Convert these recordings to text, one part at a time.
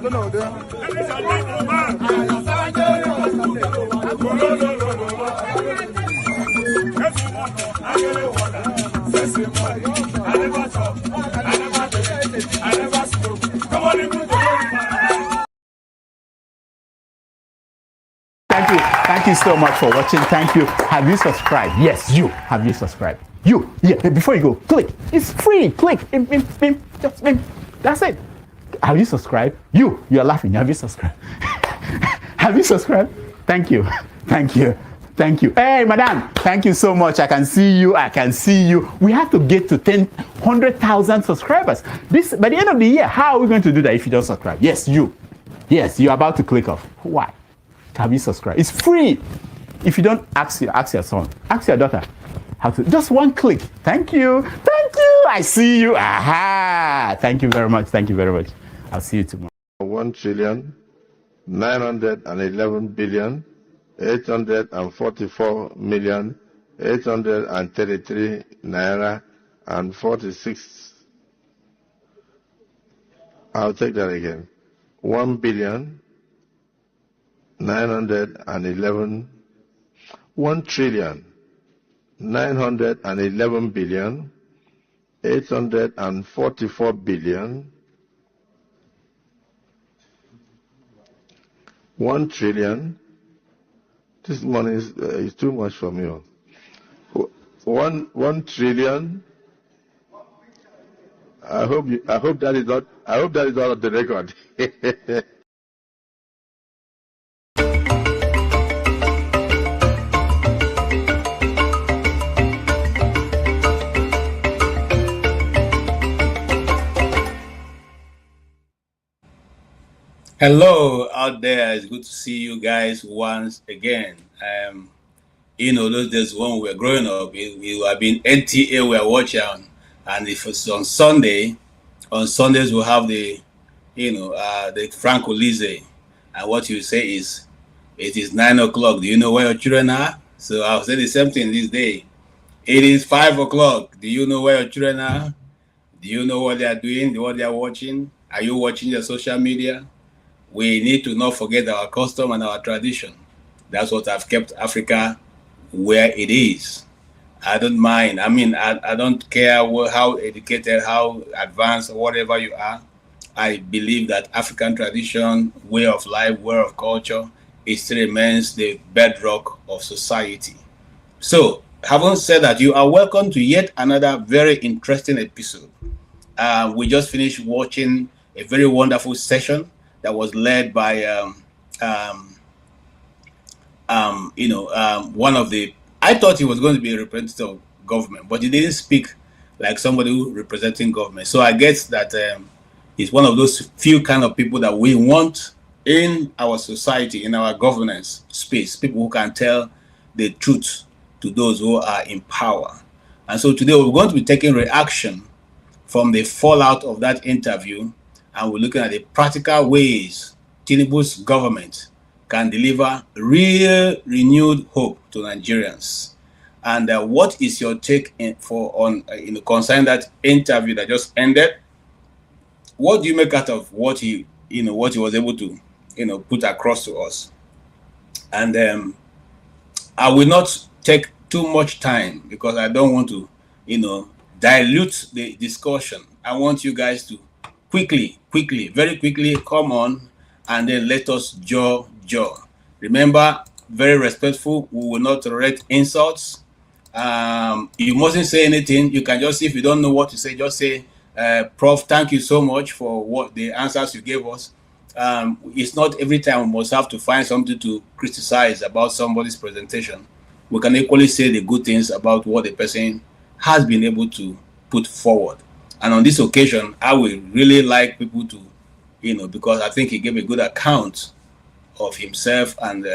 Thank you so much for watching. Thank you. Have you subscribed? Yes, you. Have you subscribed? You. Yeah, before you go, click. It's free. Click. Just that's it. Have you subscribed? You are laughing. Have you subscribed? Have you subscribed? Thank you. Thank you. Thank you. Hey, madam. Thank you so much. I can see you. I can see you. We have to get to 100,000 subscribers. This by the end of the year. How are we going to do that if you don't subscribe? Yes, you. Yes, you're about to click off. Why? Have you subscribed? It's free. If you don't, ask your son, ask your daughter how to. Just one click. Thank you. Thank you. I see you. Aha. Thank you very much. Thank you very much. I'll see you tomorrow. 1,911,844,833 naira and 46. I'll take that again. 1,911,844,000,000 1 trillion. This money is too much for me. 1 trillion. I hope that is not of the record. Hello out there. It's good to see you guys once again. Those days when we were growing up, we have been NTA we are watching, and if it's on Sundays we'll have the Franco Lise, and what you say is, it is 9 o'clock. Do you know where your children are? So I'll say the same thing this day. It is 5 o'clock. Do you know where your children are? Do you know what they are doing? What they are watching? Are you watching your social media? We need to not forget our custom and our tradition. That's what have kept Africa where it is. I don't mind. I don't care how educated, how advanced, whatever you are. I believe that African tradition, way of life, way of culture, it still remains the bedrock of society. So, having said that, you are welcome to yet another very interesting episode. We just finished watching a very wonderful session that was led by one of the. I thought he was going to be a representative of government, but he didn't speak like somebody who representing government. So I guess that he's one of those few kind of people that we want in our society, in our governance space, people who can tell the truth to those who are in power. And so today we're going to be taking reaction from the fallout of that interview, and we're looking at the practical ways Tinubu's government can deliver real renewed hope to Nigerians. And what is your take concerning that interview that just ended? What do you make out of what he was able to put across to us? And I will not take too much time because I don't want to dilute the discussion. I want you guys to very quickly come on and then let us jaw. Remember, very respectful. We will not tolerate insults. You mustn't say anything. You can just, if you don't know what to say, just say, Prof, thank you so much for what the answers you gave us. It's not every time we must have to find something to criticize about somebody's presentation. We can equally say the good things about what the person has been able to put forward. And on this occasion, I would really like people to, because I think he gave a good account of himself and,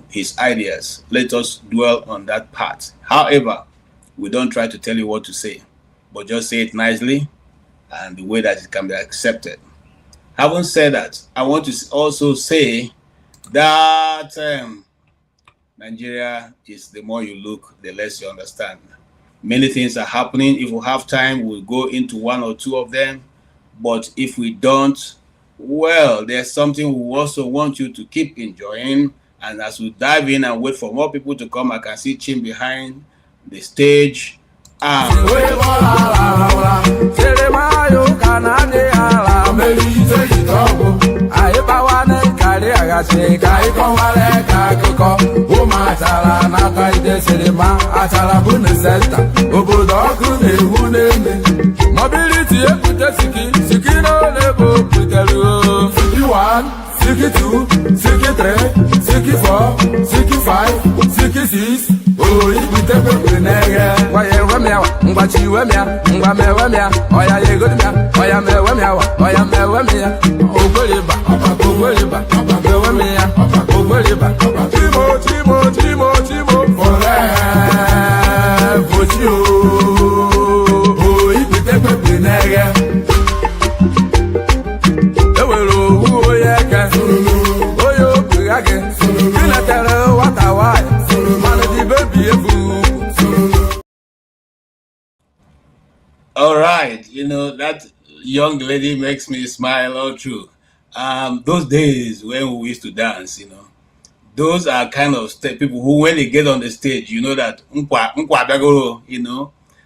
his ideas. Let us dwell on that part. However, we don't try to tell you what to say, but just say it nicely and the way that it can be accepted. Having said that, I want to also say that Nigeria is, the more you look, the less you understand. Many things are happening. If we have time, we'll go into one or two of them. But if we don't, Well, there's something we also want you to keep enjoying. And as we dive in and wait for more people to come, I can see Chim behind the stage. Mobility siki no lebo putelu. Siki 1, siki 2, siki 3, siki 4, siki 5, siki 6. Oh, ibite pepe nege. Waye wemia, ngwachi wemia, ngwame wemia. Oya yegodimia, oya me wemia wa, oya me wemia. Ogoliba, ogoliba, me wemia, ogoliba. Timo, forever, oh, ibite pepe nege. All right, that young lady makes me smile all through. Those days when we used to dance, those are kind of people who, when they get on the stage, that nkwa dagoro.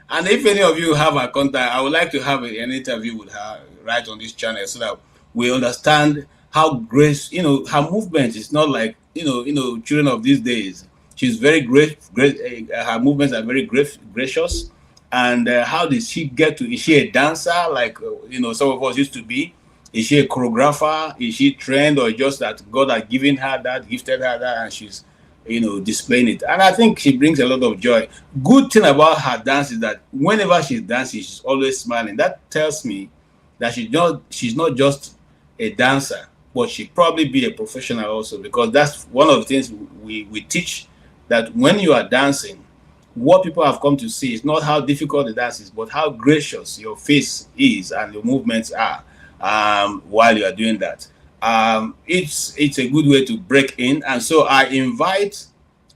And if any of you have a contact, I would like to have an interview with her right on this channel so that we understand how her movement is not like children of these days. She's very great. Her movements are very gracious. And how did she get to? Is she a dancer like some of us used to be? Is she a choreographer? Is she trained, or just that God had given her that, gifted her that, and she's displaying it? And I think she brings a lot of joy. Good thing about her dance is that whenever she's dancing, she's always smiling. That tells me that she's not just a dancer, but she probably be a professional also, because that's one of the things we teach, that when you are dancing, what people have come to see is not how difficult the dance is, but how gracious your face is and your movements are while you are doing that. It's a good way to break in. And so I invite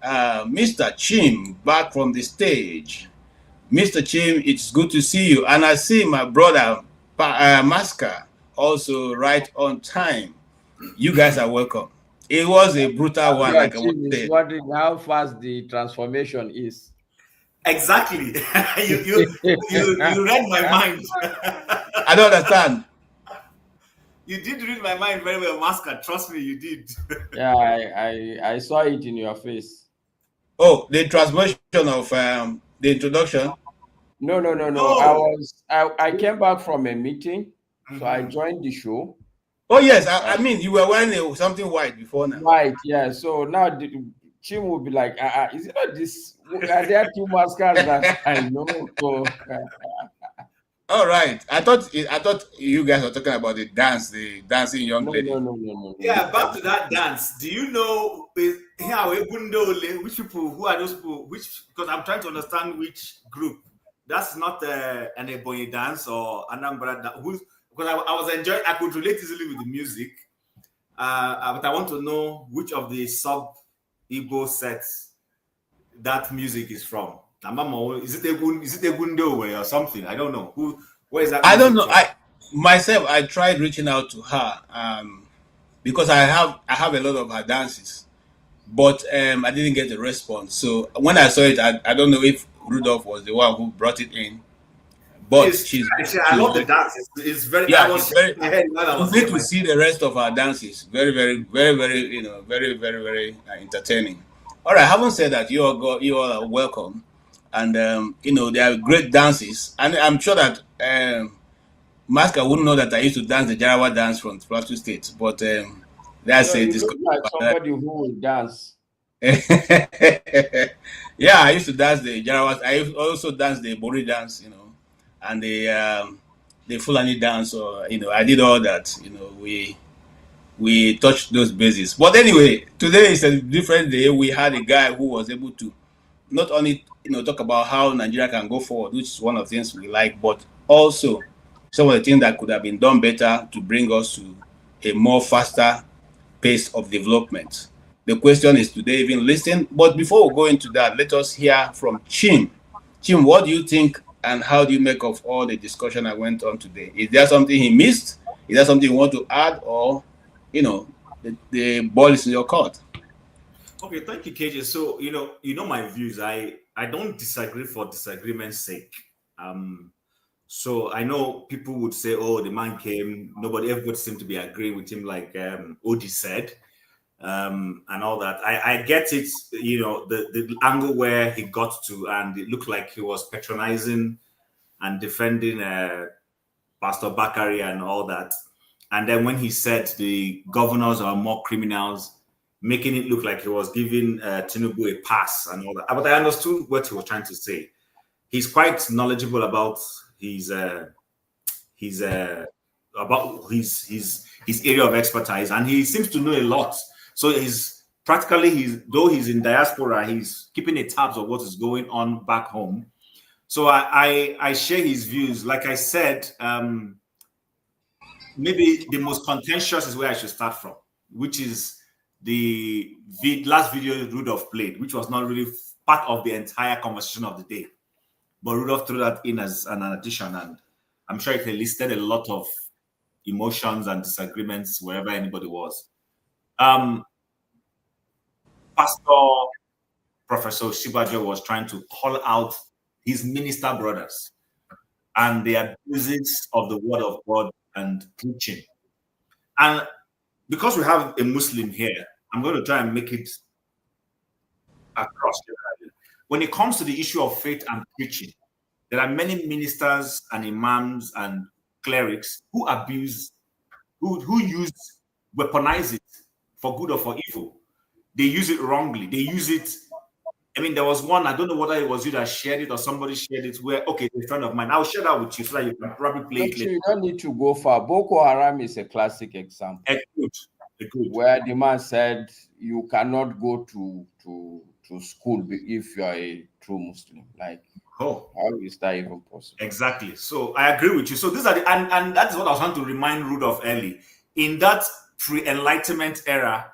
Mr. Chim back from the stage. Mr. Chim, it's good to see you. And I see my brother, Maska, also right on time. You guys are welcome. It was a brutal one. Like I was wondering how fast the transformation is. Exactly. you read my mind. I don't understand. You did read my mind very well, Masker. Trust me, you did. Yeah, I saw it in your face. Oh, the transmission of the introduction? No. I came back from a meeting, so I joined the show. Oh yes, I mean you were wearing something white before now. White, yeah. So now Chim will be like, is it not this? Are there two maskers that I know? All right. I thought you guys were talking about the dancing young lady. No. Yeah, back to that dance. Do you know which people? Who are those people? Because I'm trying to understand which group. That's not an Ebonyi dance or Anambra dance. Because I was enjoying. I could relate easily with the music, but I want to know which of the sub-Igbo sets that music is from. Is it Egundowe or something? I don't know. Where is that? I don't know. I tried reaching out to her because I have a lot of her dances, but I didn't get a response. So when I saw it, I don't know if Rudolph was the one who brought it in. But I love the dance. It's very. Yeah, you need to see the rest of our dances. Very, very, very, very. Very, very, very entertaining. All right. Having said that, you all are welcome, and there are great dances, and I'm sure that Maska wouldn't know that I used to dance the Jarawa dance from Plateau State, but that's a discussion. Like somebody who will dance. Yeah, I used to dance the Jarawa. I also dance the Bori dance, and the Fulani dance, or I did all that. We touched those bases. But anyway, today is a different day. We had a guy who was able to not only talk about how Nigeria can go forward, which is one of the things we like, but also some of the things that could have been done better to bring us to a more faster pace of development. The question is, do they even listen? But before we go into that, let us hear from Chim. Chim, what do you think and how do you make of all the discussion I went on today? Is there something he missed? Is that something you want to add, or the ball is in your court? Okay, thank you, KJ. So you know my views. I don't disagree for disagreement's sake. So I know people would say, "Oh, the man came." Everybody seemed to be agreeing with him, like Odi said, and all that. I get it. The angle where he got to, and it looked like he was patronizing and defending Pastor Bakari and all that. And then when he said the governors are more criminals, making it look like he was giving Tnubu a pass and all that. But I understood what he was trying to say. He's quite knowledgeable about his area of expertise, and he seems to know a lot. So though he's in diaspora, he's keeping a tabs of what is going on back home. So I share his views. Like I said, maybe the most contentious is where I should start from, which is the last video Rudolph played, which was not really part of the entire conversation of the day. But Rudolph threw that in as an addition, and I'm sure it enlisted a lot of emotions and disagreements wherever anybody was. Pastor Professor Shibajo was trying to call out his minister brothers and the abuses of the word of God and preaching. And because we have a Muslim here, I'm going to try and make it across. When it comes to the issue of faith and preaching, there are many ministers and imams and clerics who abuse, who weaponize it for good or for evil. They use it wrongly. They use it. I mean, there was one, I don't know whether it was you that shared it or somebody shared it, where, okay, a friend of mine, I'll share that with you so that you can probably play it later. You don't need to go far. Boko Haram is a classic example. Where the man said you cannot go to school if you are a true Muslim. Like, how is that even possible? Exactly. So I agree with you. So these are and that is what I was trying to remind Rudolph early. In that pre-Enlightenment era,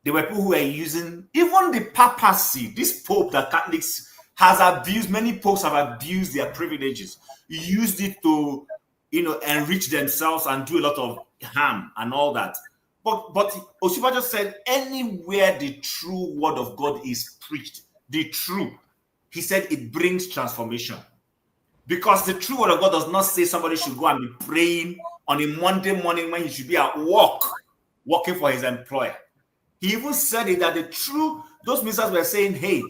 there were people who were using, even the papacy, this pope that Catholics has abused, many popes have abused their privileges, used it to, enrich themselves and do a lot of harm and all that. But Osiba just said, anywhere the true word of God is preached, he said it brings transformation. Because the true word of God does not say somebody should go and be praying on a Monday morning when he should be at work, working for his employer. He even said it that those ministers were saying, hey,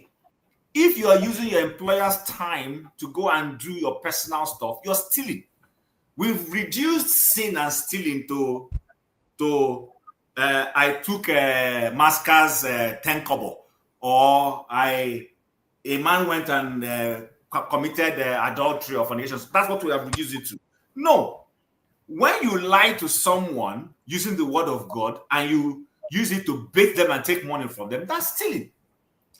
if you are using your employer's time to go and do your personal stuff, you're stealing. We've reduced sin and stealing to I took Masca's 10 kobo, or a man went and committed adultery or fornication. That's what we have reduced it to. No. When you lie to someone using the word of God and you use it to bait them and take money from them, that's stealing.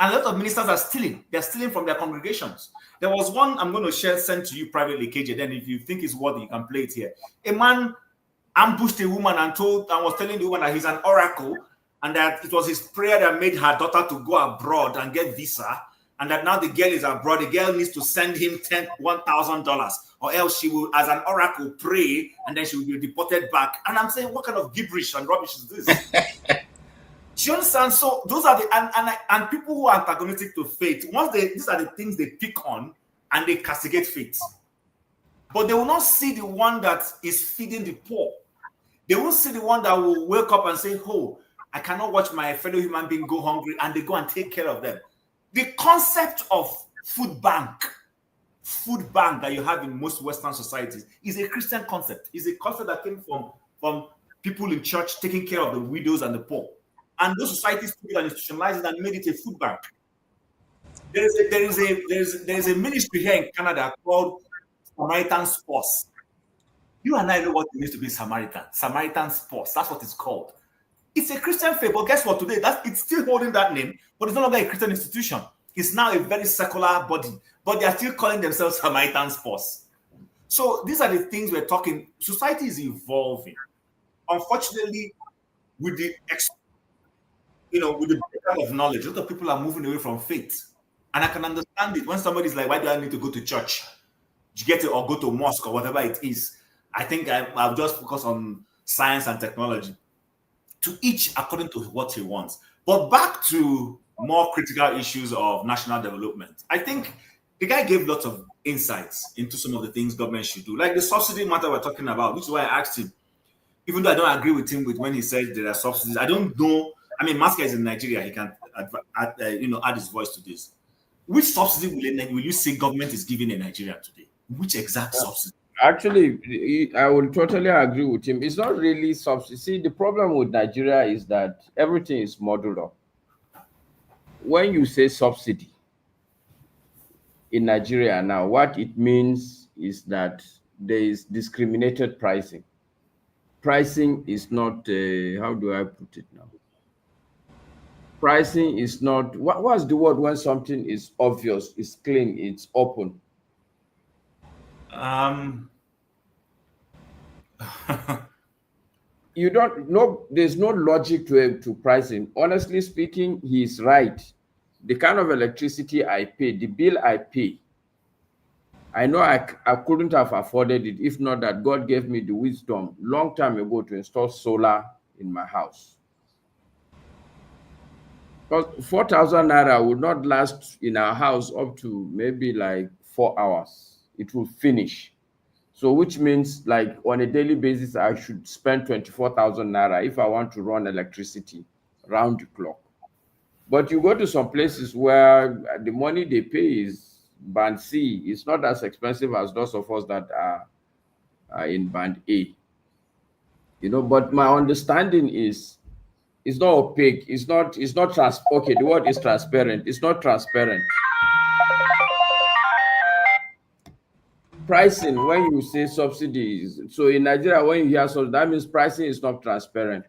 And a lot of ministers are stealing. They're stealing from their congregations. There was one I'm going to send to you privately, KJ. Then if you think it's worthy, you can play it here. A man ambushed a woman and was telling the woman that he's an oracle and that it was his prayer that made her daughter to go abroad and get visa, and that now the girl is abroad. The girl needs to send him $1,000, or else she will, as an oracle, pray and then she will be deported back. And I'm saying, what kind of gibberish and rubbish is this? Do you understand? So those are the and people who are antagonistic to faith. These are the things they pick on and they castigate faith. But they will not see the one that is feeding the poor. They won't see the one that will wake up and say, oh, I cannot watch my fellow human being go hungry, and they go and take care of them. The concept of food bank that you have in most Western societies is a Christian concept. It's a concept that came from people in church taking care of the widows and the poor. And those societies took it and institutionalized it and made it a food bank. There is a ministry here in Canada called Samaritan Sports. You and I know what it means to be Samaritan. Samaritan Sports. That's what it's called. It's a Christian faith, but guess what? Today, it's still holding that name, but it's no longer a Christian institution. It's now a very secular body, but they are still calling themselves Samaritan Sports. So these are the things we're talking. Society is evolving. Unfortunately, with the breakup of knowledge, a lot of people are moving away from faith. And I can understand it when somebody's like, why do I need to go to church? You get it, or go to mosque or whatever it is. I think I'll just focus on science and technology, to each according to what he wants. But back to more critical issues of national development, I think the guy gave lots of insights into some of the things government should do, like the subsidy matter we're talking about, which is why I asked him, even though I don't agree with him with when he said there are subsidies. I don't know. I mean, Maska is in Nigeria. He can add his voice to this. Which subsidy will you say government is giving in Nigeria today? Which exact subsidy? Actually, I will totally agree with him. It's not really subsidy. See, the problem with Nigeria is that everything is modular. When you say subsidy in Nigeria now, what it means is that there is discriminated pricing. Pricing is not, how do I put it now? Pricing is not, what's the word when something is obvious, it's clean, it's open? You don't know, there's no logic to pricing. Honestly speaking, he's right. The kind of electricity I pay, the bill I pay, I know I couldn't have afforded it if not that God gave me the wisdom long time ago to install solar in my house. Because 4,000 naira would not last in our house up to maybe like 4 hours. It will finish. So which means like on a daily basis, I should spend 24,000 naira if I want to run electricity round the clock. But you go to some places where the money they pay is band C. It's not as expensive as those of us that are in band A. You know, but my understanding is it's not opaque. It's not okay, the word is transparent. It's not transparent. Pricing, when you say subsidies, so in Nigeria, when you hear so, that means pricing is not transparent.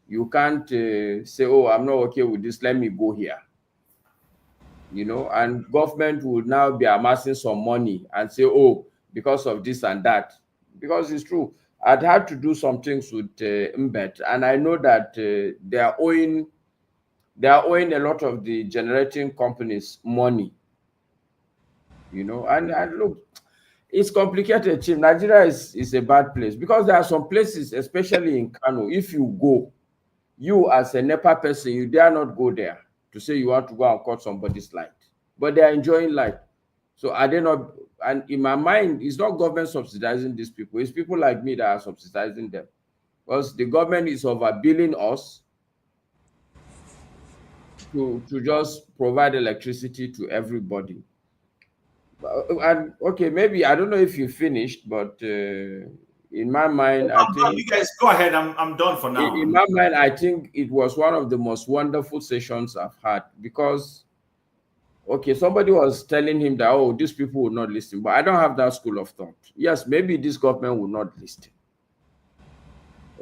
You can't say, oh, I'm not okay with this, let me go here. You know, and government would now be amassing some money and say, oh, because of this and that. Because it's true. I'd had to do some things with Mbet, and I know that they are owing a lot of the generating companies money. You know, and look, it's complicated, Chief. Nigeria is a bad place because there are some places, especially in Kano, if you go, you as a NEPA person, you dare not go there to say you want to go and cut somebody's light, but they are enjoying light. So are they not? And in my mind, it's not government subsidizing these people. It's people like me that are subsidizing them, because the government is overbilling us to just provide electricity to everybody. And okay, maybe I don't know if you finished, but in my mind, I think you guys go ahead. I'm done for now. In my mind, I think it was one of the most wonderful sessions I've had because, okay, somebody was telling him that, oh, these people will not listen, but I don't have that school of thought. Yes, maybe this government will not listen.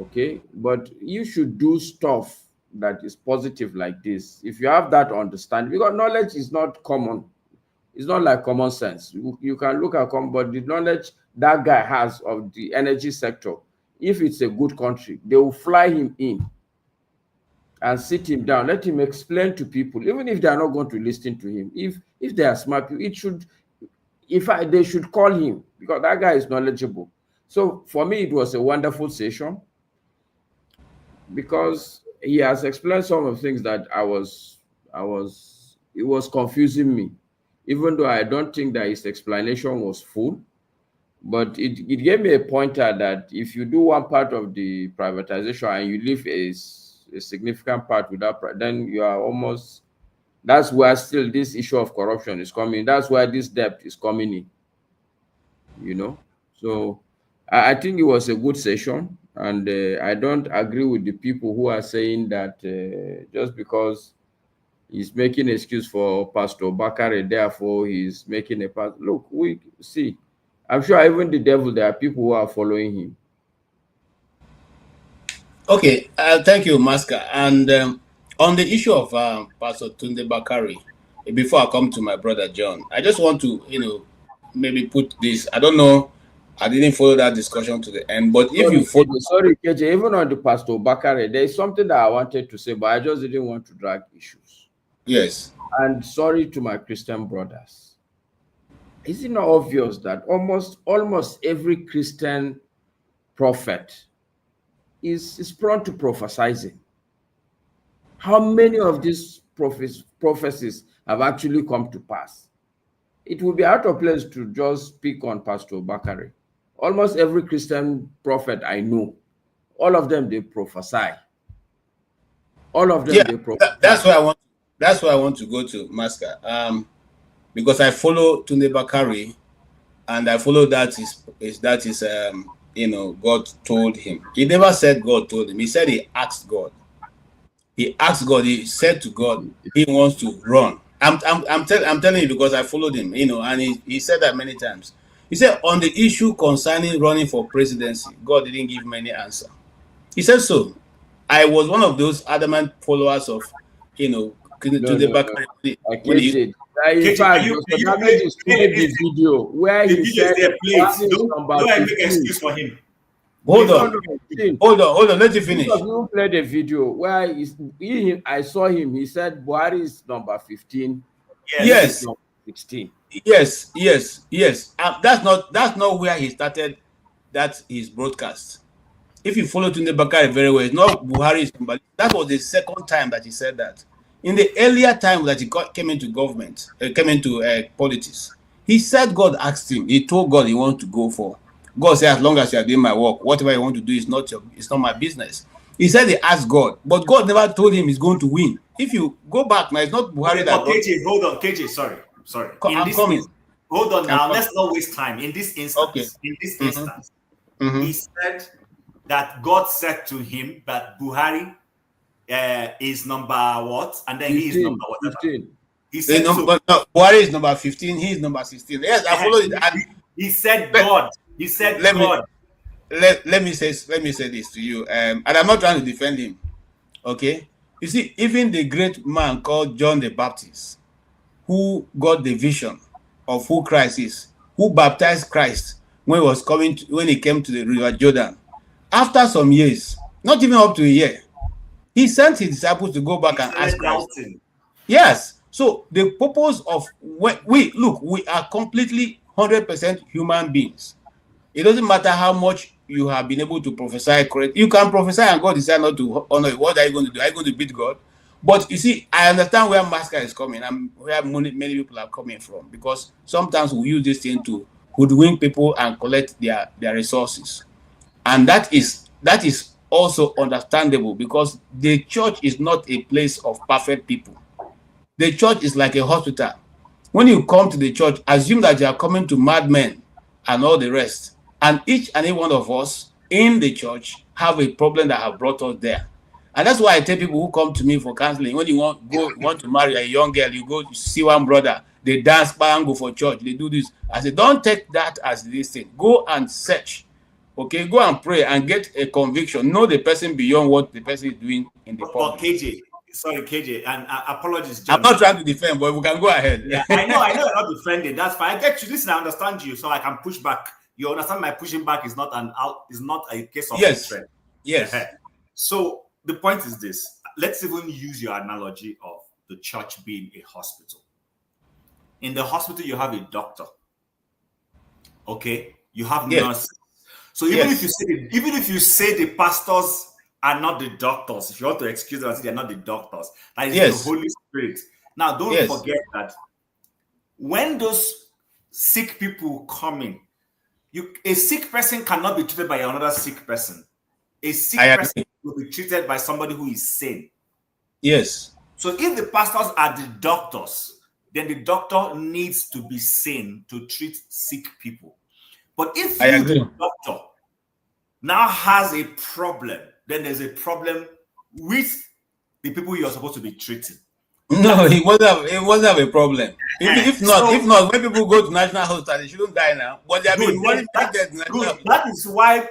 Okay, but you should do stuff that is positive like this. If you have that understanding, because knowledge is not common. It's not like common sense. You can look at but the knowledge that guy has of the energy sector, if it's a good country, they will fly him in and sit him down, let him explain to people, even if they are not going to listen to him. If they are smart people, they should call him because that guy is knowledgeable. So for me, it was a wonderful session because he has explained some of the things that it was confusing me. Even though I don't think that his explanation was full, but it gave me a pointer that if you do one part of the privatization and you leave a significant part without, then you are almost, that's where still this issue of corruption is coming. That's where this debt is coming in, you know. So I think it was a good session, and I don't agree with the people who are saying that just because he's making an excuse for Pastor Bakare, therefore he's making a pass. Look, we see. I'm sure even the devil, there are people who are following him. Okay, thank you, Maska. And on the issue of Pastor Tunde Bakare, before I come to my brother John, I just want to, maybe put this. I don't know. I didn't follow that discussion to the end, but if you follow, sorry, KJ, even on the Pastor Bakare, there is something that I wanted to say, but I just didn't want to drag issues. Yes. And sorry to my Christian brothers. Is it not obvious that almost every Christian prophet is prone to prophesizing. How many of these prophecies have actually come to pass? It would be out of place to just pick on Pastor Bakari. Almost every Christian prophet I know, all of them, they prophesy. All of them, they prophesy. That's where I want to go to, Master. Because I follow Tunde Bakari, and I follow that is God told him. He never said God told him. He said he asked God. He asked God. He said to God he wants to run. I'm telling you because I followed him, and he said that many times. He said on the issue concerning running for presidency, God didn't give me any answer. He said so. I was one of those adamant followers of, Tunde Bakari. In fact, the video where he said, "Don't make excuse for him." Hold on. Let you finish. You played the video where I saw him. He said Buhari is number 15. Yes. Number 16. Yes. That's not where he started. That's his broadcast. If you follow Tunde Bakari very well, it's not Buhari. That was the second time that he said that. In the earlier time that he came into government, came into politics, he said God asked him. He told God he wanted to go for. God said, as long as you are doing my work, whatever you want to do is it's not my business. He said he asked God, but God never told him he's going to win. If you go back now, it's not Buhari that. KJ, hold on, KJ. Sorry. I'm coming. Hold on now. Let's not waste time. In this instance, Mm-hmm. he said that God said to him that Buhari is number what, and then 15, he is number whatever. 15. He said Buhari is number 15. He is number 16. Yes, I followed it. And he said God. He said God. Let me say this to you, and I'm not trying to defend him. Okay, you see, even the great man called John the Baptist, who got the vision of who Christ is, who baptized Christ when he came to the River Jordan, after some years, not even up to a year, he sent his disciples to go back and ask Christ. Yes. So the purpose of we are completely 100% human beings. It doesn't matter how much you have been able to prophesy correct. You can prophesy and God decide not to honor you. What are you going to do? Are you going to beat God? But you see, I understand where Masker is coming and where many people are coming from, because sometimes we use this thing to hoodwink people and collect their resources. And that is also understandable, because the church is not a place of perfect people. The church is like a hospital. When you come to the church, assume that you are coming to madmen and all the rest. And each and every one of us in the church have a problem that have brought us there. And that's why I tell people who come to me for counseling, when you want to marry a young girl, you go to see one brother, they dance, go for church, they do this. I say, don't take that as this thing. Go and search. Okay, go and pray and get a conviction. Know the person beyond what the person is doing in the public. KJ, and apologies, John. I'm not trying to defend, but we can go ahead. Yeah, I know you're not defending. That's fine. I get you. Listen, I understand you, so I can push back. You understand my pushing back is not a case of hatred. Yes. So the point is this. Let's even use your analogy of the church being a hospital. In the hospital, you have a doctor. Okay, you have nurses. So even if you say the pastors are not the doctors, if you want to excuse them and say they're not the doctors, that is the Holy Spirit. Now, don't forget that when those sick people come in, a sick person cannot be treated by another sick person. A sick person will be treated by somebody who is sane. Yes. So if the pastors are the doctors, then the doctor needs to be sane to treat sick people. But if the doctor now has a problem, then there's a problem with the people you're supposed to be treating. No, he wasn't have a problem. If not, when people go to National Hospital, they shouldn't die now. But they have been monitored. That is why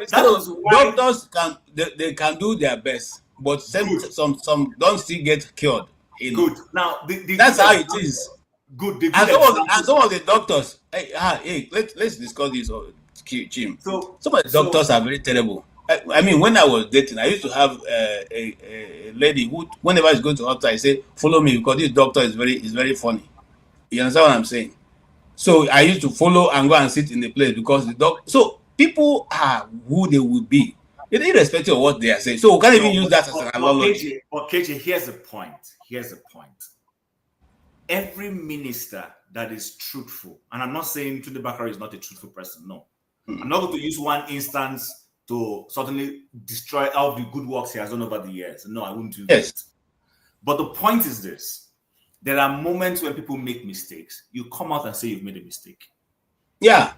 doctors can do their best, but some don't still get cured. Good. Now that's how it is. Good. And some of the doctors. Let's discuss this, Jim. Some of the doctors are very terrible. I mean, when I was dating, I used to have a lady who, whenever she's going to hospital, I say, "Follow me," because this doctor is very funny. You understand what I'm saying? So I used to follow and go and sit in the place because the doctor. So people are who they will be. irrespective of what they are saying. So we can't even use that as an analogy. But KJ, here's the point. Every minister that is truthful, and I'm not saying Tunde Bakari is not a truthful person, no. I'm not going to use one instance to suddenly destroy all the good works he has done over the years. No, I wouldn't do that. But the point is this. There are moments when people make mistakes. You come out and say you've made a mistake. Yeah.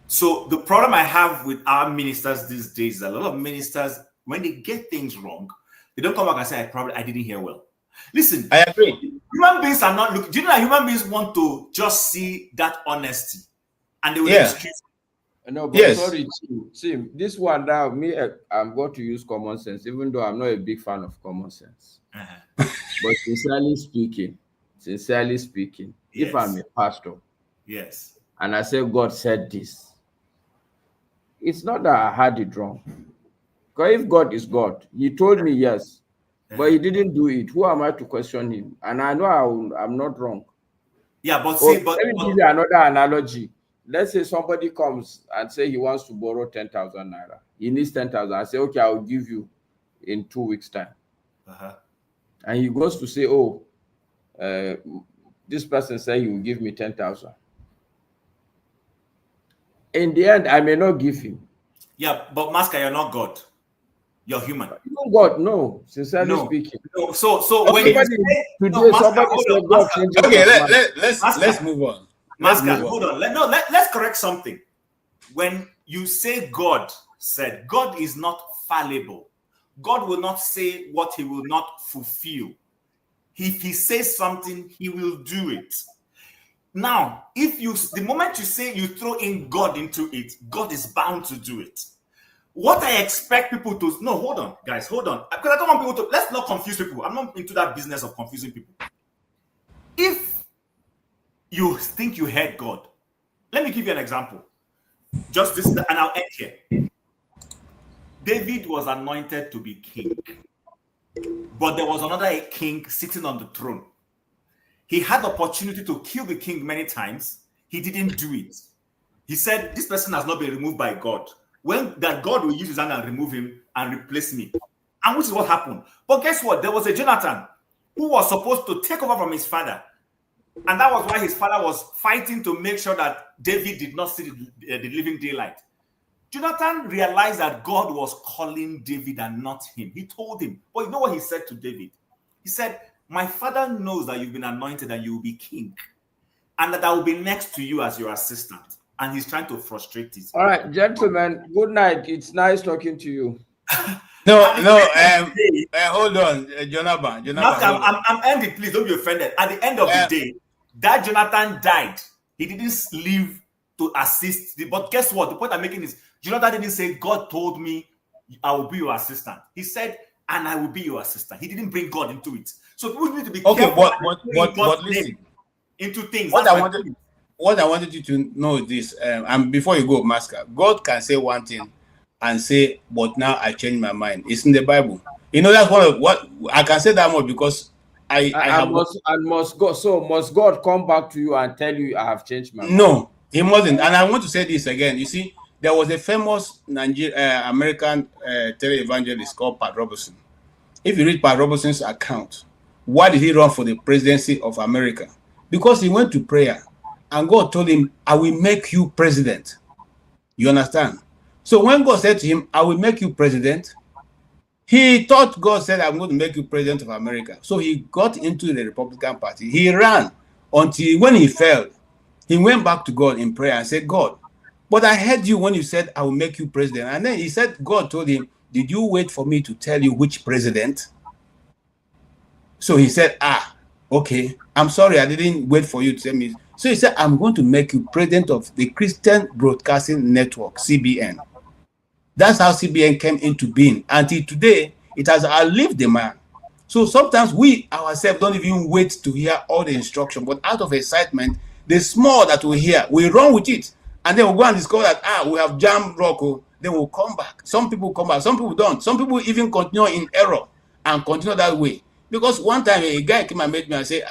So the problem I have with our ministers these days is a lot of ministers, when they get things wrong, they don't come back and say, I didn't hear well. Listen, I agree. Human beings are not looking. Do you know that human beings want to just see that honesty, and they will excuse. No, but sorry, see this one now. I'm going to use common sense, even though I'm not a big fan of common sense. But sincerely speaking, if I'm a pastor, and I say God said this, it's not that I had it wrong. Because if God is God, He told me yes. But he didn't do it. Who am I to question him? And I know I'm not wrong. Yeah, but see, let me give you another analogy. Let's say somebody comes and say he wants to borrow 10,000 naira. He needs 10,000. I say, okay, I'll give you in 2 weeks' time. And he goes to say, this person said he will give me 10,000. In the end, I may not give him. Yeah, but Masker, you're not God. You're human. No, God, no. Sincerely speaking. No. So when somebody said God changes. Okay, let's move on. Masker, hold on. Let's correct something. When you say God said, God is not fallible. God will not say what He will not fulfill. If He says something, He will do it. Now, the moment you say you throw in God into it, God is bound to do it. What I expect people to... No, hold on, guys, hold on. Because I don't want people to... Let's not confuse people. I'm not into that business of confusing people. If you think you heard God, let me give you an example. Just this, and I'll end here. David was anointed to be king. But there was another king sitting on the throne. He had the opportunity to kill the king many times. He didn't do it. He said, this person has not been removed by God. When that God will use his hand and remove him and replace me. And which is what happened. But guess what? There was a Jonathan who was supposed to take over from his father. And that was why his father was fighting to make sure that David did not see the living daylight. Jonathan realized that God was calling David and not him. He told him. But you know what he said to David? He said, my father knows that you've been anointed and you will be king. And that I will be next to you as your assistant. And he's trying to frustrate it. All right, gentlemen, good night. It's nice talking to you. Hold on, Jonathan. I'm ending, please don't be offended. At the end of the day, that Jonathan died. He didn't live to assist. But guess what? The point I'm making is, Jonathan didn't say, God told me I will be your assistant. He said, and I will be your assistant. He didn't bring God into it. So people need to be careful. But listen, into things. What I wanted you to know is this, and before you go, Masker, God can say one thing and say, but now I changed my mind. It's in the Bible. You know, that's one of what I can say that much because must God come back to you and tell you I have changed my mind? No, He mustn't. And I want to say this again. You see, there was a famous American televangelist called Pat Robertson. If you read Pat Robertson's account, why did he run for the presidency of America? Because he went to prayer. And God told him, I will make you president. You understand? So when God said to him, I will make you president, he thought God said, I'm going to make you president of America. So he got into the Republican Party. He ran until when he failed, he went back to God in prayer and said, God, but I heard you when you said, I will make you president. And then he said, God told him, did you wait for me to tell you which president? So he said, okay, I'm sorry, I didn't wait for you to tell me. So he said, I'm going to make you president of the Christian Broadcasting Network, CBN. That's how CBN came into being. Until today, it has outlived the man. So sometimes we ourselves don't even wait to hear all the instruction, but out of excitement, the small that we hear, we run with it. And then we'll go and discover that, we have jammed rock. Then we'll come back. Some people come back, some people don't. Some people even continue in error and continue that way. Because one time a guy came and met me and said,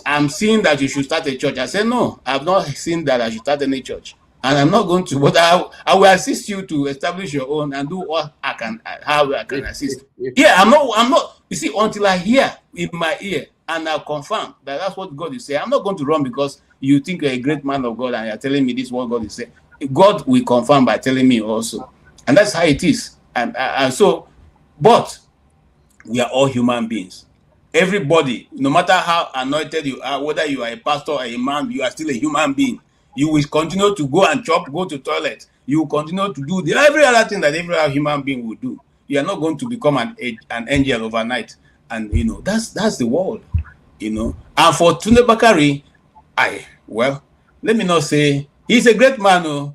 I'm seeing that you should start a church. I said, no, I've not seen that I should start any church. And I'm not going to, but I will assist you to establish your own and do what I can, how I can assist. Yeah, I'm not. You see, until I hear in my ear and I confirm that that's what God is saying, I'm not going to run because you think you're a great man of God and you're telling me this is what God is saying. God will confirm by telling me also, and that's how it is. And so, but we are all human beings. Everybody, no matter how anointed you are, whether you are a pastor or a man, you are still a human being. You will continue to go and chop, go to toilet. You will continue to do every other thing that every other human being will do. You are not going to become an angel overnight. And that's the world. And for Tunde Bakari, let me not say he's a great man,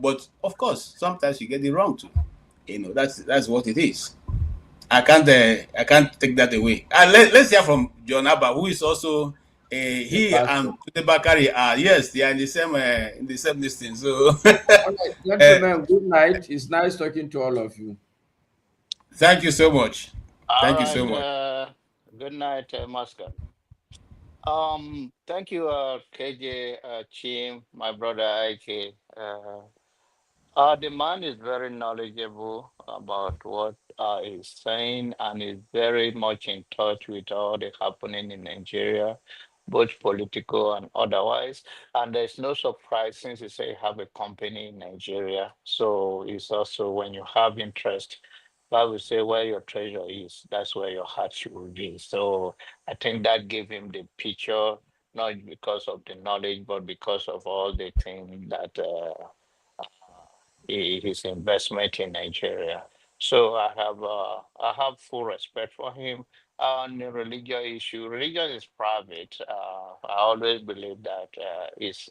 but of course sometimes you get it wrong too. That's what it is. I can't take that away. Let's hear from John Abba, who is also he and Tunde Bakari are, yes, they are in the same listing. So all right, gentlemen, good night. It's nice talking to all of you. Thank you so much. Thank you so much. Good night, Masker. Thank you, KJ, Chim, my brother IK. The man is very knowledgeable about what he's saying and is very much in touch with all the happening in Nigeria, both political and otherwise. And there's no surprise since you say you have a company in Nigeria. So it's also when you have interest, Bible say where your treasure is, that's where your heart should be. So I think that gave him the picture, not because of the knowledge, but because of all the things that his investment in Nigeria. So I have full respect for him. On the religious issue, religion is private. I always believe that it's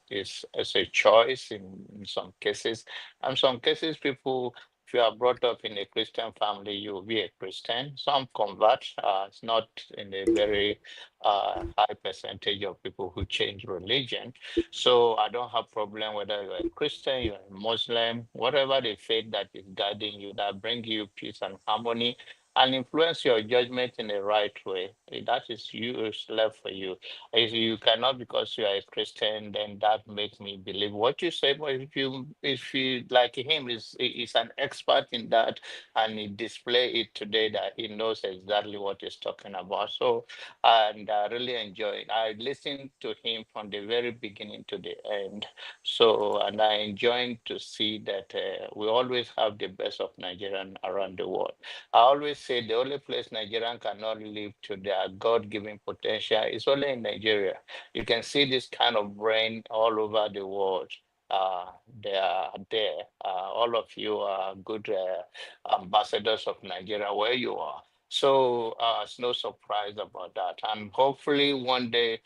a choice in some cases. And some cases, people, if you are brought up in a Christian family, you will be a Christian. Some convert. It's not in a very high percentage of people who change religion. So I don't have problem whether you're a Christian, you're a Muslim, whatever the faith that is guiding you, that bring you peace and harmony and influence your judgment in the right way. That is you, is left for you. If you cannot, because you are a Christian, then that makes me believe what you say. But if you like him, is an expert in that, and he display it today that he knows exactly what he's talking about. So and I really enjoyed. I listened to him from the very beginning to the end. So, and I enjoying to see that we always have the best of Nigerian around the world. I always say the only place Nigerian cannot live to their God-given potential is only in Nigeria. You can see this kind of brain all over the world. They are there. All of you are good ambassadors of Nigeria where you are. So it's no surprise about that. And hopefully one day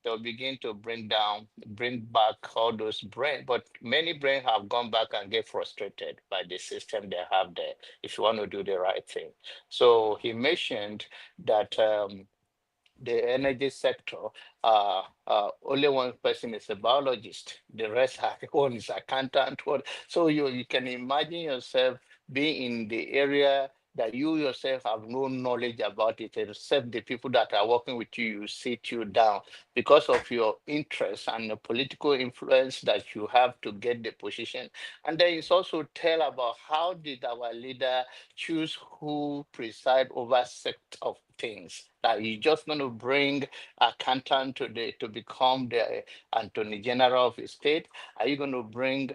they'll begin to bring back all those brain. But many brain have gone back and get frustrated by the system they have there if you want to do the right thing. So he mentioned that the energy sector, only one person is a biologist. The rest are one is accountant. So you can imagine yourself being in the area that you yourself have no knowledge about it, except the people that are working with you, you sit you down because of your interest and the political influence that you have to get the position. And then it's also tell about how did our leader choose who preside over sect of things. That you just going to bring accountant to become the attorney general of the state? Are you going to bring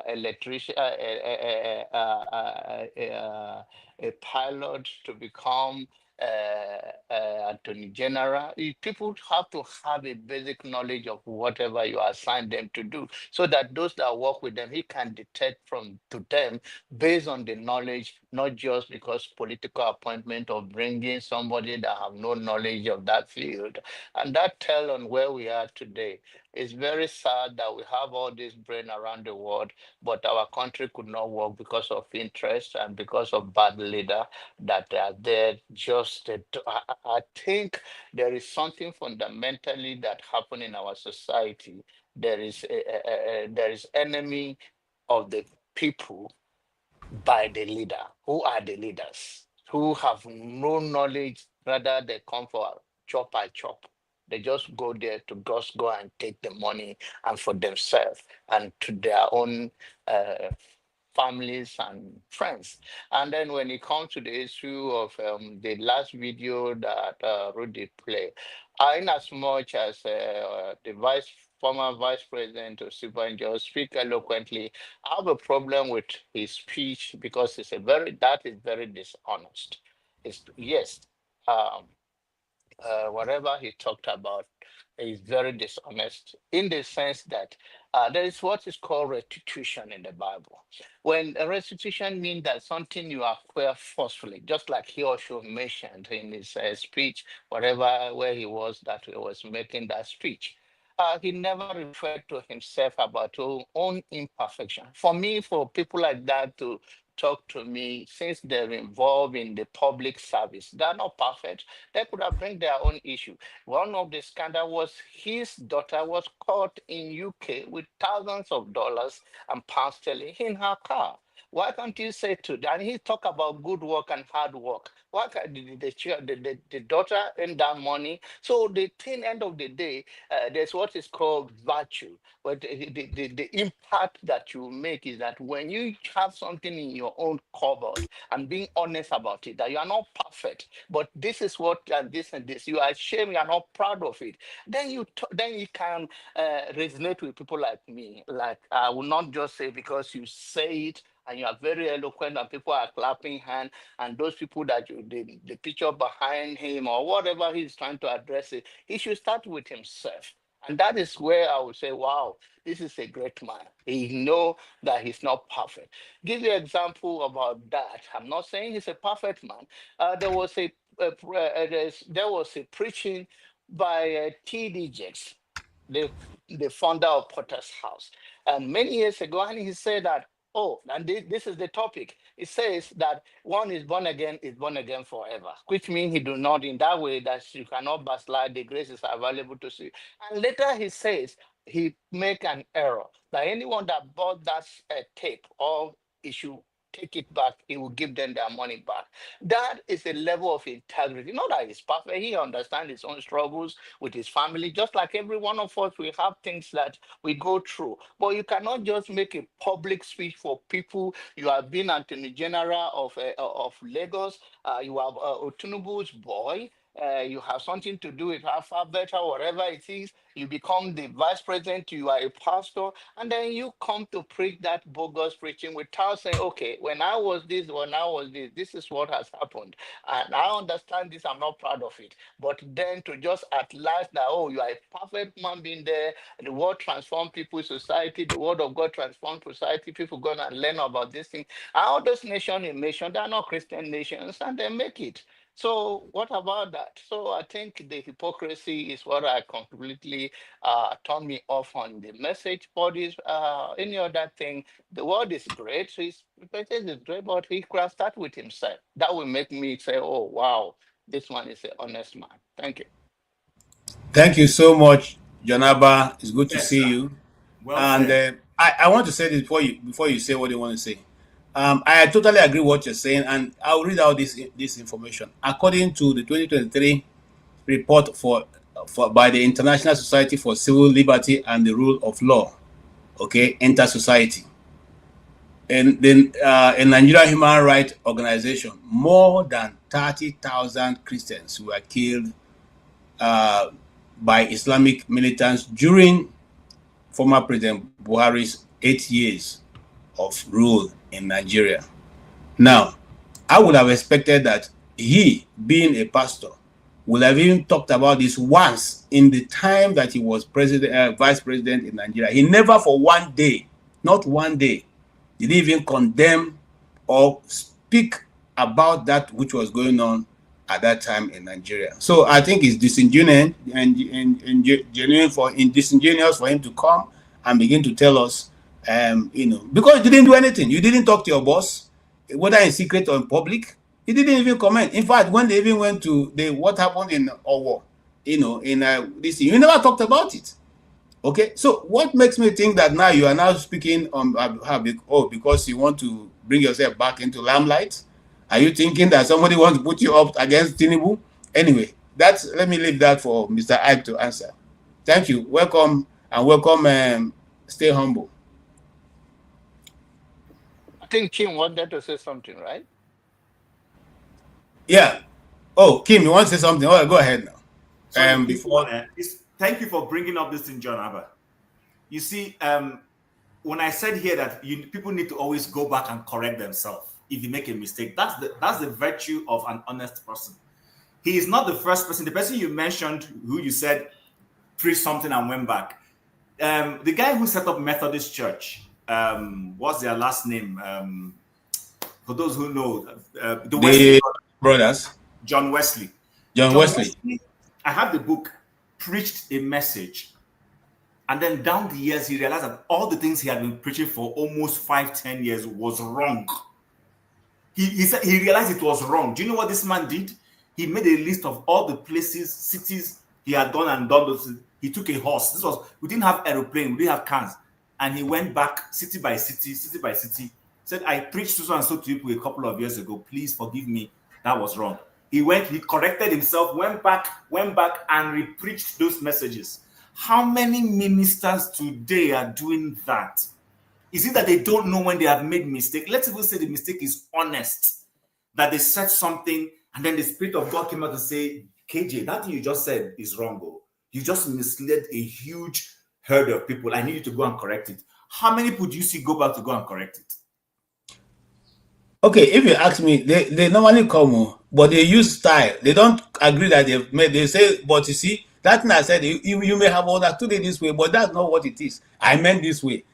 electrician, a pilot to become attorney general? People have to have a basic knowledge of whatever you assign them to do, so that those that work with them, he can detect from to them based on the knowledge, not just because political appointment or bringing somebody that have no knowledge of that field. And that tell on where we are today. It's very sad that we have all this brain around the world, but our country could not work because of interest and because of bad leader that are there. I think there is something fundamentally that happen in our society. There is enemy of the people by the leader. Who are the leaders? Who have no knowledge, rather they come for chop I chop. They just go there to just go and take the money and for themselves and to their own families and friends. And then when it comes to the issue of the last video that Rudy played, in as much as the former vice president of Sibanjo speak eloquently, I have a problem with his speech because that is very dishonest. It's yes. Um, whatever he talked about is very dishonest in the sense that there is what is called restitution in the Bible. When a restitution means that something you acquire forcefully, just like he also mentioned in his speech, whatever where he was that he was making that speech. He never referred to himself about his own imperfection. For me, for people like that to talk to me, since they're involved in the public service, they're not perfect. They could have bring their own issue. One of the scandal was his daughter was caught in UK with thousands of dollars and pounds sterling in her car. Why can't you say to that? And he talk about good work and hard work. Why can't the daughter earn that money? So the thing, end of the day, there's what is called virtue. But the impact that you make is that when you have something in your own cupboard and being honest about it, that you are not perfect, but this is what and this, you are ashamed, you are not proud of it. Then then you can resonate with people like me. Like I will not just say because you say it and you are very eloquent and people are clapping hand and those people that the picture behind him or whatever he's trying to address it, he should start with himself. And that is where I would say, wow, this is a great man. He know that he's not perfect. Give you an example about that. I'm not saying he's a perfect man. There was a preaching by T.D. Jakes, the founder of Potter's House, and many years ago, and he said that, oh, and this is the topic. It says that one is born again forever, which means he do not in that way that you cannot backslide. The grace is available to see. And later he says he make an error that anyone that bought that tape or issue take it back, he will give them their money back. That is a level of integrity. Not that he's perfect, he understands his own struggles with his family, just like every one of us, we have things that we go through. But you cannot just make a public speech for people. You have been Attorney General of Lagos, you have Tnubu's boy, you have something to do with alphabet or whatever it is, you become the vice president, you are a pastor, and then you come to preach that bogus preaching without saying, okay, when I was this, this is what has happened. And I understand this, I'm not proud of it. But then to just at last that, oh, you are a perfect man being there, the word transform people's society, the word of God transform society, people go and learn about this thing. And all those nations in nation, they are not Christian nations, and they make it. So what about that? So I think the hypocrisy is what I completely turn me off on the message bodies. Any other thing, the world is great. His message is great, but he could have started with himself. That will make me say, oh, wow, this one is an honest man. Thank you. Thank you so much, Jonaba. It's good to see you. Well and I want to say this before you say what you want to say. I totally agree with what you're saying, and I'll read out this information. According to the 2023 report by the International Society for Civil Liberty and the Rule of Law, okay, Inter-Society, and then a Nigerian human rights organization, more than 30,000 Christians were killed by Islamic militants during former President Buhari's 8 years of rule in Nigeria. Now, I would have expected that he, being a pastor, would have even talked about this once in the time that he was vice president in Nigeria. He never for one day, not one day, did he even condemn or speak about that which was going on at that time in Nigeria. So I think it's disingenuous disingenuous for him to come and begin to tell us, because you didn't do anything. You didn't talk to your boss, whether in secret or in public. He didn't even comment. In fact, when they even went to what happened in Owo, this, you never talked about it. Okay, so what makes me think that now you are now speaking on because you want to bring yourself back into limelight? Are you thinking that somebody wants to put you up against Tnubu? Anyway, that's, let me leave that for Mr. Ike to answer. Thank you. Welcome, and welcome. Stay humble. I think Kim wanted to say something, right? Yeah. Oh, Kim, you want to say something? Oh, go ahead now. Sorry, Before. thank you for bringing up this thing, John Abba. You see, when I said here that people need to always go back and correct themselves if you make a mistake, that's the virtue of an honest person. He is not the first person. The person you mentioned, who you said preached something and went back, the guy who set up Methodist Church, what's their last name? For those who know, the Wesley brothers. John Wesley. John Wesley. I have the book, preached a message. And then down the years, he realized that all the things he had been preaching for almost 5-10 years was wrong. He said he realized it was wrong. Do you know what this man did? He made a list of all the places, cities he had gone and done those. He took a horse. We didn't have aeroplane, we didn't have cars. And he went back city by city, said, I preached so and so to people a couple of years ago. Please forgive me. That was wrong. He corrected himself, went back and re-preached those messages. How many ministers today are doing that? Is it that they don't know when they have made mistake? Let's even say the mistake is honest, that they said something and then the Spirit of God came out to say, KJ, that thing you just said is wrong. Oh. You just misled a huge herd of people. I need you to go and correct it. How many people do you see go back to go and correct it? Okay, if you ask me, they normally come, but they use style. They don't agree that they've made. They say, but you see, that thing I said, you may have understood it this way, but that's not what it is. I meant this way.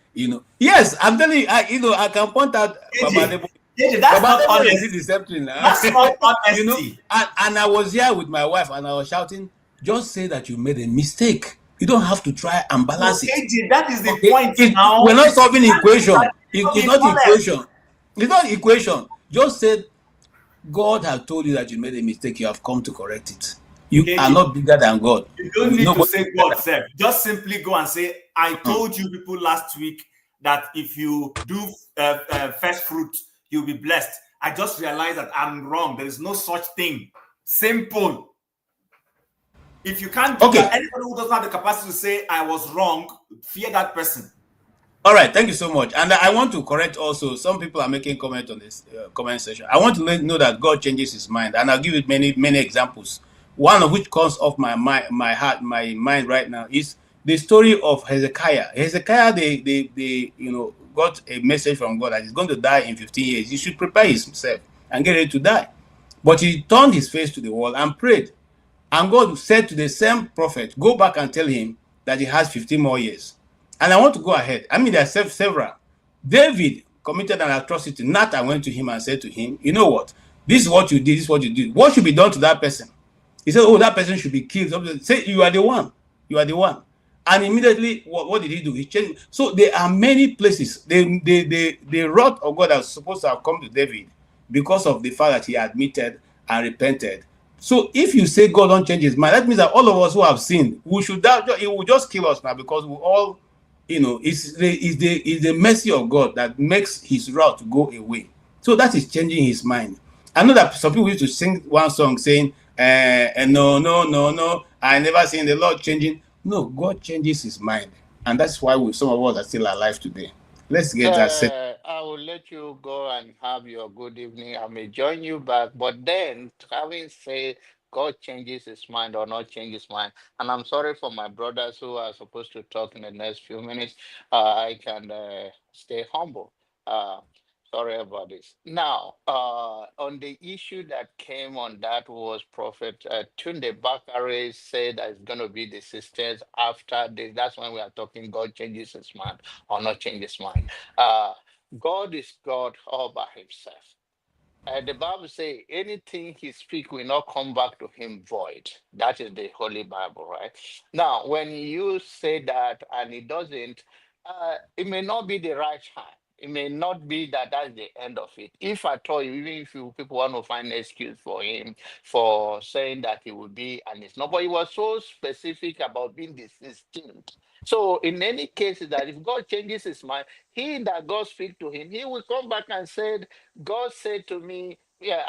Yes, I'm telling you. I can point out. That's not honesty. That's not honesty. And I was here with my wife, and I was shouting, "Just say that you made a mistake. You don't have to try and balance it." AJ, that is the point. Now we're not solving equation. It's not equation. It's not equation. Just said, God has told you that you made a mistake. You have come to correct it. You are not bigger than God. You don't need to say God said. Just simply go and say, I told you people last week that if you do first fruit, you'll be blessed. I just realized that I'm wrong. There is no such thing. Simple. If you can't do that, anybody who doesn't have the capacity to say I was wrong, fear that person. All right, thank you so much. And I want to correct also, some people are making comment on this comment section. I want to let you know that God changes his mind, and I'll give you many examples. One of which comes off my mind right now is the story of Hezekiah. Hezekiah, they got a message from God that he's going to die in 15 years. He should prepare himself and get ready to die. But he turned his face to the wall and prayed. And God said to the same prophet, go back and tell him that he has 15 more years. And I want to go ahead. I mean, there are several. David committed an atrocity. Nathan went to him and said to him, you know what? This is what you did. This is what you did. What should be done to that person? He said, oh, that person should be killed. Say, you are the one. You are the one. And immediately, what did he do? He changed. So there are many places. The wrath of God that was supposed to have come to David because of the fact that he admitted and repented. So if you say God don't change his mind, that means that all of us who have sinned, we should die. It will just kill us now because we all, it's the mercy of God that makes his wrath to go away. So that is changing his mind. I know that some people used to sing one song saying, no, I never seen the Lord changing. No, God changes his mind. And that's why some of us are still alive today. Let's get that set. I will let you go and have your good evening. I may join you back. But then, having said God changes his mind or not change his mind, and I'm sorry for my brothers who are supposed to talk in the next few minutes, I can stay humble. Sorry about this. Now, on the issue that came on that was Prophet Tunde Bakare said that it's going to be the sisters after this. That's when we are talking God changes his mind or not change his mind. God is God all by himself. The Bible says anything he speaks will not come back to him void. That is the Holy Bible, right? Now, when you say that and it doesn't, it may not be the right time. It may not be that that's the end of it. If at all, even if people want to find an excuse for him for saying that he will be, and it's not, but he was so specific about being the 16th. So in any case, that if God changes his mind, he that God speak to him, he will come back and said, God said to me, Yeah,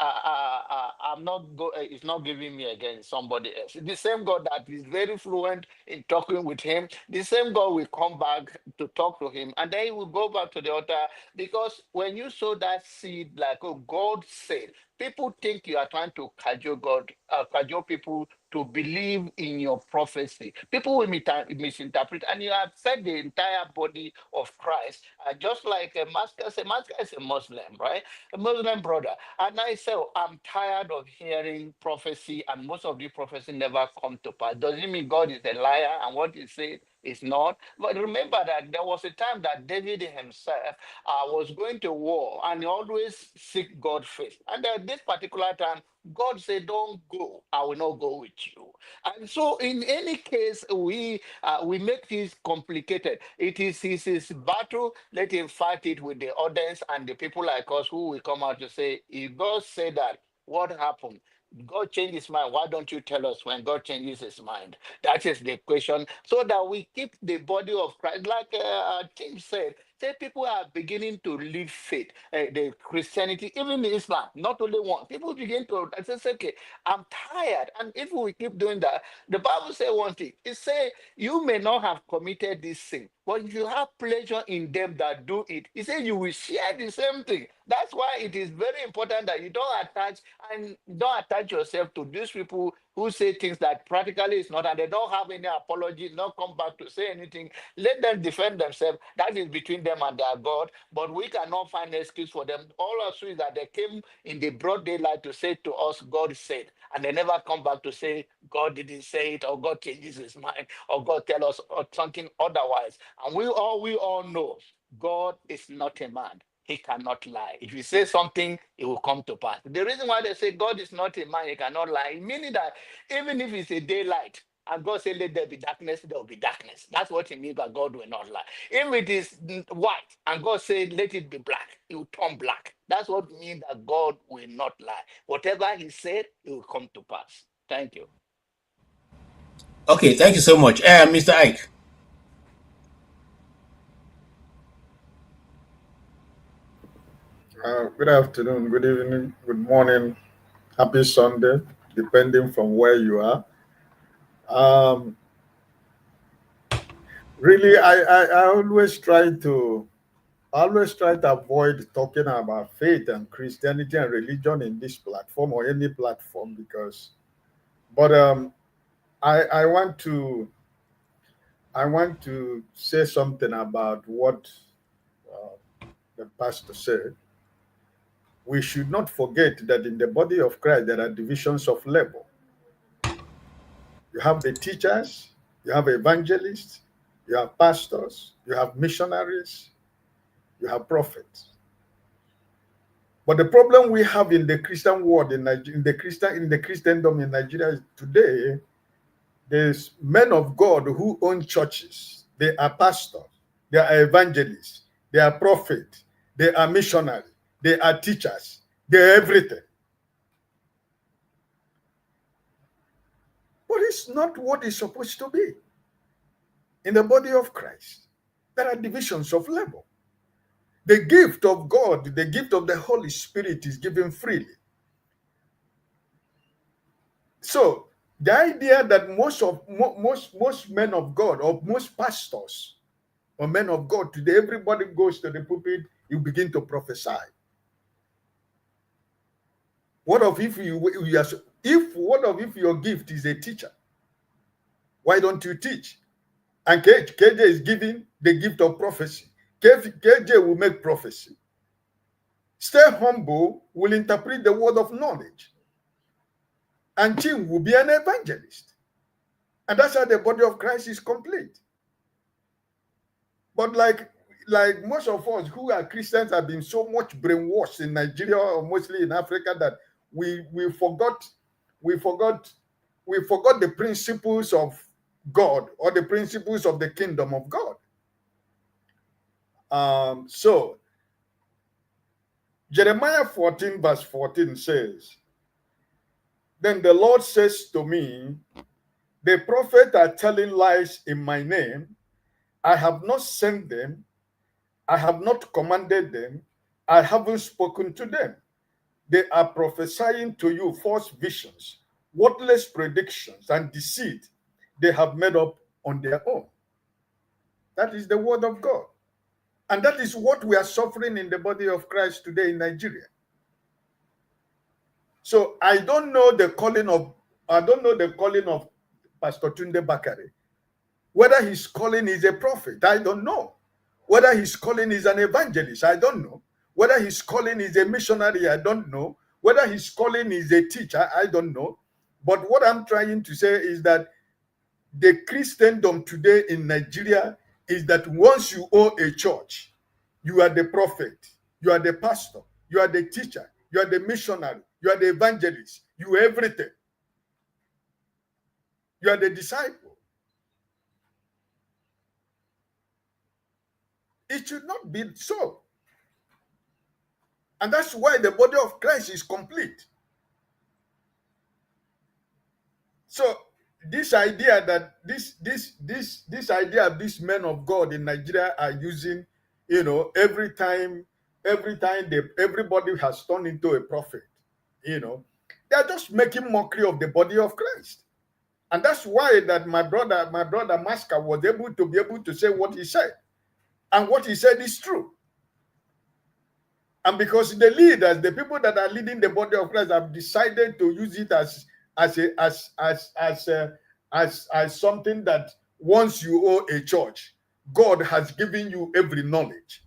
I'm not go. It's not giving me again somebody else. The same God that is very fluent in talking with him, the same God will come back to talk to him, and then he will go back to the altar. Because when you sow that seed, like oh, God said, people think you are trying to cajole God, cajole people to believe in your prophecy. People will misinterpret, and you have fed the entire body of Christ. Just like a masker, a masker is a Muslim, right? A Muslim brother. And I say, oh, I'm tired of hearing prophecy, and most of the prophecy never come to pass. Doesn't mean God is a liar, and what he said is not. But remember that there was a time that David himself was going to war, and he always seek God's face. And at this particular time, God said, "Don't go. I will not go with you." And so, in any case, we make this complicated. It is his battle. Let him fight it with the audience and the people like us who will come out to say, "If God said that, what happened?" God changed his mind. Why don't you tell us when God changes his mind? That is the question. So that we keep the body of Christ, like Tim said, say people are beginning to leave faith, the Christianity, even Islam, not only one. People begin to say, okay, I'm tired. And if we keep doing that, the Bible says one thing. It says you may not have committed this sin, but if you have pleasure in them that do it, it says you will share the same thing. That's why it is very important that you don't attach yourself to these people who say things that practically is not, and they don't have any apology, not come back to say anything. Let them defend themselves. That is between them and their God. But we cannot find an excuse for them. All I see is that they came in the broad daylight to say to us, God said, and they never come back to say God didn't say it, or God changes his mind, or God tell us or something otherwise. And we all know God is not a man. He cannot lie. If you say something, it will come to pass. The reason why they say God is not a man, he cannot lie, meaning that even if it's a daylight, and God said, let there be darkness, there will be darkness. That's what he means by God will not lie. If it is white, and God said, let it be black, it will turn black. That's what it means that God will not lie. Whatever he said, it will come to pass. Thank you. Okay, thank you so much. Mr. Ike. Good afternoon, good evening, good morning, happy Sunday, depending from where you are. Um, really, I always try to avoid talking about faith and Christianity and religion in this platform or any platform but I want to say something about what the pastor said. We should not forget that in the body of Christ there are divisions of labor. You have the teachers, you have evangelists, you have pastors, you have missionaries, you have prophets. But the problem we have in the Christian world in the Christendom in Nigeria today, there's men of God who own churches. They are pastors, they are evangelists, they are prophets, they are missionaries, they are teachers, they're everything. But it's not what it's supposed to be. In the body of Christ, there are divisions of labor. The gift of God, the gift of the Holy Spirit is given freely. So the idea that most men of God or most pastors or men of God today, everybody goes to the pulpit, you begin to prophesy. What if your gift is a teacher? Why don't you teach? And KJ is giving the gift of prophecy. KJ will make prophecy. Stay humble, will interpret the word of knowledge. And Jim will be an evangelist. And that's how the body of Christ is complete. But like most of us who are Christians have been so much brainwashed in Nigeria or mostly in Africa that we forgot the principles of God or the principles of the kingdom of God. So Jeremiah 14 verse 14 says, "Then the Lord says to me, the prophets are telling lies in my name. I have not sent them. I have not commanded them. I haven't spoken to them. they are prophesying to you false visions, worthless predictions, and deceit they have made up on their own. That is the word of God. And that is what we are suffering in the body of Christ today in Nigeria. So I don't know the calling of Pastor Tunde Bakare. Whether his calling is a prophet, I don't know. Whether his calling is an evangelist, I don't know. Whether his calling is a missionary, I don't know. Whether his calling is a teacher, I don't know. But what I'm trying to say is that the Christendom today in Nigeria is that once you own a church, you are the prophet, you are the pastor, you are the teacher, you are the missionary, you are the evangelist, you are everything. You are the disciple. It should not be so. And that's why the body of Christ is complete. So this idea that this idea of these men of God in Nigeria are using, every time everybody has turned into a prophet, they're just making mockery of the body of Christ. And that's why that my brother Maska was able to say what he said. And what he said is true. And because the leaders, the people that are leading the body of Christ, have decided to use it as something that once you owe a church, God has given you every knowledge.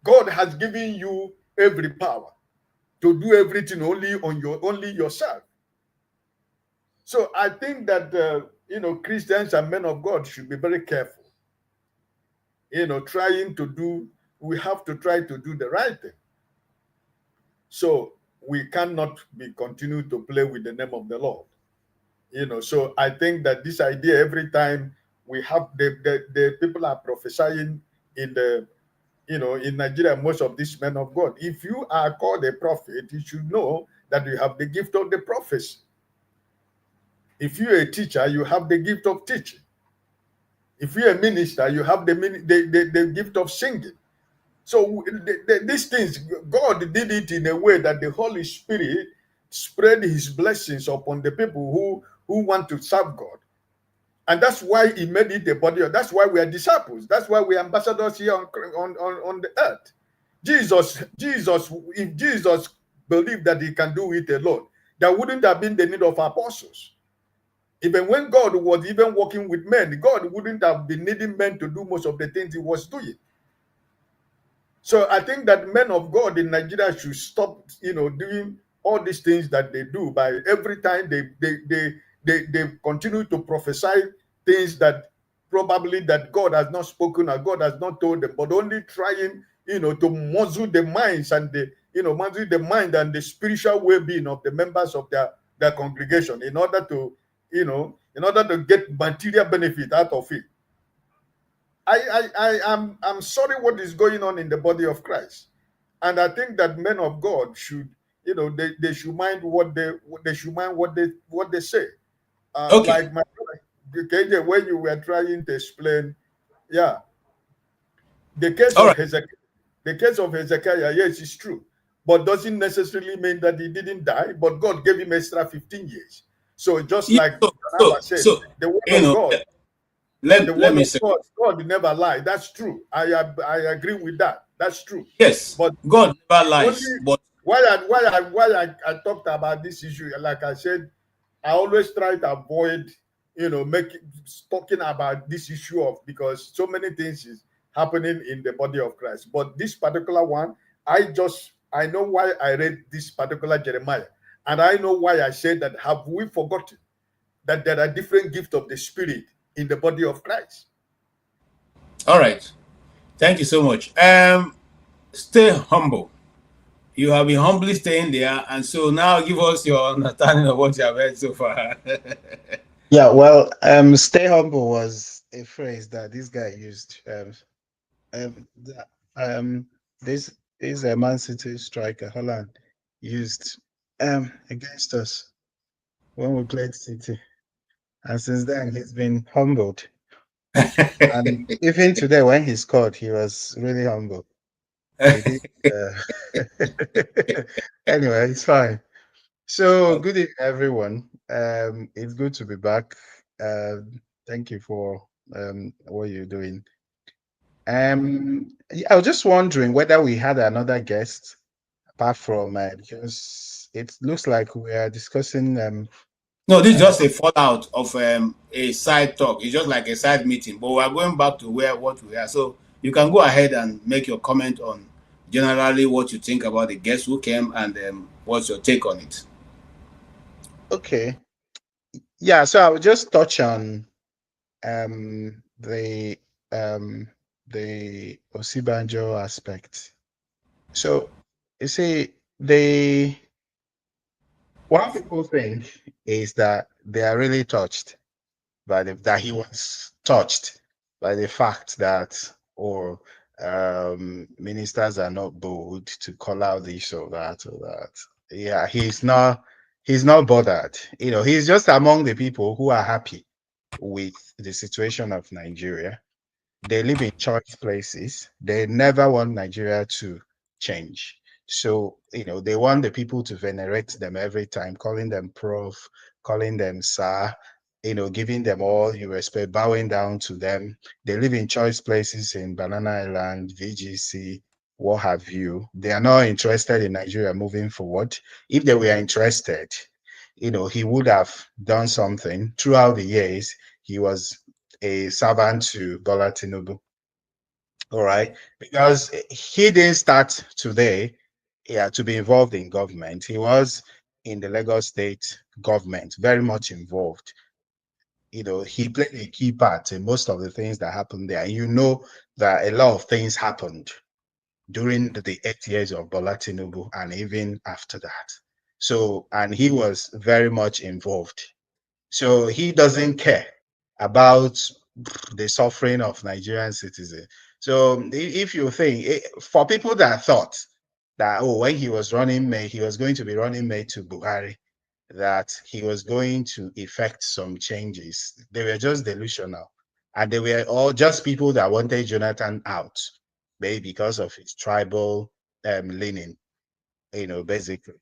God has given you every power to do everything only yourself. So I think that Christians and men of God should be very careful. We have to try to do the right thing. So we cannot continue to play with the name of the Lord. So I think that this idea, every time we have the people are prophesying in Nigeria, most of these men of God. If you are called a prophet, you should know that you have the gift of the prophecy. If you're a teacher, you have the gift of teaching. If you're a minister, you have the gift of singing. So these things, God did it in a way that the Holy Spirit spread his blessings upon the people who want to serve God. And that's why he made it a body. That's why we are disciples. That's why we are ambassadors here on the earth. If Jesus believed that he can do it alone, there wouldn't have been the need of apostles. Even when God was even working with men, God wouldn't have been needing men to do most of the things he was doing. So I think that men of God in Nigeria should stop, doing all these things that they do. By every time they continue to prophesy things that probably that God has not spoken or God has not told them, but only trying, to muzzle the minds and muzzle the mind and the spiritual well-being of the members of their congregation in order to get material benefit out of it. I'm sorry what is going on in the body of Christ, and I think that men of God should, they should mind what they say. Okay. Like my brother, KJ, when you were trying to explain, the case of Hezekiah. The case of Hezekiah, yes, it's true, but doesn't necessarily mean that he didn't die. But God gave him extra 15 years. So just like the word of God. Let me say, God never lied. That's true. I agree with that. That's true. Yes, but God never lies. But why I talked about this issue, like I said, I always try to avoid, talking about this issue because so many things is happening in the body of Christ. But this particular one, I know why I read this particular Jeremiah, and I know why I said that. Have we forgotten that there are different gifts of the Spirit in the body of Christ? All right. Thank you so much. Stay humble. You have been humbly staying there, and so now give us your understanding of what you have heard so far. Yeah, well, stay humble was a phrase that this guy used. This Man City striker, Holland, used against us when we played City. And since then, he's been humbled. And even today, when he scored, he was really humble. He did. Anyway, it's fine. So, good evening, everyone. It's good to be back. Thank you for what you're doing. Yeah, I was just wondering whether we had another guest apart from because it looks like we are discussing. No, this is just a fallout of a side talk. It's just like a side meeting, but we are going back to what we are. So you can go ahead and make your comment on generally what you think about the guests who came and what's your take on it. Okay. Yeah, so I will just touch on um, the the Osibanjo aspect. So you see, what people think is that they are really touched by that he was touched by the fact that or ministers are not bold to call out this or that or that. Yeah, he's not bothered. He's just among the people who are happy with the situation of Nigeria. They live in choice places. They never want Nigeria to change. So, they want the people to venerate them every time, calling them prof, calling them sir, giving them all due respect, bowing down to them. They live in choice places in Banana Island, VGC, what have you. They are not interested in Nigeria moving forward. If they were interested, he would have done something throughout the years. He was a servant to Bola Tinubu. All right. Because he didn't start today, to be involved in government. He was in the Lagos state government, very much involved. He played a key part in most of the things that happened there. That a lot of things happened during the 8 years of Bola Tinubu and even after that. So, and he was very much involved. So he doesn't care about the suffering of Nigerian citizens. So if you think, for people that thought that, when he was running mate, he was going to be running mate to Buhari, that he was going to effect some changes, they were just delusional. And they were all just people that wanted Jonathan out, maybe because of his tribal leaning, basically.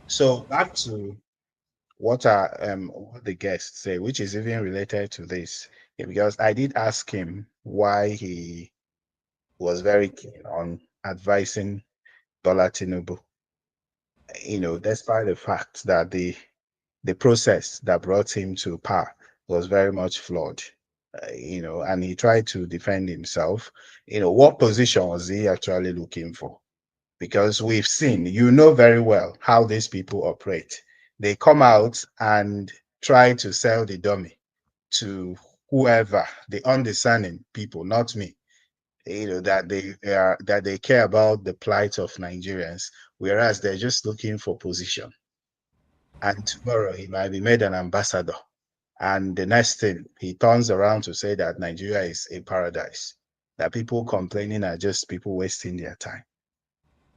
So back to what the guests say, which is even related to this, because I did ask him why he was very keen on advising Bola Tinubu, despite the fact that the process that brought him to power was very much flawed. And he tried to defend himself. What position was he actually looking for? Because we've seen, very well how these people operate. They come out and try to sell the dummy to whoever, the undiscerning people, not me. That they care about the plight of Nigerians, whereas they're just looking for position. And tomorrow he might be made an ambassador. And the next thing, he turns around to say that Nigeria is a paradise, that people complaining are just people wasting their time.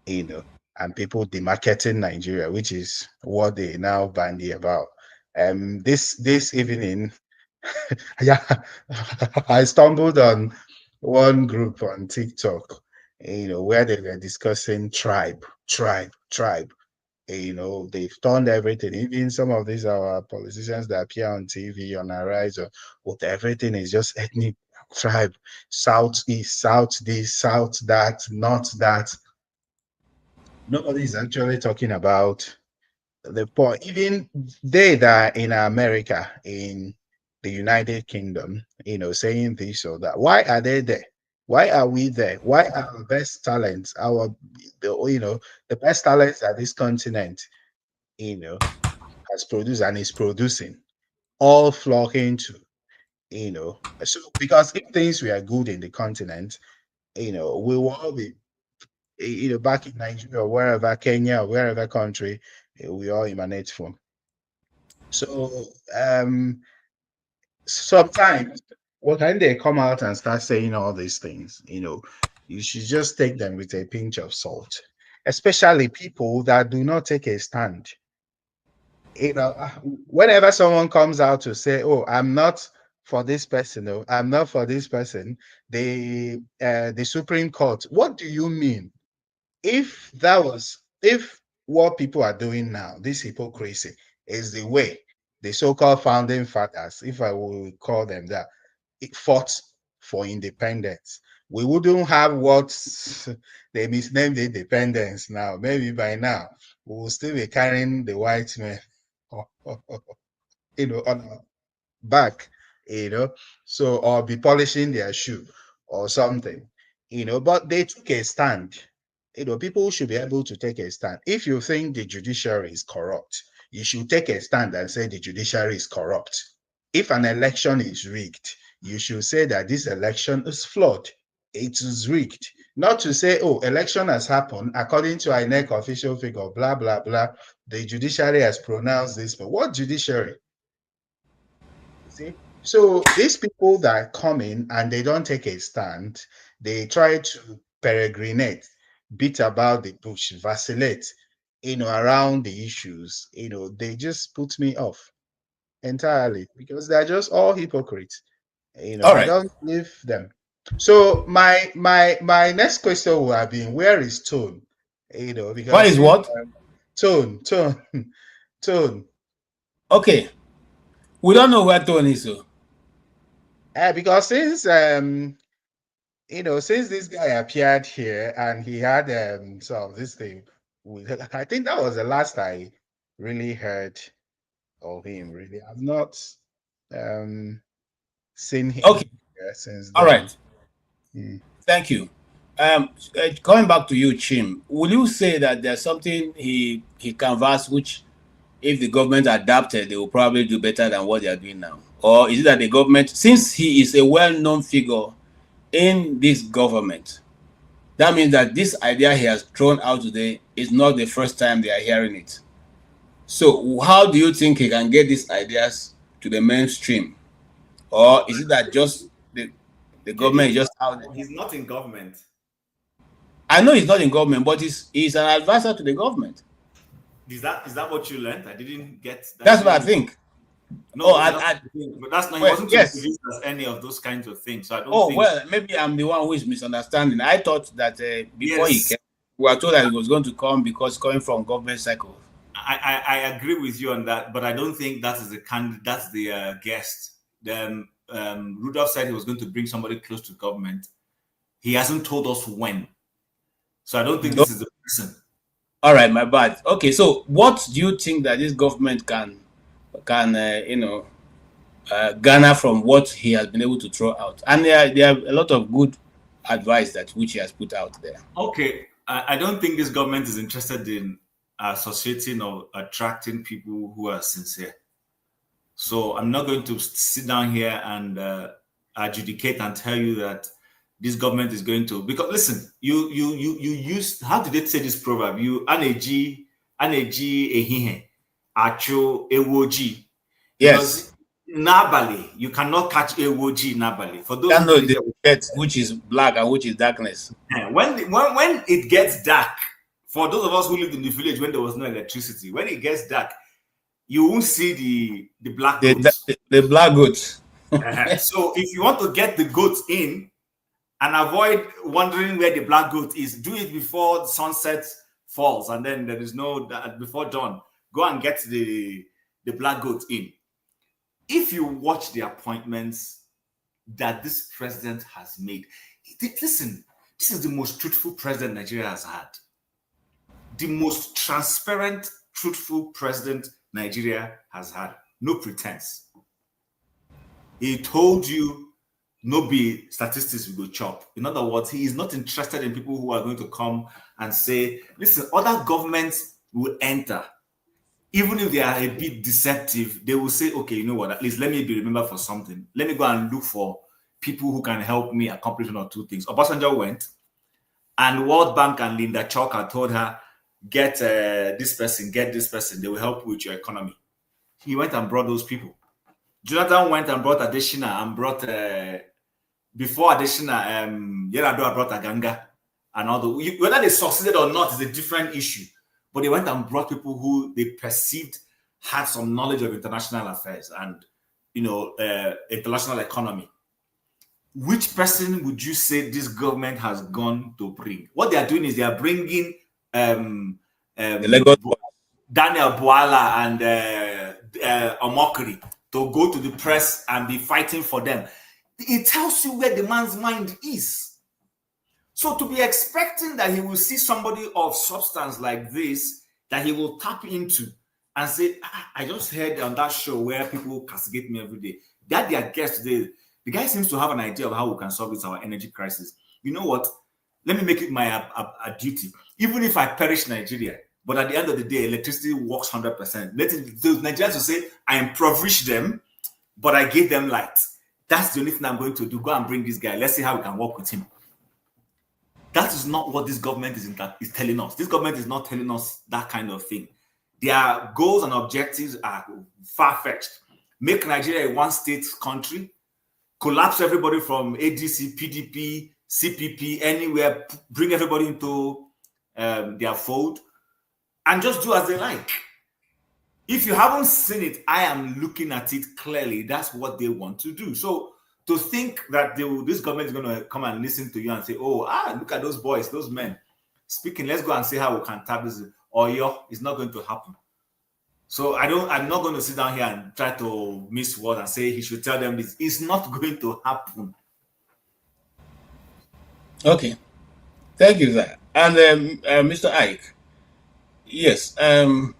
And people demarketing Nigeria, which is what they now bandy about. This evening, yeah, I stumbled on one group on TikTok, where they were discussing tribe. They've turned everything. Even some of these our politicians that appear on TV on Arise, or what everything is just ethnic tribe, south east, south this, south that, not that. Nobody is actually talking about the poor. Even they that are in America, in the United Kingdom, saying this or that. Why are they there? Why are we there? Why are our best talents, the best talents that this continent, has produced and is producing, all flocking to, so because if things were good in the continent, we will all be back in Nigeria or wherever, Kenya or wherever country we all emanate from. So sometimes when they come out and start saying all these things, you should just take them with a pinch of salt, especially people that do not take a stand. Whenever someone comes out to say, "Oh, I'm not for this person. No, I'm not for this person. The Supreme Court. What do you mean? If what people are doing now, this hypocrisy, is the way the so-called founding fathers, if I will call them that, it fought for independence, we wouldn't have what they misnamed independence now. Maybe by now we will still be carrying the white men, on our back, so, or be polishing their shoe or something, but they took a stand. People should be able to take a stand. If you think the judiciary is corrupt, you should take a stand and say the judiciary is corrupt. If an election is rigged, you should say that this election is flawed. It is rigged. Not to say, oh, election has happened according to INEC official figure, blah, blah, blah. The judiciary has pronounced this, but what judiciary? See? So these people that come in and they don't take a stand, they try to peregrinate, beat about the bush, vacillate, around the issues, they just put me off entirely because they're just all hypocrites. All I right. don't believe them. So my next question will have been, where is Tone? Because What is what? Tone. Okay. We don't know where Tone is. So. Because since since this guy appeared here and he had some of this thing, I think that was the last I really heard of him. Really, I've not seen him since then. All right. Mm. Thank you. Going back to you, Chim, will you say that there's something he canvassed which, if the government adapted, they will probably do better than what they are doing now? Or is it that the government, since he is a well-known figure in this government, that means that this idea he has thrown out today is not the first time they are hearing it? So how do you think he can get these ideas to the mainstream? Or is it that just the government is just out there? He's not in government. I know he's not in government, but he's an advisor to the government. Is that what you learned? I didn't get that. That's what I think. No, but that's not. He wasn't introduced as any of those kinds of things. So I don't think. Well, maybe I'm the one who is misunderstanding. I thought that before he came, we were told that he was going to come because coming from government cycle. I agree with you on that, but I don't think that is the guest. Rudolph said he was going to bring somebody close to government. He hasn't told us when, so I don't think this is the person. All right, my bad. Okay, so what do you think that this government can garner from what he has been able to throw out? And there are a lot of good advice which he has put out there. Okay, I don't think this government is interested in associating or attracting people who are sincere. So I'm not going to sit down here and adjudicate and tell you that this government is going to, because listen, you use, how did they say this proverb? You aneji ehihe acho ewoji. Yes. Nabali, you cannot catch ewoji nabali. For those know the get which is black and which is darkness. When it gets dark, for those of us who lived in the village when there was no electricity, when it gets dark, you won't see the black goats. The black goats. So if you want to get the goats in and avoid wondering where the black goat is, do it before sunset falls, and then there is before dawn. Go and get the black goat in. If you watch the appointments that this president has made, listen, this is the most truthful president Nigeria has had. The most transparent, truthful president Nigeria has had. No pretense. He told you, no be statistics we go chop. In other words, he is not interested in people who are going to come and say, listen, other governments will enter. Even if they are a bit deceptive, they will say, okay, you know what, at least let me be remembered for something. Let me go and look for people who can help me accomplish one or two things. Obasanjo went, and World Bank and Linda Chalker told her, get this person, they will help you with your economy. He went and brought those people. Jonathan went and brought Adeshina and brought, before Adeshina, Yar'Adua brought Aganga and all the, whether they succeeded or not is a different issue. But they went and brought people who they perceived had some knowledge of international affairs. And international economy. Which person would you say this government has gone to bring? What they are doing is they are bringing the Lagos Daniel Boala and Omokri to go to the press and be fighting for them. It tells you where the man's mind is. So to be expecting that he will see somebody of substance like this, that he will tap into and say, I just heard on that show where people castigate me every day. That their guest today, the guy seems to have an idea of how we can solve this, our energy crisis. You know what? Let me make it my a duty. Even if I perish Nigeria, but at the end of the day, electricity works 100%. The Nigerians will say, I impoverish them, but I gave them light. That's the only thing I'm going to do. Go and bring this guy. Let's see how we can work with him. That is not what this government is telling us. This government is not telling us that kind of thing. Their goals and objectives are far-fetched. Make Nigeria a one-state country, collapse everybody from ADC, PDP, CPP, anywhere, bring everybody into their fold, and just do as they like. If you haven't seen it, I am looking at it clearly. That's what they want to do. So to think that this government is going to come and listen to you and say, look at those boys, those men speaking, let's go and see how we can tap this, it's not going to happen. So I'm not going to sit down here and try to miss words and say he should tell them this. It's not going to happen. Okay. Thank you, sir. And Mr. Ike, yes, I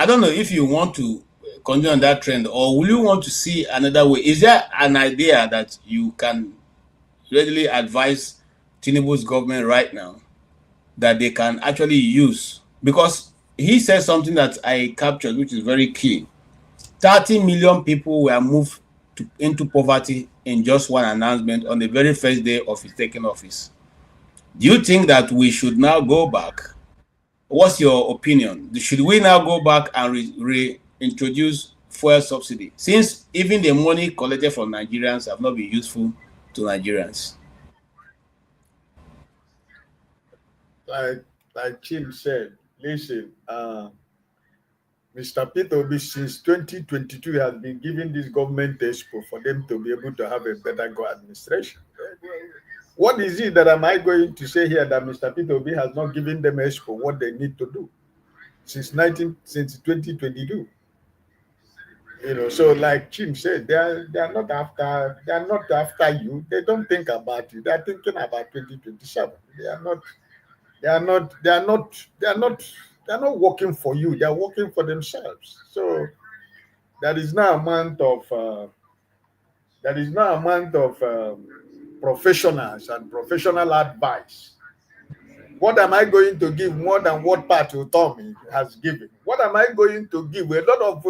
don't know if you want to continue on that trend, or will you want to see another way? Is there an idea that you can readily advise Tinubu's government right now that they can actually use? Because he said something that I captured, which is very key. 30 million people were moved into poverty in just one announcement on the very first day of his taking office. Do you think that we should now go back? What's your opinion? Should we now go back and reintroduce fuel subsidy, since even the money collected from Nigerians have not been useful to Nigerians? Like Chim said, listen, Mr. Peter Obi since 2022 has been giving this government expo for them to be able to have a better administration. What is it that am I going to say here that Mr. Peter Obi has not given them expo what they need to do since 2022? So like Chim said, they are not after you. They don't think about you. They are thinking about 2027. They are not working for you. They are working for themselves. So there is no amount of professionals and professional advice. What am I going to give more than what Pat Tommy has given? What am I going to give? A lot of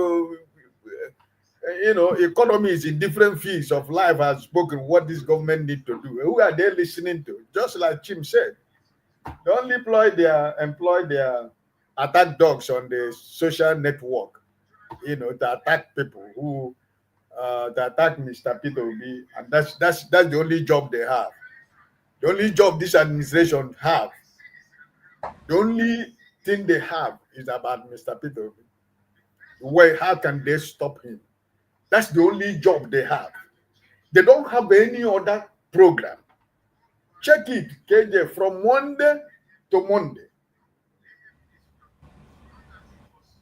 economies in different fields of life have spoken what this government need to do. Who are they listening to? Just like Chim said, they only employ their attack dogs on the social network, to attack people who to attack Mr. Peter Obi, and that's the only job they have. The only job this administration have. The only thing they have is about Mr. Peter Obi. Where how can they stop him? That's the only job they have. They don't have any other program. Check it, KJ, from Monday to Monday.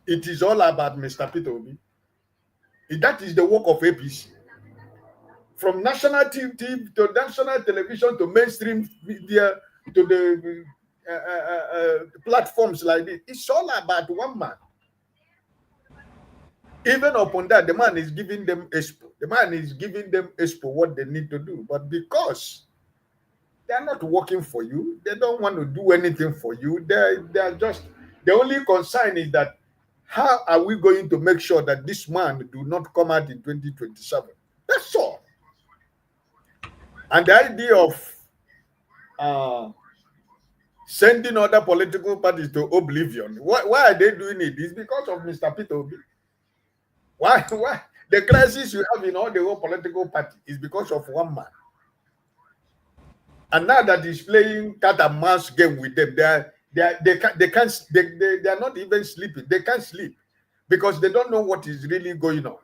It is all about Mr. Peter Obi. That is the work of APC. From national TV to national television to mainstream media to the platforms like this, it's all about one man. Even upon that, the man is giving them expo. The man is giving them expo what they need to do. But because they are not working for you, they don't want to do anything for you. They are just, the only concern is that how are we going to make sure that this man do not come out in 2027? That's all. And the idea of sending other political parties to oblivion, why are they doing it? It's because of Mr. Peter Obi. Why? The crisis you have in all the whole political party is because of one man. And now that he's playing cat and mouse game with them, they are not even sleeping. They can't sleep because they don't know what is really going on.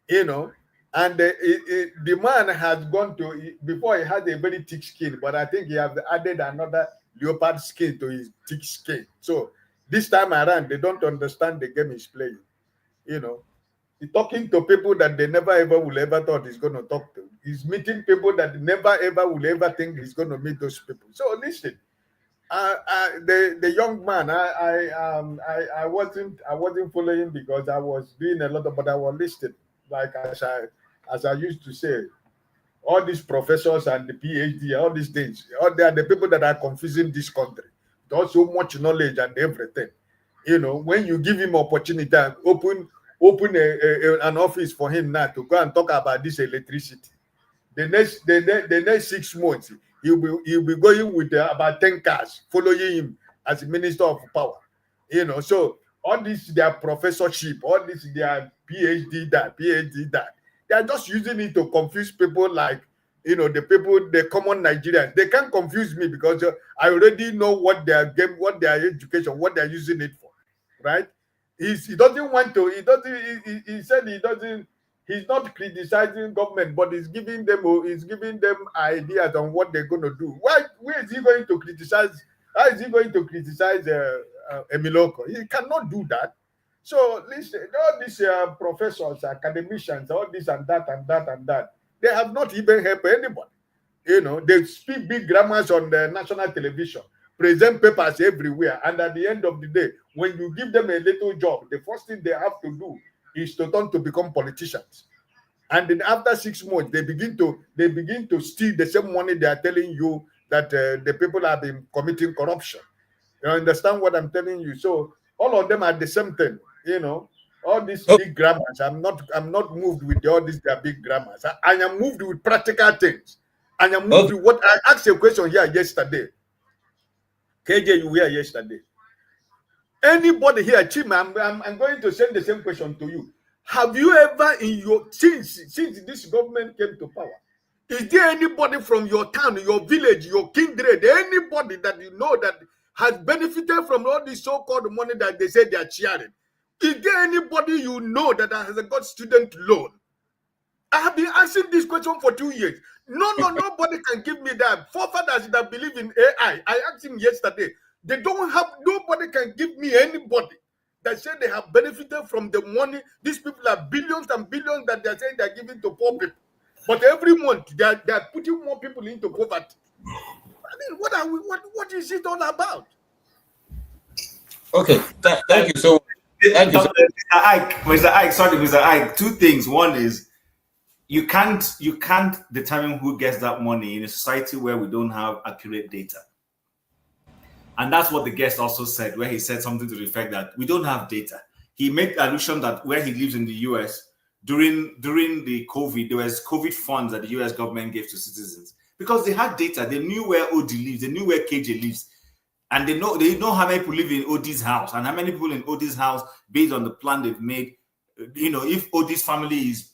you know. And the man has gone to, before he had a very thick skin, but I think he has added another leopard skin to his thick skin. So this time around, they don't understand the game he's playing. You know, he's talking to people that they never ever will ever thought he's going to talk to. He's meeting people that never ever will ever think he's going to meet those people. So listen, the young man, I wasn't following because I was doing a lot of, but I was listening. Like as I used to say, all these professors and the Ph.D, all these things, they are the people that are confusing this country. There's so much knowledge and everything. You know, when you give him opportunity, open an office for him now to go and talk about this electricity. The next 6 months, he'll be going with about 10 cars following him as Minister of Power. You know, so all this their professorship, all this their PhD that. They are just using it to confuse people like, you know, the common Nigerians. They can't confuse me because I already know what their game, what their education, what they're using it for, right? He doesn't want to. He said he doesn't. He's not criticizing government, but he's giving them ideas on what they're going to do. Where is he going to criticize? How is he going to criticize Emiloko? He cannot do that. So listen, all these professors, academicians, all this and that, they have not even helped anybody. You know, they speak big grammars on the national television, present papers everywhere, and at the end of the day, when you give them a little job, the first thing they have to do is to turn to become politicians. And then after 6 months, they begin to steal the same money they are telling you that the people have been committing corruption. You understand what I'm telling you? So all of them are the same thing, you know. All these big grammars. I'm not moved with all these their big grammars. I am moved with practical things. I am moved with what I asked a question here yesterday. KJ, you were here yesterday. Anybody here, Chima, I'm going to send the same question to you. Have you ever in your since this government came to power, is there anybody from your town, your village, your kindred, anybody that you know that has benefited from all this so-called money that they say they are sharing? Is there anybody you know that has got student loan? I have been asking this question for 2 years. Nobody can give me that. Forefathers that believe in AI, I asked him yesterday. They don't have, nobody can give me anybody that say they have benefited from the money. These people are billions and billions that they're saying they're giving to poor people. But every month they're putting more people into poverty. I mean, what is it all about? Okay, thank you so much. Thank you, Mr. Ike, sorry, Mr. Ike. Two things. One is you can't determine who gets that money in a society where we don't have accurate data. And that's what the guest also said, where he said something to the effect that we don't have data. He made allusion that where he lives in the US, during the COVID, there was COVID funds that the US government gave to citizens because they had data. They knew where OD lives, they knew where KJ lives. And they know how many people live in OD's house and how many people in OD's house based on the plan they've made. You know, if OD's family is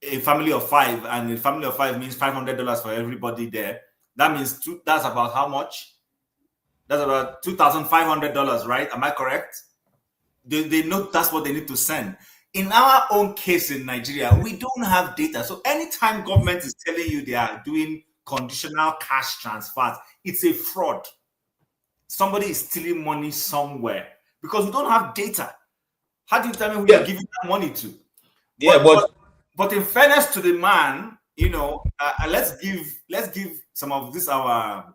a family of 5 and a family of 5 means $500 for everybody there, that means that's about how much? That's about $2,500, right? Am I correct? They know that's what they need to send. In our own case in Nigeria, we don't have data. So anytime government is telling you they are doing conditional cash transfers, it's a fraud. Somebody is stealing money somewhere because we don't have data. How do you tell me who you're giving that money to? Yeah, but in fairness to the man, you know, let's give some of this our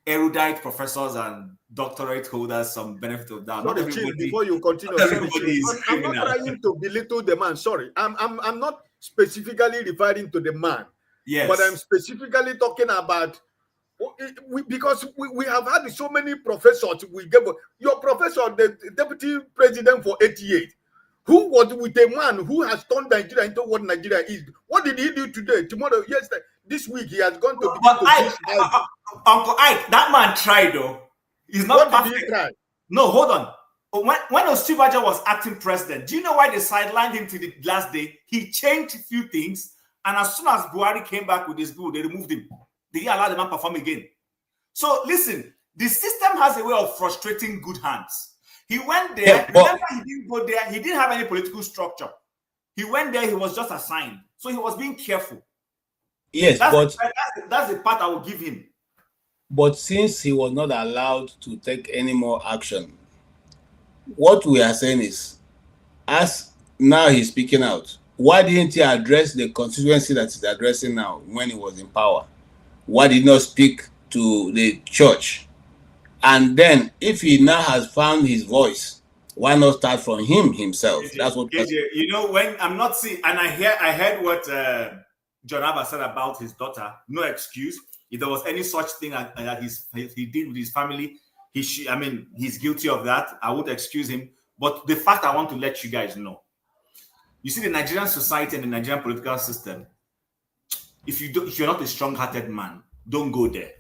erudite professors and doctorate holders some benefit of doubt. Sorry, Chief, before you continue, I'm not trying to belittle the man. Sorry, I'm not specifically referring to the man. Yes, but I'm specifically talking about. Because we have had so many professors. We gave your professor, the deputy president for 88, who was with a man who has turned Nigeria into what Nigeria is. What did he do today? Tomorrow, yesterday, this week, he has gone to. Uncle Ike, that man tried though. He's not perfect. Did he try? No, hold on. When Osinbajo was acting president, do you know why they sidelined him to the last day? He changed a few things, and as soon as Buhari came back with his bill, they removed him. They didn't allow the man to perform again. So listen, the system has a way of frustrating good hands. He went there. Remember, he didn't go there. He didn't have any political structure. He went there, he was just assigned. So he was being careful. Yes, that's the part I will give him. But since he was not allowed to take any more action, what we are saying is, as now he's speaking out, why didn't he address the constituency that he's addressing now when he was in power? Why did he not speak to the church? And then, if he now has found his voice, why not start from him himself? That's what. You know, when I'm not seeing, and I heard what John Abba said about his daughter. No excuse. If there was any such thing that he did with his family, he's guilty of that. I would excuse him. But the fact I want to let you guys know, you see, the Nigerian society and the Nigerian political system, if you're not a strong-hearted man, don't go there.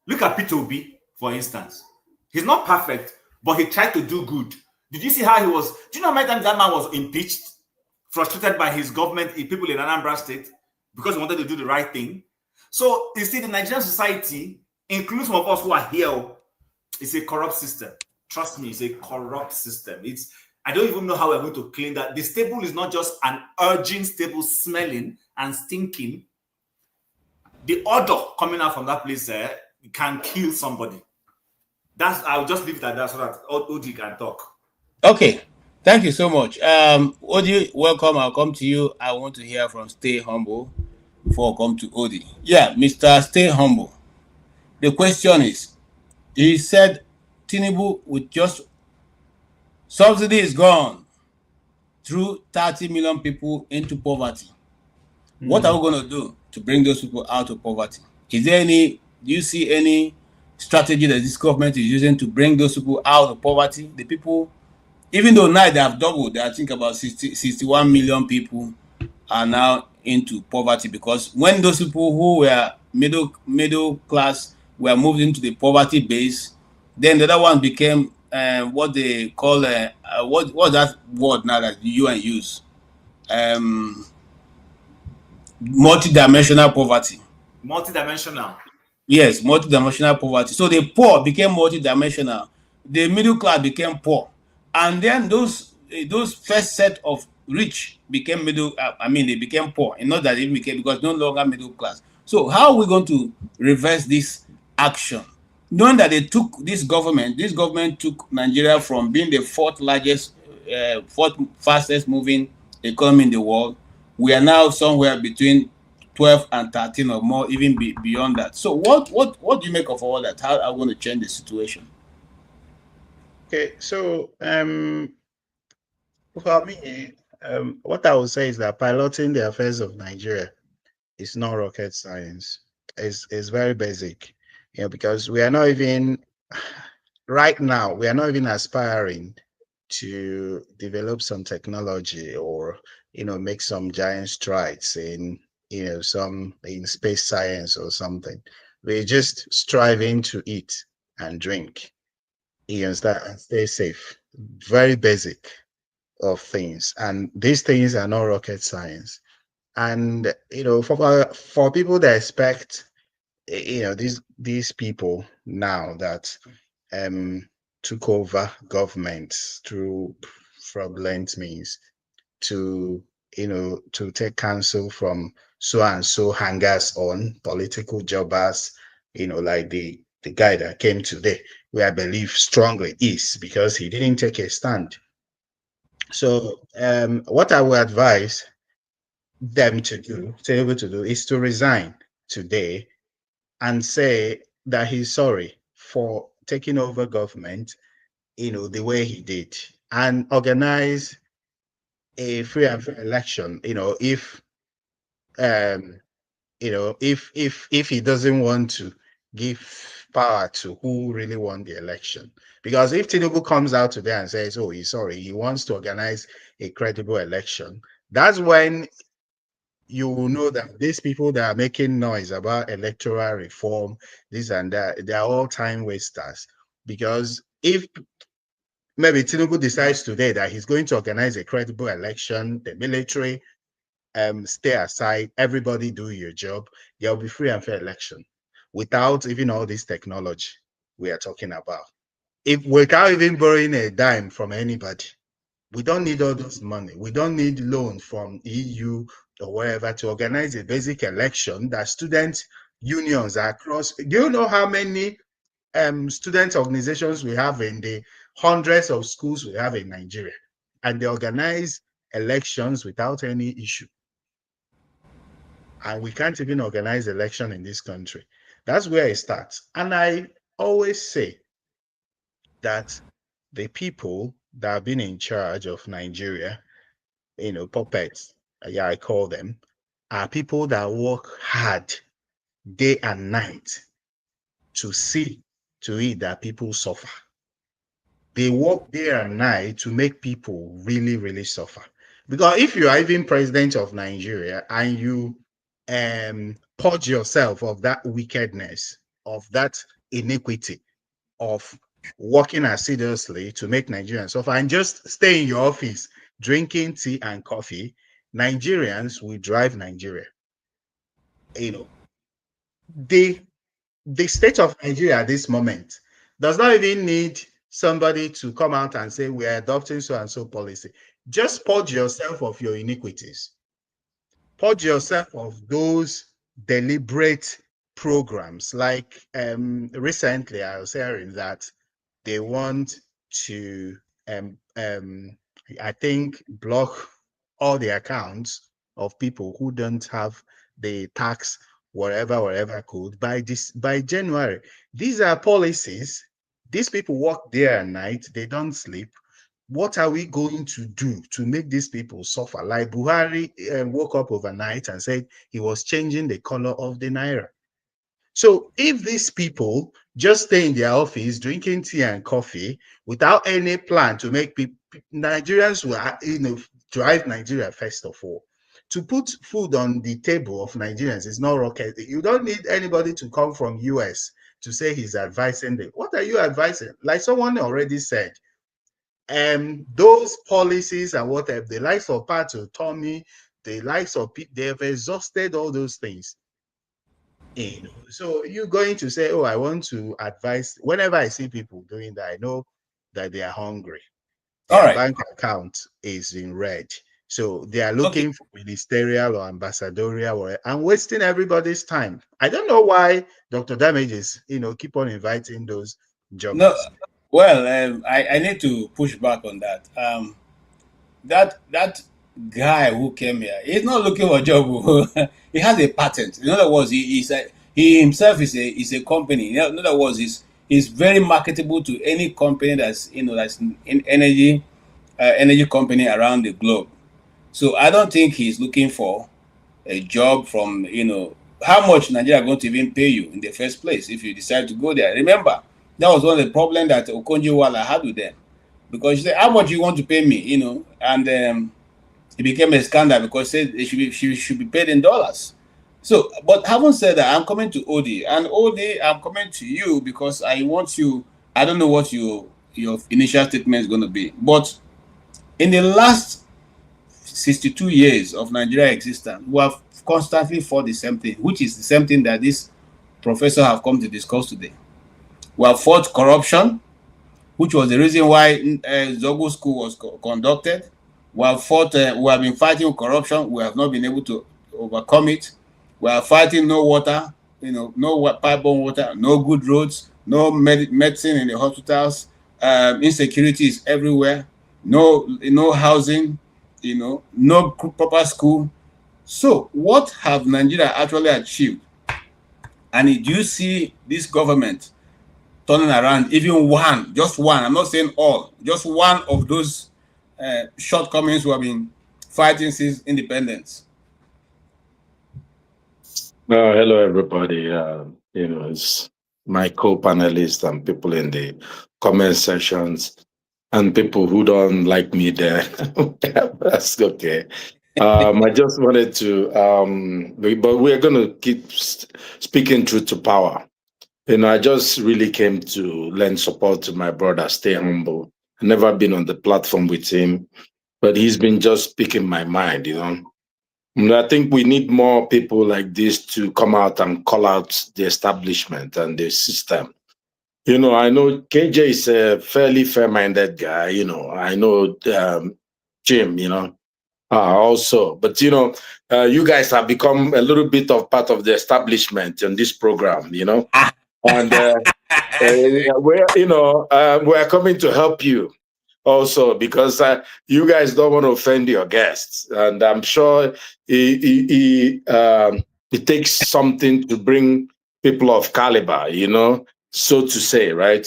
Look at P2B, for instance. He's not perfect, but he tried to do good. Did you see how he was? Do you know how many times that man was impeached, frustrated by his government, people in Anambra State, because he wanted to do the right thing? So, you see, the Nigerian society, including some of us who are here, it's a corrupt system. Trust me, it's a corrupt system. I don't even know how we're going to clean that. The stable is not just an urging stable smelling and stinking. The odor coming out from that place can kill somebody. I'll just leave it at that so that Odi can talk. Okay, thank you so much. Odi, welcome. I'll come to you. I want to hear from Stay Humble before I come to Odi. Yeah, Mr. Stay Humble. The question is, he said Tnubu with just subsidy is gone, threw 30 million people into poverty. What are we going to do to bring those people out of poverty? Do you see any strategy that this government is using to bring those people out of poverty? The people, even though now they have doubled, I think about 61 million people are now into poverty, because when those people who were middle class were moved into the poverty base, then the other one became what they call what's that word now that the UN use? Multidimensional poverty. Multidimensional. Yes, multidimensional poverty. So the poor became multidimensional. The middle class became poor, and then those first set of rich became they became poor, and not that they became, because no longer middle class. So how are we going to reverse this action? Knowing that this government took Nigeria from being the fourth fastest moving economy in the world. We are now somewhere between 12 and 13 or more, even beyond that. So what do you make of all that? How are we going to change the situation? Okay, so for me, what I would say is that piloting the affairs of Nigeria is not rocket science. It's very basic, because we are not even right now. We are not even aspiring to develop some technology or make some giant strides in some in space science or something. We're just striving to eat and drink, and stay safe. Very basic of things, and these things are not rocket science. And for people that expect these people now that took over government through fraudulent means to take counsel from so and so hangers on political jobbers, like the guy that came today, who I believe strongly is, because he didn't take a stand. So what I would advise them to do is to resign today and say that he's sorry for taking over government, the way he did, and organize a free and fair election. If he doesn't want to give power to who really won the election, because if Tnubu comes out today and says, oh, he's sorry, he wants to organize a credible election, that's when you will know that these people that are making noise about electoral reform, this and that, they are all time wasters. Because if maybe Tnubu decides today that he's going to organize a credible election, the military stay aside, everybody do your job, there'll be free and fair election without even all this technology we are talking about. If without even borrowing a dime from anybody, We don't need all this money. We don't need loan from EU or wherever to organize a basic election that student unions across. Do you know how many student organizations we have in the hundreds of schools we have in Nigeria? And they organize elections without any issue. And we can't even organize election in this country. That's where it starts. And I always say that the people that have been in charge of Nigeria, puppets, yeah, I call them, are people that work hard day and night to see to it that people suffer. They work day and night to make people really, really suffer. Because if you are even president of Nigeria and you purge yourself of that wickedness, of that iniquity, of working assiduously to make Nigerians suffer and just stay in your office drinking tea and coffee, Nigerians will drive Nigeria. The state of Nigeria at this moment does not even need somebody to come out and say we are adopting so and so policy. Just purge yourself of your iniquities. Purge yourself of those deliberate programs. Like recently, I was hearing that they want to, I think, block all the accounts of people who don't have the tax whatever code by January. These are policies. These people work day and night. They don't sleep. What are we going to do to make these people suffer? Like Buhari woke up overnight and said he was changing the color of the naira. So if these people just stay in their office drinking tea and coffee without any plan to make people, Nigerians will, drive Nigeria first of all. To put food on the table of Nigerians is not rocket. You don't need anybody to come from US to say he's advising them. What are you advising? Like someone already said, those policies and whatever, the likes of Pato, Tommy, the likes of people, they have exhausted all those things. So you're going to say, oh, I want to advise. Whenever I see people doing that, I know that they are hungry. Their bank account is in red. So they are looking for ministerial or ambassadorial and wasting everybody's time. I don't know why Dr. Damages, keep on inviting those jobbers. No, well, I need to push back on that. That guy who came here, he's not looking for a job. He has a patent. In other words, he himself is a company. In other words, he's very marketable to any company that's in energy company around the globe. So I don't think he's looking for a job from how much Nigeria are going to even pay you in the first place if you decide to go there. Remember, that was one of the problems that Okonjo-Iweala had with them, because she said, how much you want to pay me, and it became a scandal because she should be paid in dollars. So, but having said that, I'm coming to Odi, and Odi, I'm coming to you because I want you. I don't know what your initial statement is going to be, but in the last 62 years of Nigeria existence, we have constantly fought the same thing, which is the same thing that this professor have come to discuss today. We have fought corruption, which was the reason why Zogo School was conducted. We have been fighting corruption. We have not been able to overcome it. We are fighting no water, no pipeline water, no good roads, no medicine in the hospitals. Insecurity is everywhere. No housing, no proper school. So what have Nigeria actually achieved? And do you see this government turning around even just one, I'm not saying all, just one of those shortcomings we have been fighting since independence? Hello, everybody. It's my co-panelists and people in the comment sections and people who don't like me there. That's okay. I just wanted to, but we're going to keep speaking truth to power. I just really came to lend support to my brother, stay humble. I've never been on the platform with him, but he's been just speaking my mind, And I think we need more people like this to come out and call out the establishment and the system. I know KJ is a fairly fair-minded guy. I know Jim, also. But, you guys have become a little bit of part of the establishment in this program, and we're coming to help you also, because you guys don't want to offend your guests. And I'm sure it takes something to bring people of caliber, so to say, right?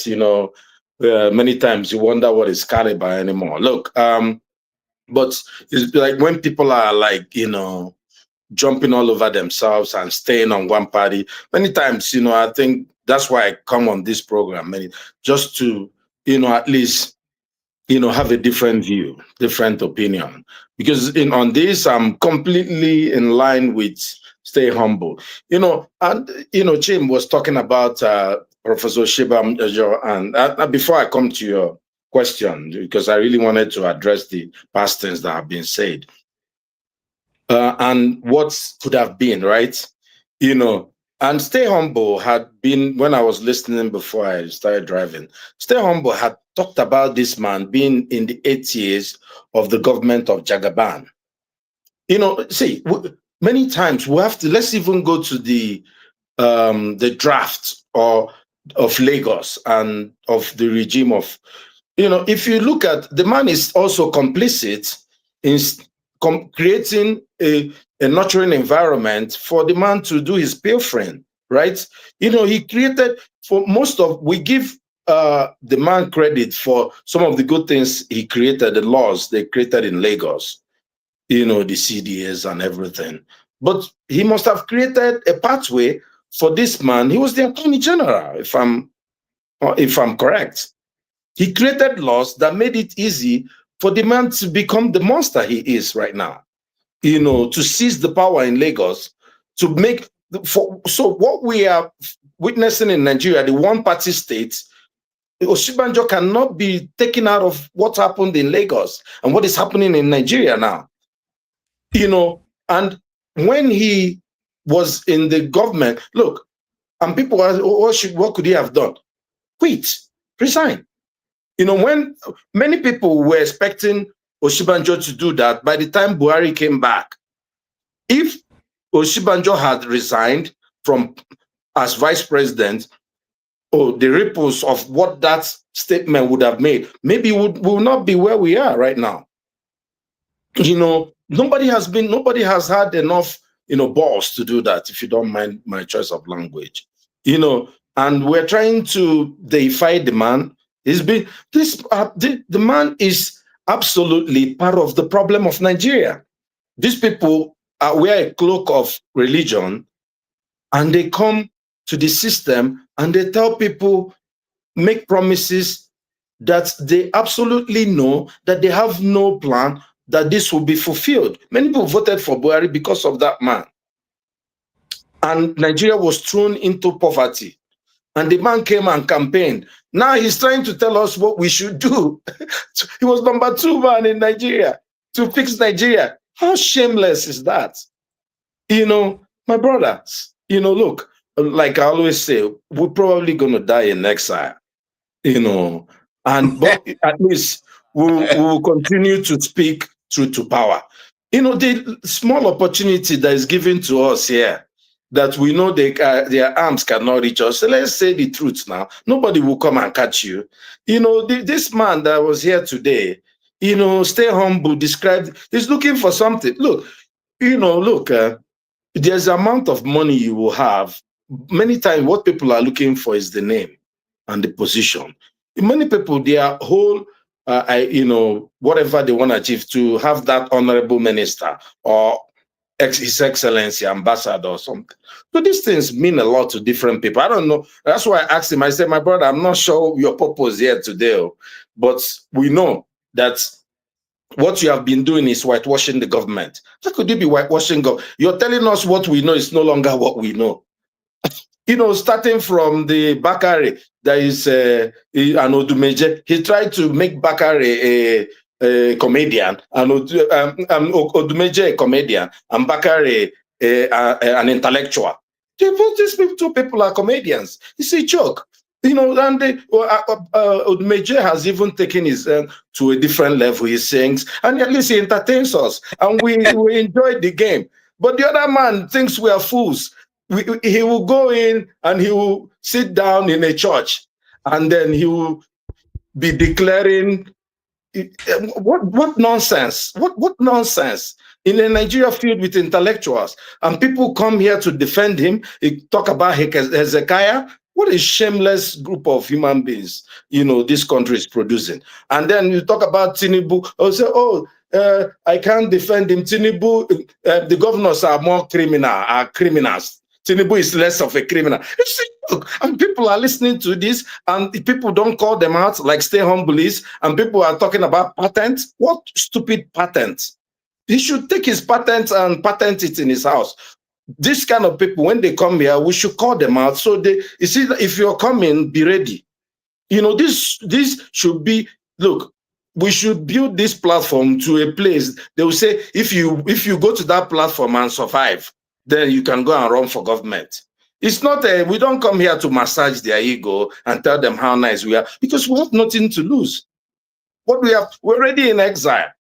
Many times you wonder what is caliber anymore. Look, but it's like when people are like, jumping all over themselves and staying on one party, many times, I think that's why I come on this program, just to, at least, have a different view, different opinion. Because on this, I'm completely in line with stay humble. And, Jim was talking about Professor Shibam, and before I come to your question, because I really wanted to address the past things that have been said. And what could have been, right? And Stay Humble had been, when I was listening before I started driving, Stay Humble had talked about this man being in the 8 years of the government of Jagaban. See, many times we have to, let's even go to the draft of Lagos and of the regime of, if you look at, the man is also complicit in creating a nurturing environment for the man to do his pilfering, right? He created, for most of, we give the man credit for some of the good things he created, the laws they created in Lagos, the CDAs and everything. But he must have created a pathway for this man. He was the Attorney General, if I'm correct. He created laws that made it easy for the man to become the monster he is right now, to seize the power in Lagos, to make, so what we are witnessing in Nigeria, the one-party state, Osinbajo cannot be taken out of what happened in Lagos and what is happening in Nigeria now. And when he was in the government, look, and people ask, what could he have done? Quit, resign. When many people were expecting Osinbajo to do that, by the time Buhari came back, if Osinbajo had resigned from as vice president, the ripples of what that statement would have made, maybe will not be where we are right now. Nobody has had enough, balls to do that, if you don't mind my choice of language. And we're trying to deify the man. The man is absolutely part of the problem of Nigeria. These people wear a cloak of religion, and they come to the system and they tell people, make promises that they absolutely know that they have no plan that this will be fulfilled. Many people voted for Buhari because of that man. And Nigeria was thrown into poverty. And the man came and campaigned. Now he's trying to tell us what we should do. He was number 2 man in Nigeria to fix Nigeria. How shameless is that? My brothers, look, like I always say, we're probably going to die in exile, but at least we'll continue to speak truth to power. The small opportunity that is given to us here, that we know their arms cannot reach us. So let's say the truth now. Nobody will come and catch you. This man that was here today, Stay Humble, described, he's looking for something. Look, there's an amount of money you will have. Many times what people are looking for is the name and the position. Many people, their whole, whatever they want to achieve, to have that honorable minister or His Excellency ambassador or something. So these things mean a lot to different people. I don't know. That's why I asked him, I said, my brother, I'm not sure your purpose here today, but we know that what you have been doing is whitewashing the government. How could you be whitewashing government? You're telling us what we know is no longer what we know. Starting from the Bakare, there is an Odumeje. He tried to make Bakare a comedian, and Odumeje a comedian, and Bakare an intellectual. These two people are comedians. It's a joke. You know, and Major has even taken his to a different level. He sings, and at least he entertains us, and we enjoy the game. But the other man thinks we are fools. He will go in and he will sit down in a church, and then he will be declaring what nonsense? What nonsense? In a Nigeria filled with intellectuals, and people come here to defend him. He talk about Hezekiah. What a shameless group of human beings, you know, this country is producing. And then you talk about Tnubu. I'll say, I can't defend him. Tnubu, the governors are more criminals. Tnubu is less of a criminal. You see, look, and people are listening to this, and people don't call them out like stay humble is, and people are talking about patents. What stupid patents? He should take his patents and patent it in his house. This kind of people, when they come here, we should call them out. So you see, if you're coming, be ready. You know, this should be, look, we should build this platform to a place. They will say, if you go to that platform and survive, then you can go and run for government. It's not we don't come here to massage their ego and tell them how nice we are, because we have nothing to lose. What we have, we're already in exile.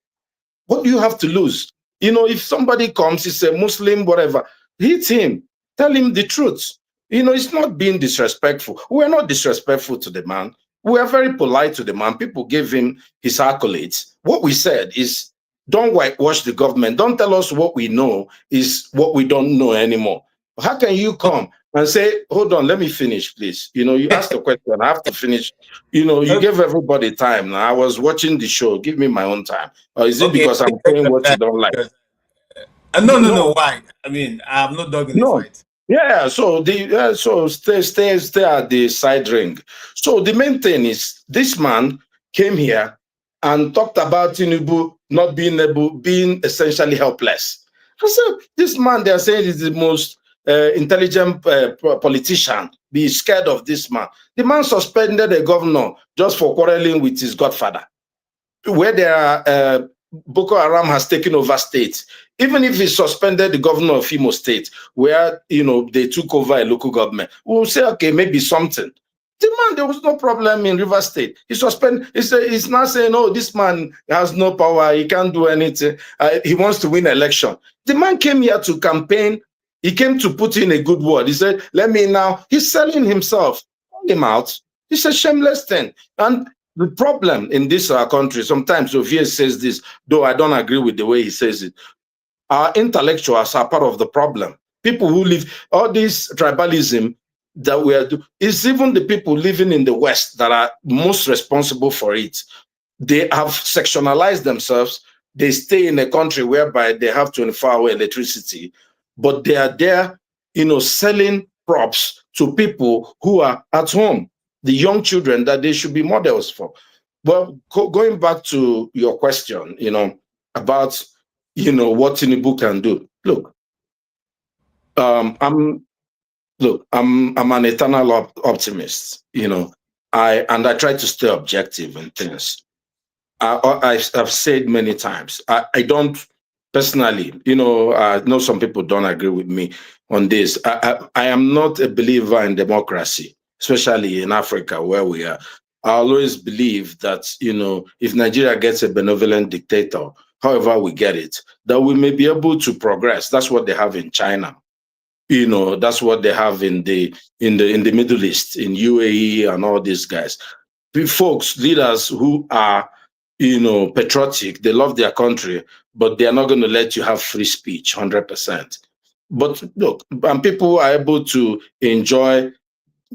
What do you have to lose? You know, if somebody comes, he's a Muslim, whatever, hit him, tell him the truth. You know, it's not being disrespectful. We're not disrespectful to the man. We are very polite to the man. People gave him his accolades. What we said is, don't whitewash the government. Don't tell us what we know is what we don't know anymore. How can you come and say, hold on, let me finish, please? You know, you asked a question, I have to finish. You know, you gave everybody time. Now, I was watching the show. Give me my own time. Or is it because I'm saying what you don't like? No. Why? I mean, I'm not dog in the fight. Yeah, so stay at the side ring. So the main thing is, this man came here and talked about Tnubu not being essentially helpless. I said, this man, they are saying, is the most intelligent politician. Be scared of this man. The man suspended a governor just for quarreling with his godfather. Where there are Boko Haram has taken over states. Even if he suspended the governor of Imo State, where, you know, they took over a local government, we'll say, okay, maybe something. The man, there was no problem in River State. He suspended. He's not saying, oh, this man has no power. He can't do anything. He wants to win election. The man came here to campaign. He came to put in a good word. He said, let me now. He's selling himself. Call him out. It's a shameless thing. And the problem in this country, sometimes Ovie says this, though I don't agree with the way he says it. Our intellectuals are part of the problem. People who live, all this tribalism that we are doing, it's even the people living in the West that are most responsible for it. They have sectionalized themselves. They stay in a country whereby they have 24-hour electricity, but they are there, you know, selling props to people who are at home, the young children that they should be models for. Well, going back to your question, you know, about, you know, what Tnubu can do. Look, I'm an eternal optimist, you know. I try to stay objective in things. I've said many times, I don't personally, you know, I know some people don't agree with me on this. I am not a believer in democracy, especially in Africa where we are. I always believe that, you know, if Nigeria gets a benevolent dictator, however we get it, that we may be able to progress. That's what they have in China. You know, that's what they have in the Middle East, in UAE and all these guys. Folks, leaders who are, you know, patriotic, they love their country, but they are not going to let you have free speech 100%. But look, and people are able to enjoy,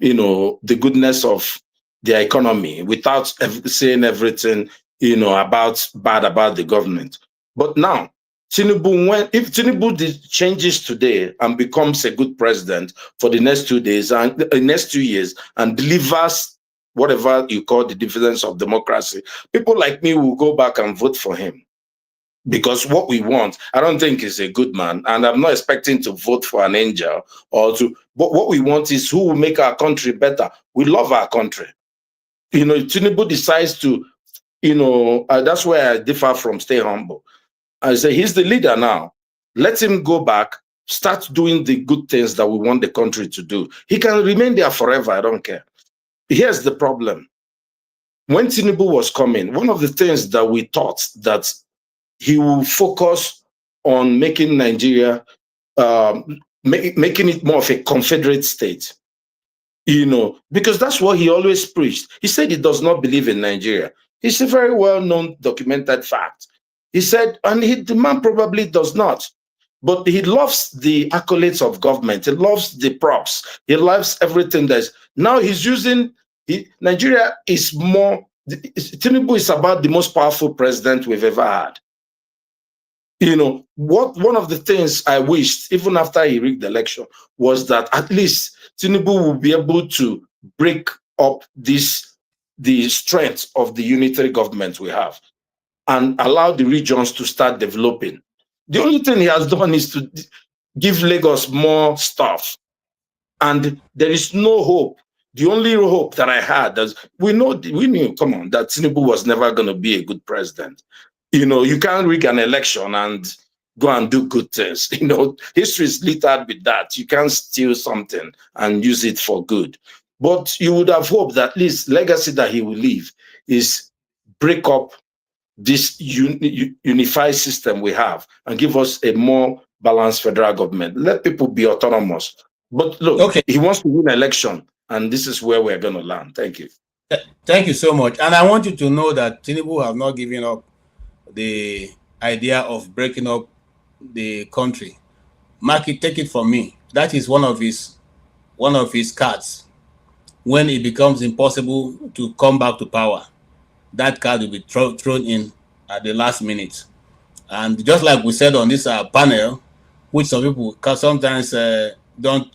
you know, the goodness of their economy without saying everything, you know, bad about the government. But now, Tnubu, if Tnubu changes today and becomes a good president for the next 2 days and the next 2 years and delivers whatever you call the dividends of democracy, people like me will go back and vote for him. Because what we want, I don't think is a good man, and I'm not expecting to vote for an angel but what we want is who will make our country better. We love our country. You know, Tnubu decides to, you know, that's where I differ from stay humble. I say, he's the leader now. Let him go back, start doing the good things that we want the country to do. He can remain there forever. I don't care. here's the problem. When Tnubu was coming, one of the things that we thought that he will focus on making Nigeria, making it more of a confederate state, because that's what he always preached. He said he does not believe in Nigeria. It's a very well-known, documented fact. He said, and the man probably does not, but he loves the accolades of government. He loves the props. He loves everything that's now he's using. Nigeria is more. Tnubu is about the most powerful president we've ever had. One of the things I wished, even after he rigged the election, was that at least Tnubu will be able to break up the strength of the unitary government we have and allow the regions to start developing. The only thing he has done is to give Lagos more stuff. And there is no hope. The only hope that I had is we knew, come on, that Tnubu was never going to be a good president. You can't rig an election and go and do good things. History is littered with that. You can't steal something and use it for good. But you would have hoped that at least legacy that he will leave is break up this unified system we have and give us a more balanced federal government. Let people be autonomous. But look, He wants to win an election, and this is where we're going to land. Thank you. Thank you so much. And I want you to know that Tnubu have not given up the idea of breaking up the country. Mark it, take it from me. That is one of his cards. When it becomes impossible to come back to power, that card will be thrown in at the last minute. And just like we said on this panel, which some people sometimes don't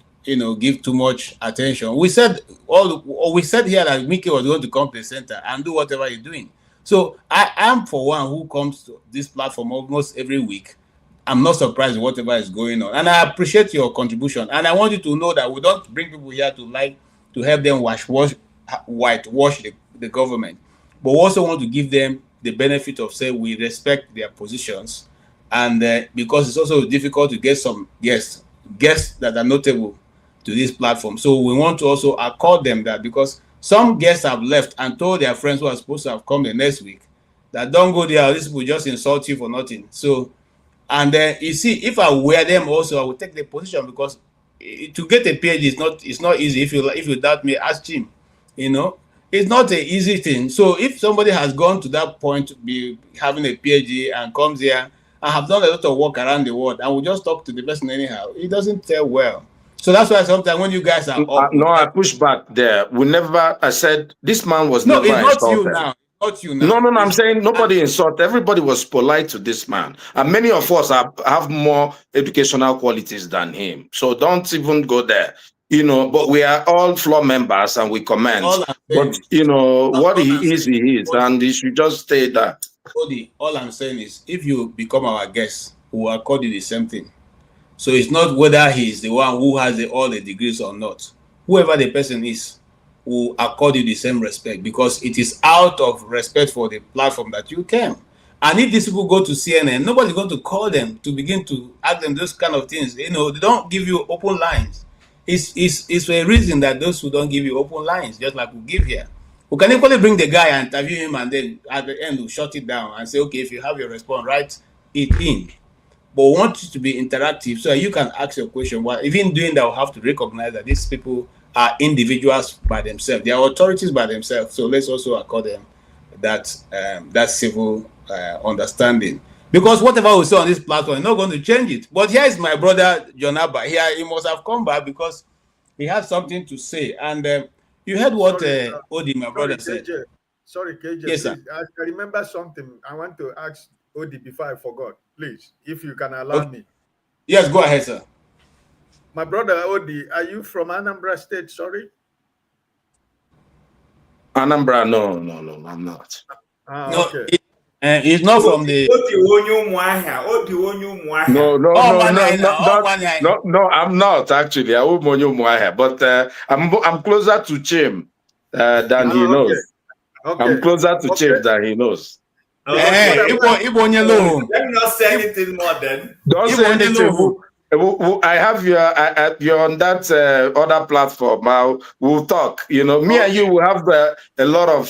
give too much attention. We said here that Mickey was going to come to the center and do whatever he's doing. So I am, for one, who comes to this platform almost every week. I'm not surprised with whatever is going on, and I appreciate your contribution. And I want you to know that we don't bring people here to help them whitewash the government, but we also want to give them the benefit of say we respect their positions, and because it's also difficult to get some guests that are notable to this platform. So we want to also accord them that, because some guests have left and told their friends who are supposed to have come the next week that don't go there, these people just insult you for nothing. So, and you see, if I wear them also, I will take the position, because to get a PhD is not easy. If you doubt me, ask him. It's not an easy thing. So if somebody has gone to that point to be having a PhD and comes here and have done a lot of work around the world and we just talk to the person anyhow, it doesn't tell well. So that's why sometimes when you guys are up, I push back there. I said this man was never it's not insulted. you now. Not you now. No, I'm saying nobody insulted. Everybody was polite to this man. And many of us have more educational qualities than him. So don't even go there. But we are all floor members and we comment. But what he is, and he should just stay there. All I'm saying is, if you become our guest, we will accord you the same thing. So it's not whether he's the one who has all the degrees or not. Whoever the person is, will accord you the same respect, because it is out of respect for the platform that you came. And if these people go to CNN, nobody's going to call them to begin to ask them those kind of things. They don't give you open lines. It's for a reason that those who don't give you open lines, just like we give here. We can equally bring the guy and interview him, and then at the end we'll shut it down and say, okay, if you have your response, write it in. But we want it to be interactive so you can ask your question. Well, even doing that, we'll have to recognize that these people are individuals by themselves. They are authorities by themselves. So let's also accord them that civil understanding. Because whatever we say on this platform, is not going to change it. But here is my brother, John Abba. Here, he must have come back because he had something to say. And you heard what Odi, my brother, said. Sorry, KJ. Yes, sir. I remember something. I want to ask Odi before I forgot. Please, if you can allow me. Yes, go ahead, sir. My brother Odi, are you from Anambra State? Sorry. Anambra, no, I'm not. No, okay. He's not from the. No, I'm not actually. But I'm closer to Chim than he knows. Okay. I'm closer to Chim than he knows. Let me not say anything more then. Don't say anything. I have you're on that other platform. We'll talk. You know, me and you will have a lot of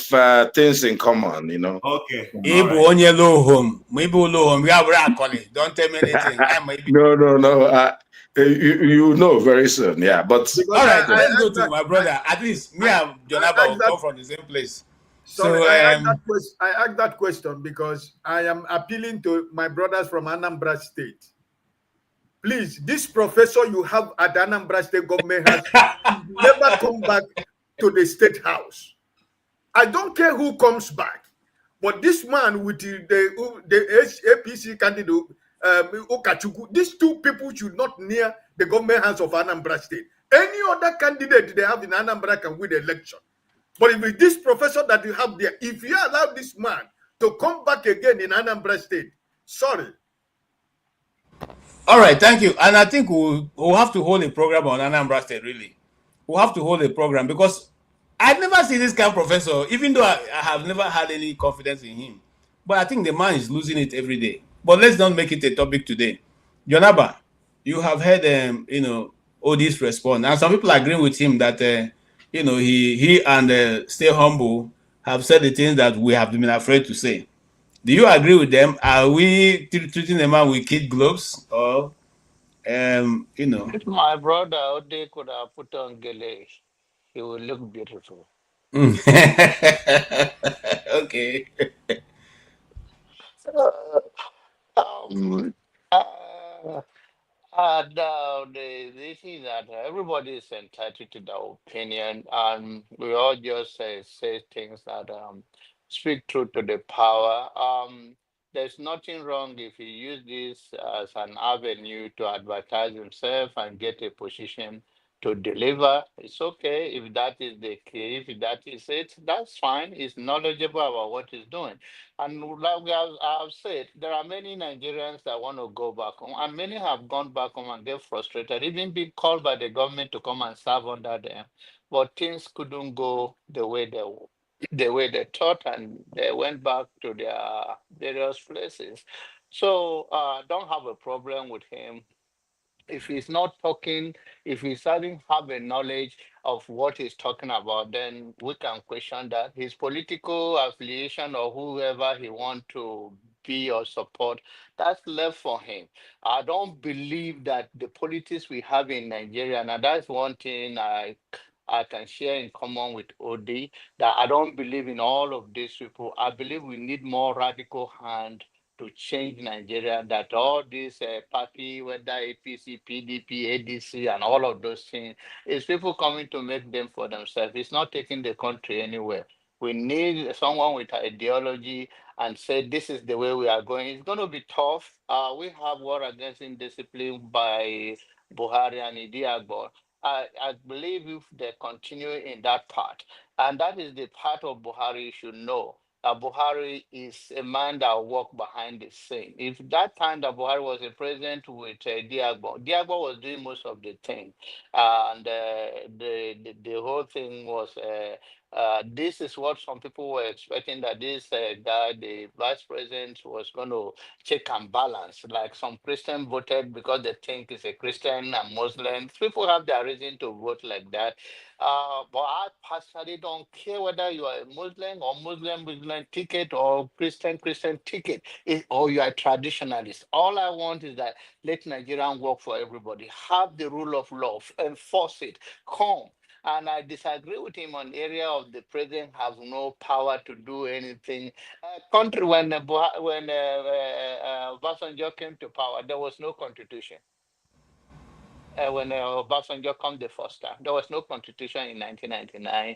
things in common. You know. Okay. Maybe only low home. Maybe low home. We have Rakoli. Don't tell me anything. No. You know very soon. Yeah, but all right. Let's go to my brother. At least me and Jonaba will come from the same place. Sorry, So I asked that question because I am appealing to my brothers from Anambra State. Please, this professor you have at the Anambra State government has never come back to the State House. I don't care who comes back, but this man with the APC candidate, Okachuku, these two people should not near the government house of Anambra State. Any other candidate they have in Anambra can win the election. But if it's this professor that you have there, if you allow this man to come back again in Anambra State, sorry. all right, thank you. And I think we'll have to hold a program on Anambra State, really. We'll have to hold a program because I've never seen this kind of professor, even though I have never had any confidence in him. But I think the man is losing it every day. But let's not make it a topic today. Jonaba, you have heard Odis respond. And some people agree with him that he and Stay Humble have said the things that we have been afraid to say. Do you agree with them? Are we treating the man with kid gloves, or If my brother Ode could have put on gele, he would look beautiful. Okay. Um, uh, now the thing that everybody is entitled to their opinion, and we all just say things that speak truth to the power. There's nothing wrong if he use this as an avenue to advertise himself and get a position to deliver. It's okay if that is the case. If that is it, that's fine. He's knowledgeable about what he's doing. And like I've said, there are many Nigerians that want to go back home, and many have gone back home and get frustrated, even being called by the government to come and serve under them. But things couldn't go the way they thought, and they went back to their various places. So don't have a problem with him if he's not talking, if he doesn't have a knowledge of what he's talking about, then we can question that. His political affiliation or whoever he want to be or support, that's left for him. I don't believe that the politics we have in Nigeria, and that's one thing I can share in common with OD, that I don't believe in all of these people. I believe we need more radical hand to change Nigeria, that all these party, whether APC, PDP, ADC, and all of those things, is people coming to make them for themselves. It's not taking the country anywhere. We need someone with ideology and say this is the way we are going. It's going to be tough. We have war against indiscipline by Buhari and Idi Agbo. I believe if they continue in that part, and that is the part of Buhari you should know, Buhari is a man that walked behind the scene. If that time that Buhari was a president with Diagbo was doing most of the thing, and the whole thing was. This is what some people were expecting, that this guy, the vice president, was going to check and balance. Like some Christian voted because they think he's a Christian and Muslim. People have their reason to vote like that. But I personally don't care whether you are a Muslim or Muslim ticket or Christian ticket, or you are a traditionalist. All I want is that let Nigerian work for everybody. Have the rule of law, enforce it, come. And I disagree with him on area of the president have no power to do anything. Country when Obasanjo came to power, there was no constitution. When Obasanjo come the first time. There was no constitution in 1999.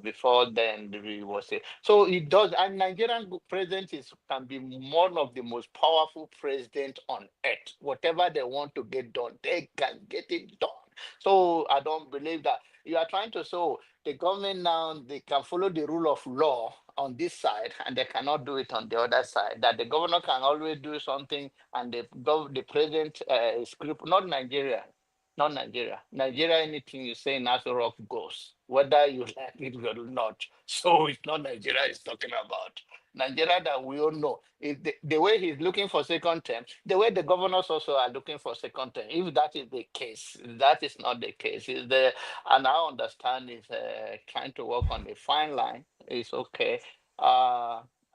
Before then, there was a, so it does. And Nigerian president can be one of the most powerful president on earth. Whatever they want to get done, they can get it done. So I don't believe that you are trying to so the government now they can follow the rule of law on this side and they cannot do it on the other side. That the governor can always do something and the president script, not Nigeria. Not Nigeria. Nigeria, anything you say in Nassau Rock goes, whether you like it or not. So it's not Nigeria he's talking about. Nigeria that we all know. Is the way he's looking for second term, the way the governors also are looking for second term. If that is the case, that is not the case. Is the and I understand is trying to work on the fine line. It's okay.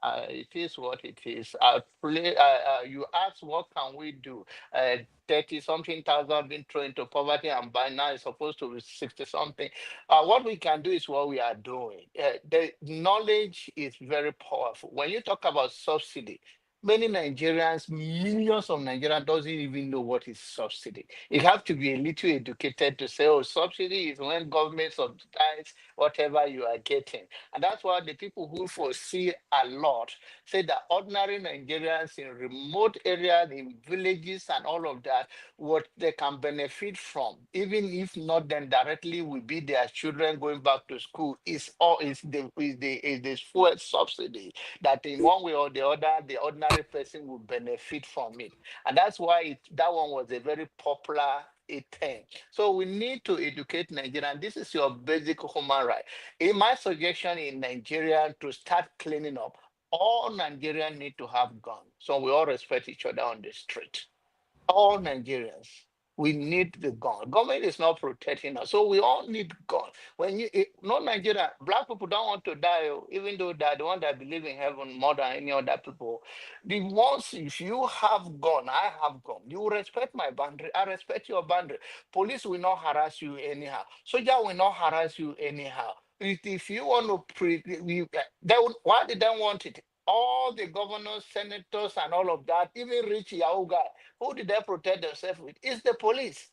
It is what it is. You ask, what can we do? 30 something thousand been thrown into poverty, and by now it's supposed to be 60 something. What we can do is what we are doing. The knowledge is very powerful. When you talk about subsidy, many Nigerians, millions of Nigerians doesn't even know what is subsidy. You have to be a little educated to say, oh, subsidy is when government subsidize whatever you are getting. And that's why the people who foresee a lot say that ordinary Nigerians in remote areas, in villages and all of that, what they can benefit from, even if not them directly, will be their children going back to school, is the fuel subsidy that in one way or the other, the ordinary person will benefit from it. And that's why that one was a very popular thing. So we need to educate Nigerians. This is your basic human right. In my suggestion in Nigeria to start cleaning up, all Nigerians need to have guns. So we all respect each other on the street. All Nigerians, we need the gun. Government is not protecting us, so we all need gun. No Nigeria, black people don't want to die, even though they're the one that believe in heaven more than any other people. The ones, if you have gun, I have gun. You respect my boundary, I respect your boundary. Police will not harass you anyhow. Soldier will not harass you anyhow. If you want to why did they want it? All the governors, senators, and all of that, even rich Yahoo guy, who did they protect themselves with? It's the police.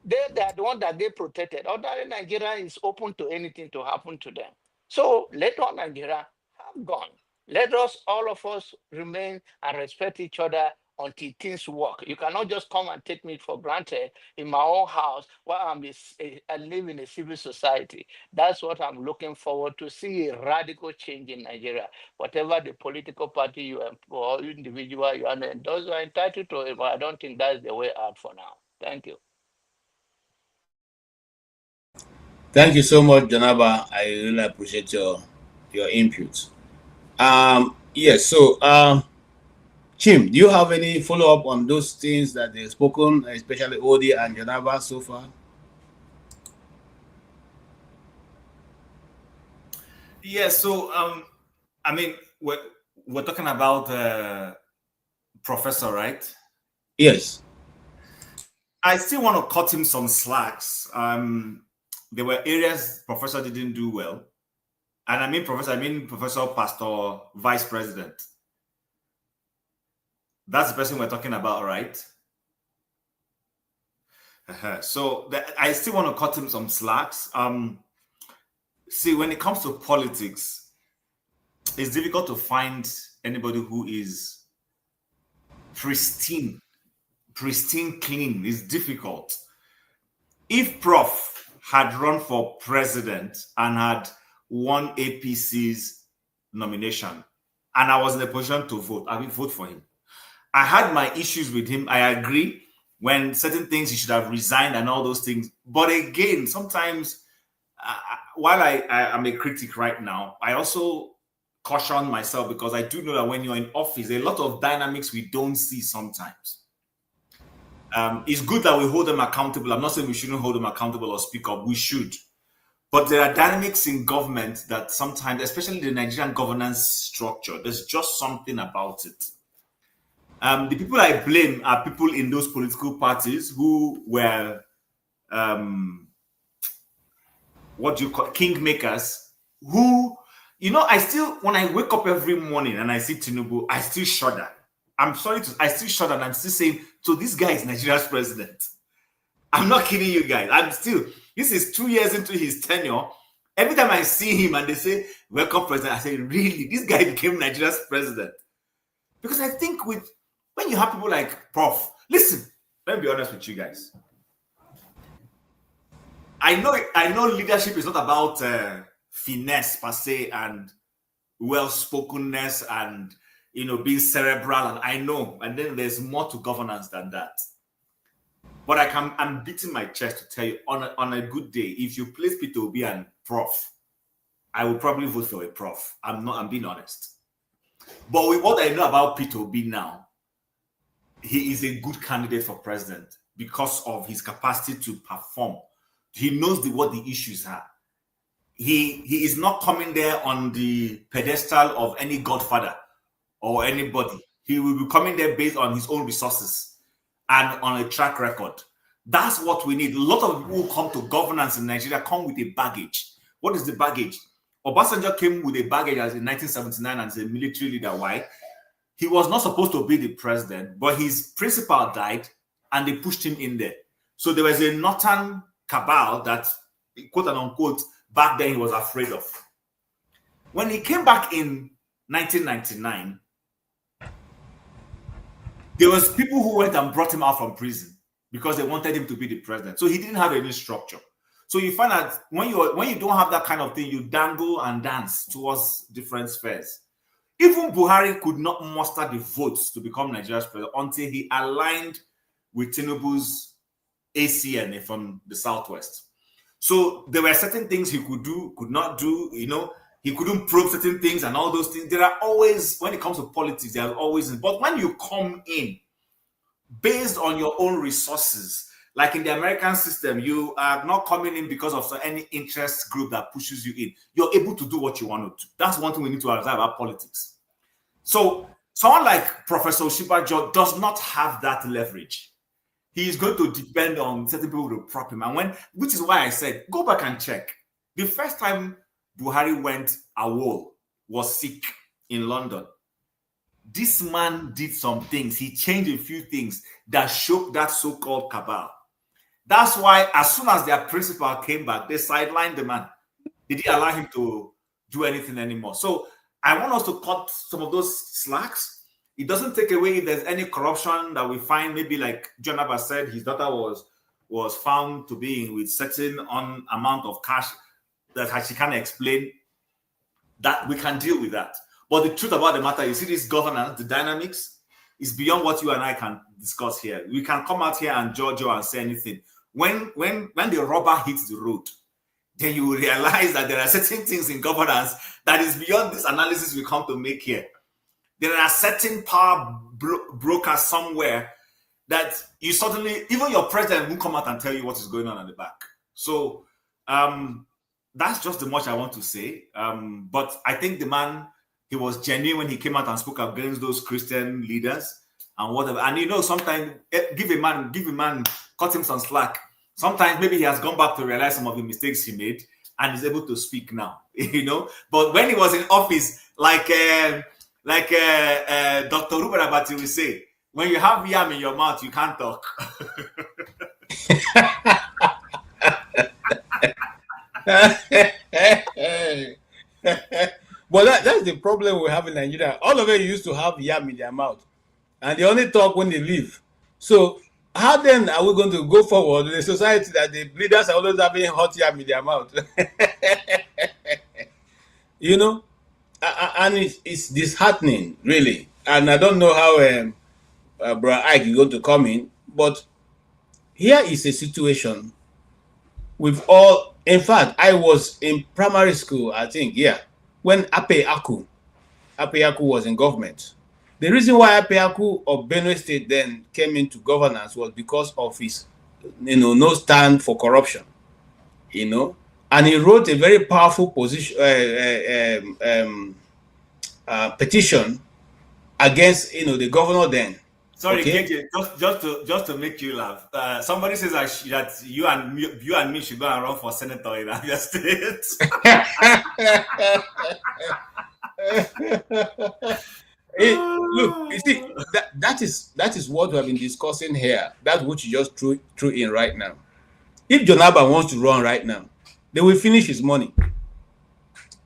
They are the one that they protected. Ordinary Nigeria is open to anything to happen to them. So let all Nigeria have gone. Let us, all of us, remain and respect each other until things work. You cannot just come and take me for granted in my own house while I live in a civil society. That's what I'm looking forward to see, a radical change in Nigeria. Whatever the political party you or individual you are, those are entitled to it, but I don't think that's the way out for now. Thank you. Thank you so much, Janaba. I really appreciate your input. Yes, so Chim, do you have any follow-up on those things that they've spoken, especially Odi and Janaba so far? Yes, so I mean we're talking about Professor, right? Yes. I still want to cut him some slacks. There were areas Professor didn't do well. And I mean Professor, Pastor, Vice President. That's the person we're talking about, right? So I still want to cut him some slacks. See, when it comes to politics, it's difficult to find anybody who is pristine, clean. It's difficult. If Prof had run for president and had won APC's nomination, and I was in a position to vote, I would vote for him. I had my issues with him. I agree when certain things he should have resigned and all those things. But again, sometimes while I am a critic right now, I also caution myself because I do know that when you're in office, a lot of dynamics we don't see sometimes. It's good that we hold them accountable. I'm not saying we shouldn't hold them accountable or speak up. We should. But there are dynamics in government that sometimes, especially the Nigerian governance structure, there's just something about it. The people I blame are people in those political parties who were, what do you call, kingmakers, who, I still, when I wake up every morning and I see Tnubu, I still shudder. I still shudder and I'm still saying, so this guy is Nigeria's president. I'm not kidding you guys. This is 2 years into his tenure. Every time I see him and they say, welcome president, I say, really, this guy became Nigeria's president. Because I think when you have people like Prof, listen, let me be honest with you guys. I know leadership is not about finesse per se and well-spokenness and being cerebral, and I know, and then there's more to governance than that. But I'm beating my chest to tell you, on a good day, if you place Peter Obi and Prof, I will probably vote for a Prof. I'm being honest. But with what I know about Peter Obi now, he is a good candidate for president because of his capacity to perform. He knows what the issues are. He is not coming there on the pedestal of any godfather or anybody. He will be coming there based on his own resources and on a track record. That's what we need. A lot of people who come to governance in Nigeria come with a baggage. What is the baggage? Obasanjo came with a baggage as in 1979 as a military leader. Why? He was not supposed to be the president, but his principal died and they pushed him in there. So there was a northern cabal that, quote and unquote, back then he was afraid of. When he came back in 1999, there was people who went and brought him out from prison because they wanted him to be the president. So he didn't have any structure. So you find that when you don't have that kind of thing, you dangle and dance towards different spheres. Even Buhari could not muster the votes to become Nigeria's president until he aligned with Tinubu's ACN from the Southwest. So there were certain things he could do, could not do, he couldn't probe certain things and all those things. There are always, when it comes to politics, there are always, but when you come in based on your own resources, like in the American system, you are not coming in because of any interest group that pushes you in. You're able to do what you want to do. That's one thing we need to understand about politics. So someone like Professor Oshibajo does not have that leverage. He is going to depend on certain people to prop him. And which is why I said, go back and check. The first time Buhari went AWOL was sick in London. This man did some things. He changed a few things that shook that so-called cabal. That's why as soon as their principal came back, they sidelined the man. They didn't allow him to do anything anymore. So I want us to cut some of those slacks. It doesn't take away if there's any corruption that we find. Maybe like John Abba said, his daughter was found to be with certain amount of cash that she can't explain. That we can deal with that. But the truth about the matter, you see this governance, the dynamics, is beyond what you and I can discuss here. We can come out here and judge and say anything. When the rubber hits the road, then you will realize that there are certain things in governance that is beyond this analysis we come to make here. There are certain power brokers somewhere that you suddenly, even your president will come out and tell you what is going on at the back. So that's just the much I want to say. But I think the man, he was genuine when he came out and spoke against those Christian leaders and whatever. And sometimes give a man, cut him some slack. Sometimes maybe he has gone back to realize some of the mistakes he made and is able to speak now, But when he was in office, like Dr. Ruben Abati will say, when you have yam in your mouth, you can't talk. But that's the problem we have in Nigeria. All of them used to have yam in their mouth, and they only talk when they leave. So how then are we going to go forward in a society that the leaders are always having hot yam in their mouth? And it's disheartening, really. And I don't know how Bro Ike is going to come in, but here is a situation with all. In fact, I was in primary school, I think, when Ape Aku was in government. The reason why Ape Aku of Benue State then came into governance was because of his, no stand for corruption, and he wrote a very powerful petition against, the governor then. Sorry, okay? just to make you laugh. Somebody says that you and me should go and run for senator in Abia State. Look, you see, that is what we have been discussing here. That's what you just threw in right now. If Jonaba wants to run right now, they will finish his money,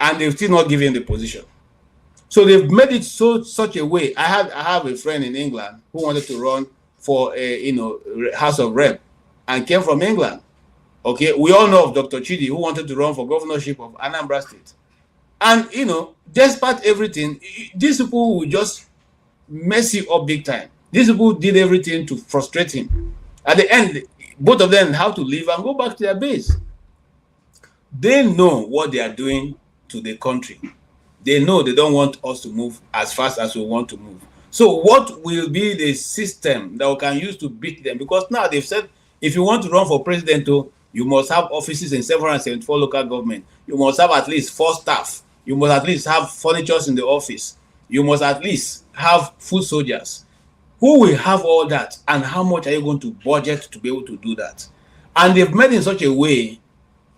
and they'll still not give him the position. So they've made it such a way. I have a friend in England who wanted to run for a House of Rep and came from England. Okay, we all know of Dr. Chidi who wanted to run for governorship of Anambra State. And despite everything, these people will just mess you up big time. These people did everything to frustrate him. At the end, both of them have to leave and go back to their base. They know what they are doing to the country. They know they don't want us to move as fast as we want to move. So what will be the system that we can use to beat them? Because now they've said, if you want to run for president, you must have offices in 774 local government. You must have at least 4 staff. You must at least have furniture in the office. You must at least have foot soldiers. Who will have all that, and how much are you going to budget to be able to do that? And they've made in such a way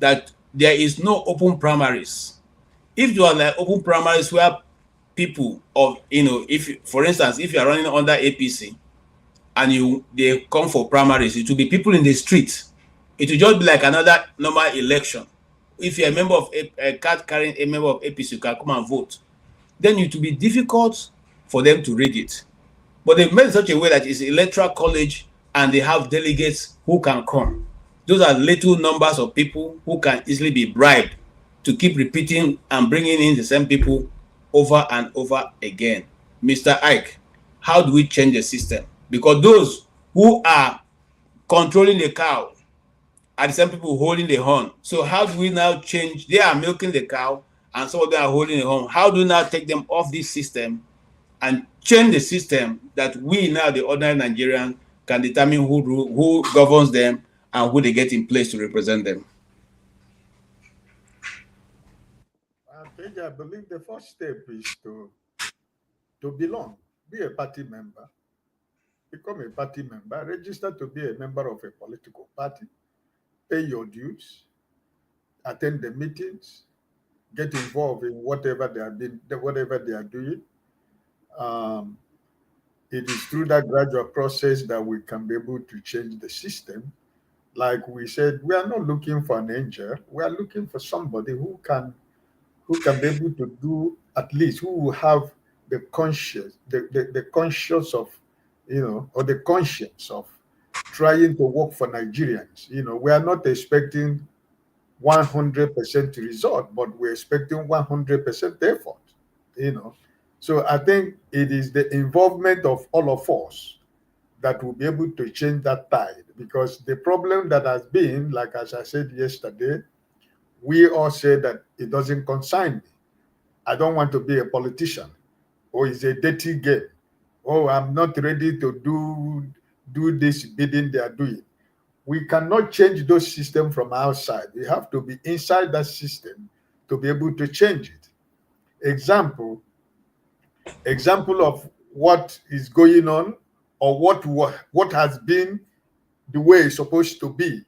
that there is no open primaries. If you are like open primaries where people of, if, for instance, if you are running under APC and they come for primaries, it will be people in the street. It will just be like another normal election. If you're a member of a card carrying a member of APC, you can come and vote. Then it will be difficult for them to rig it. But they've made it such a way that it's electoral college and they have delegates who can come. Those are little numbers of people who can easily be bribed to keep repeating and bringing in the same people over and over again. Mr. Ike, how do we change the system? Because those who are controlling the cow are the same people holding the horn. So how do we now change? They are milking the cow and some of them are holding the horn. How do we now take them off this system and change the system that we now, the ordinary Nigerian, can determine who governs them and who they get in place to represent them? I believe the first step is to belong, be a party member, become a party member, register to be a member of a political party, pay your dues, attend the meetings, get involved in whatever they are doing. It is through that gradual process that we can be able to change the system. Like we said, we are not looking for an angel. We are looking for somebody who can be able to do, at least who will have the conscience, the conscience of, or the conscience of trying to work for Nigerians. We are not expecting 100% result, but we're expecting 100% effort. So I think it is the involvement of all of us that will be able to change that tide, because the problem that has been, like as I said yesterday, we all say that it doesn't concern me. I don't want to be a politician. Or it's a dirty game. Oh, I'm not ready to do this bidding they are doing. We cannot change those systems from outside. We have to be inside that system to be able to change it. Example of what is going on, or what has been the way it's supposed to be.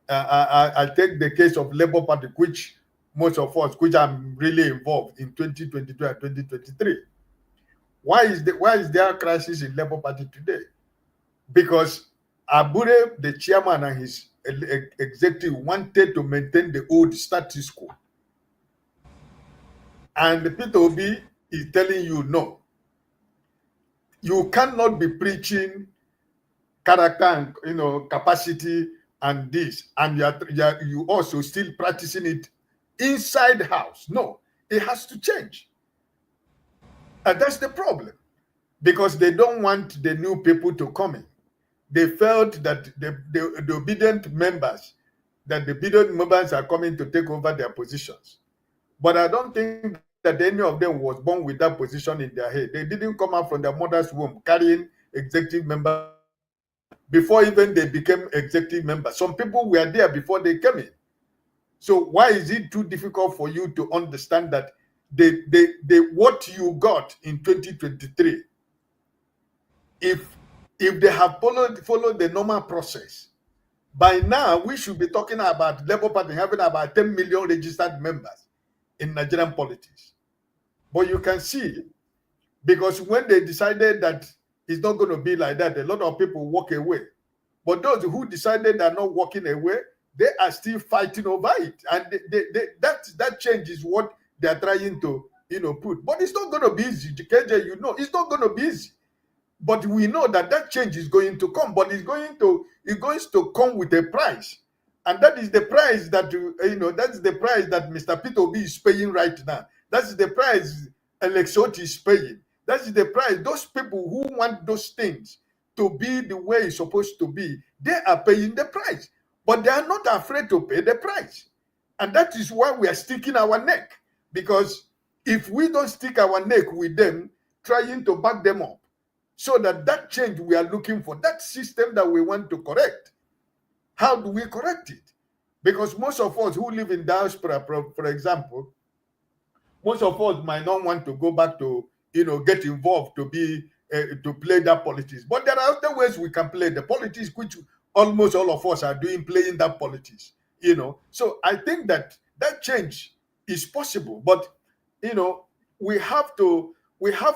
I take the case of Labour Party, which most of us, which I'm really involved in 2022 and 2023. Why is there a crisis in Labour Party today? Because Abure, the chairman, and his executive wanted to maintain the old status quo. And Peter Obi is telling you, no. You cannot be preaching character and capacity and this, and you also still practicing it inside the house. No, it has to change. And that's the problem, because they don't want the new people to come in. They felt that the obedient members are coming to take over their positions. But I don't think that any of them was born with that position in their head. They didn't come out from their mother's womb carrying executive members before even they became executive members. Some people were there before they came in. So why is it too difficult for you to understand that what you got in 2023, if they have followed the normal process, by now we should be talking about Labour Party having about 10 million registered members in Nigerian politics. But you can see, because when they decided that it's not going to be like that, a lot of people walk away. But those who decided they're not walking away, they are still fighting over it. And that change is what they're trying to put. But it's not going to be easy. KJ, it's not going to be easy. But we know that change is going to come. But it's going to come with a price. And that is the price that that's the price that Mr. Peter Obi is paying right now. That's the price Alexoti is paying. That's the price. Those people who want those things to be the way it's supposed to be, they are paying the price. But they are not afraid to pay the price. And that is why we are sticking our neck. Because if we don't stick our neck with them, trying to back them up, so that change we are looking for, that system that we want to correct, how do we correct it? Because most of us who live in diaspora, for example, most of us might not want to go back to, get involved to be to play that politics. But there are other ways we can play the politics, which almost all of us are doing, playing that politics. So I think that change is possible, but we have to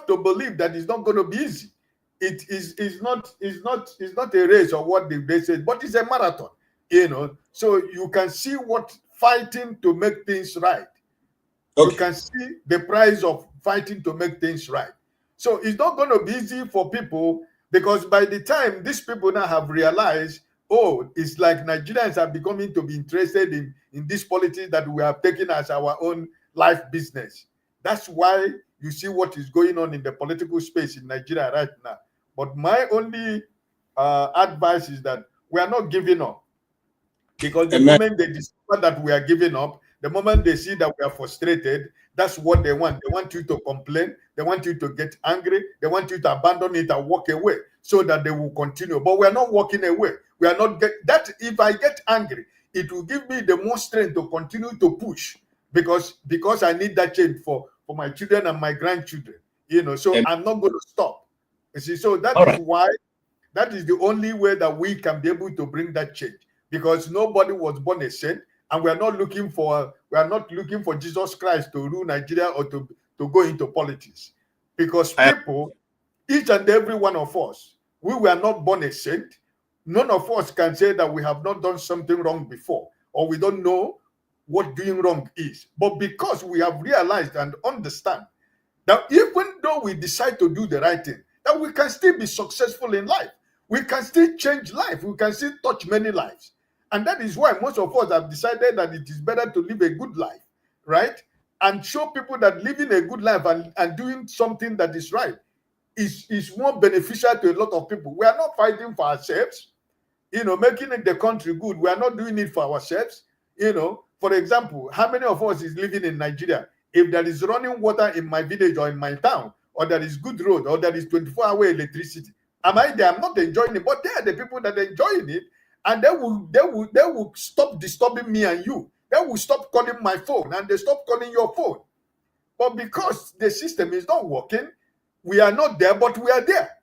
believe that it's not going to be easy. It is not a race or what they said, but it's a marathon. So you can see what fighting to make things right. Okay. You can see the price of fighting to make things right. So it's not going to be easy for people, because by the time these people now have realized, oh, it's like Nigerians are becoming to be interested in this politics that we have taken as our own life business. That's why you see what is going on in the political space in Nigeria right now. But my only advice is that we are not giving up, because the moment they discover that we are giving up, the moment they see that we are frustrated, that's what they want. They want you to complain. They want you to get angry. They want you to abandon it and walk away, so that they will continue. But we are not walking away. We are not that. If I get angry, it will give me the more strength to continue to push, because I need that change for my children and my grandchildren. So I'm not going to stop. You see, so that is why, that is the only way that we can be able to bring that change, because nobody was born a saint. And we are not looking for Jesus Christ to rule Nigeria or to go into politics. Because people, each and every one of us, we were not born a saint. None of us can say that we have not done something wrong before, or we don't know what doing wrong is. But because we have realized and understand that even though we decide to do the right thing, that we can still be successful in life. We can still change life. We can still touch many lives. And that is why most of us have decided that it is better to live a good life, right? And show people that living a good life and doing something that is right is more beneficial to a lot of people. We are not fighting for ourselves, making the country good. We are not doing it for ourselves. For example, how many of us is living in Nigeria? If there is running water in my village or in my town, or there is good road, or there is 24-hour electricity, am I there? I'm not enjoying it, but they are the people that are enjoying it. And they will stop disturbing me and you. They will stop calling my phone, and they stop calling your phone. But because the system is not working, we are not there, but we are there.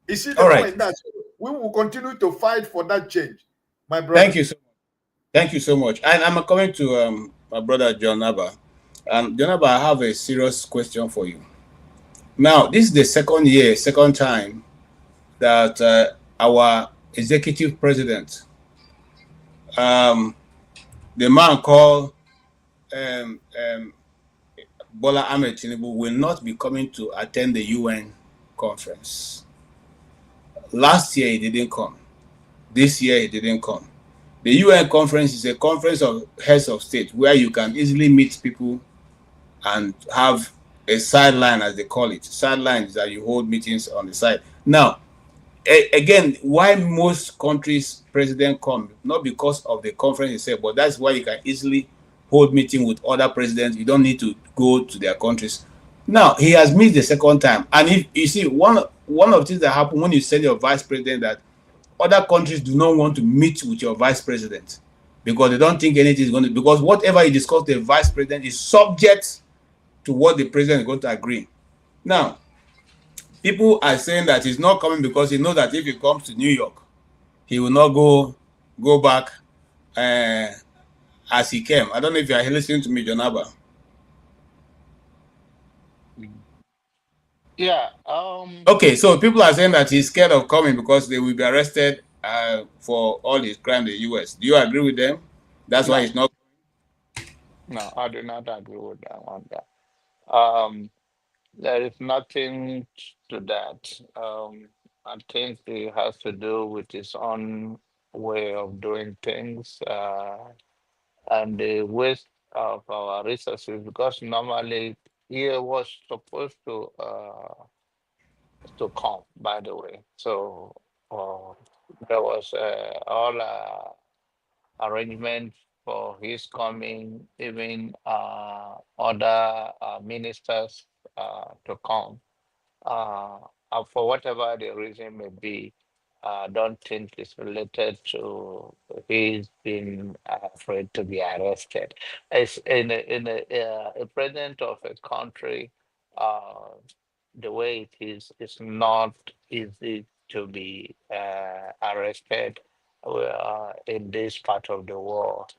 You see the point? That we will continue to fight for that change, my brother. Thank you so much. Thank you so much. And I'm coming to my brother John Naba. And John Naba, I have a serious question for you. Now, this is the second time that our executive president, the man called Bola Tinubu, will not be coming to attend the UN conference. Last year he didn't come. This year he didn't come. The UN conference is a conference of heads of state where you can easily meet people and have a sideline, as they call it. Sideline is that you hold meetings on the side. Now, again, why most countries' president come, not because of the conference itself, but that's why you can easily hold meeting with other presidents. You don't need to go to their countries. Now, he has missed the second time. And if you see, one of the things that happen when you send your vice president, that other countries do not want to meet with your vice president because they don't think anything is going to, because whatever you discuss the vice president is subject to what the president is going to agree. Now, people are saying that he's not coming because he knows that if he comes to New York, he will not go back as he came. I don't know if you are listening to me, Jonaba. Yeah. Okay, so people are saying that he's scared of coming because they will be arrested for all his crime in the US. Do you agree with them? That's why he's not. No, I do not agree with that one. There is nothing to that. I think it has to do with his own way of doing things and the waste of our resources. Because normally he was supposed to come, by the way. So there was all arrangement for his coming, even other ministers to come. Uh, for whatever the reason may be, I don't think it's related to he's been afraid to be arrested. As a president of a country, uh, the way it is, it's not easy to be arrested in this part of the world.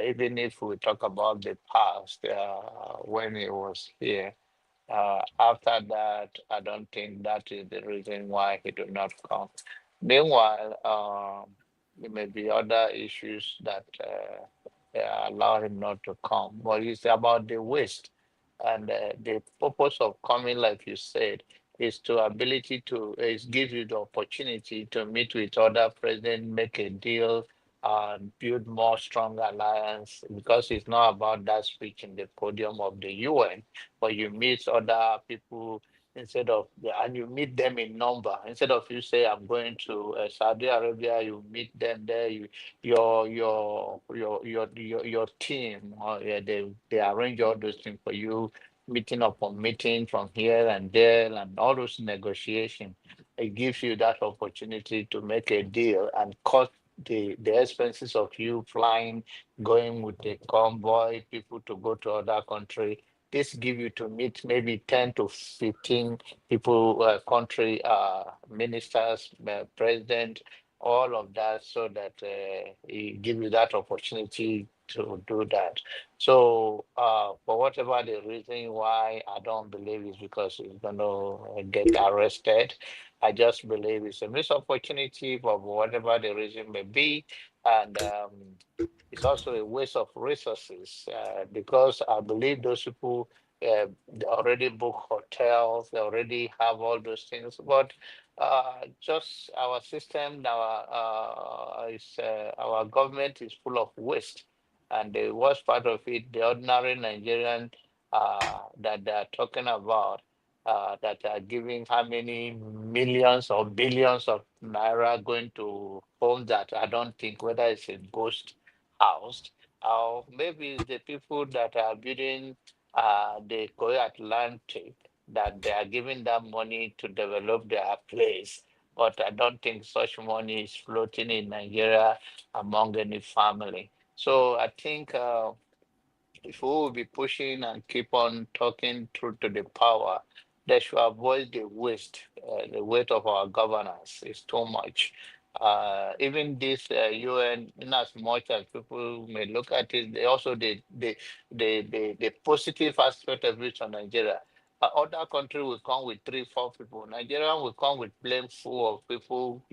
Even if we talk about the past, when he was here, after that, I don't think that is the reason why he did not come. Meanwhile, there may be other issues that allow him not to come. But it's about the waste, and the purpose of coming, like you said, is to ability to is give you the opportunity to meet with other presidents, make a deal, build more strong alliance. Because it's not about that speech in the podium of the UN, but you meet other people instead of and you meet them in number instead of you say I'm going to Saudi Arabia. You meet them there. Your team, yeah, they arrange all those things for you, meeting upon meeting from here and there, and all those negotiations. It gives you that opportunity to make a deal and cut the expenses of you flying, going with a convoy, people to go to other country. This give you to meet maybe 10 to 15 people, country ministers, president, all of that, so that it give you that opportunity to do that. So for whatever the reason why I don't believe is because he's gonna get arrested. I just believe it's a missed opportunity for whatever the reason may be, and it's also a waste of resources because I believe those people they already book hotels, they already have all those things, but just our system, our government is full of waste, and the worst part of it, the ordinary Nigerian that they are talking about. That are giving how many millions or billions of naira going to homes that I don't think whether it's a ghost house, or maybe it's the people that are building the Korea Atlantic, that they are giving that money to develop their place. But I don't think such money is floating in Nigeria among any family. So I think if we will be pushing and keep on talking through to the power, they should avoid the waste. The weight of our governance is too much. Even this UN, in as much as people may look at it, they also the positive aspect of it on Nigeria. Other country will come with three, four people. Nigeria will come with plane full of people,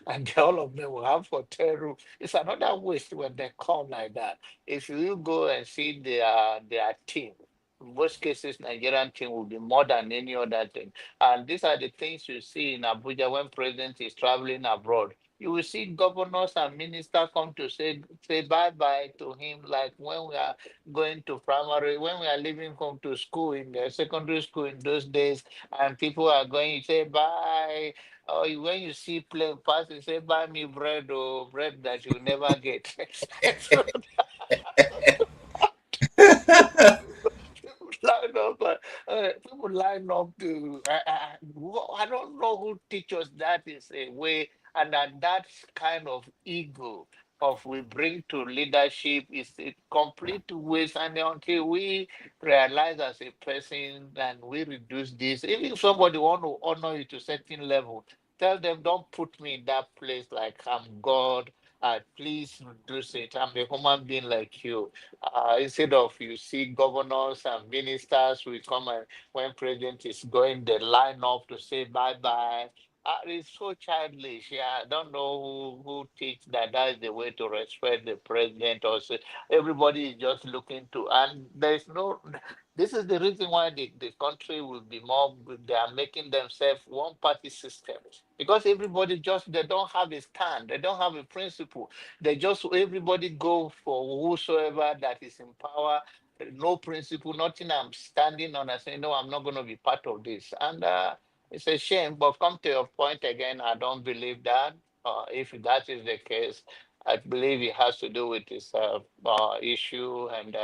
and all of them will have hotel room. It's another waste when they come like that. If you go and see their team, in most cases, Nigerian team will be more than any other thing. And these are the things you see in Abuja when president is traveling abroad. You will see governors and ministers come to say bye bye to him, like when we are going to primary, when we are leaving home to school in the secondary school in those days, and people are going, you say bye. Or when you see plane pass, you say buy me bread or bread that you never get. So line up, people line up to. I don't know who teaches that is a way, and that kind of ego of we bring to leadership is a complete waste. And until we realize as a person and we reduce this, even if somebody want to honor you to certain level, tell them don't put me in that place like I'm God. Please reduce it. I'm a human being like you. Instead of you see governors and ministers will come and when president is going, they line up to say bye bye. It's so childish. Yeah, I don't know who teach that that is the way to respect the president. Or say everybody is just looking to, and there's no. This is the reason why the country will be more. They are making themselves one party system because everybody just they don't have a stand. They don't have a principle. They just everybody go for whosoever that is in power. No principle, nothing. I'm standing on. I say no. I'm not going to be part of this, and it's a shame. But come to your point again. I don't believe that. If that is the case, I believe it has to do with this issue, and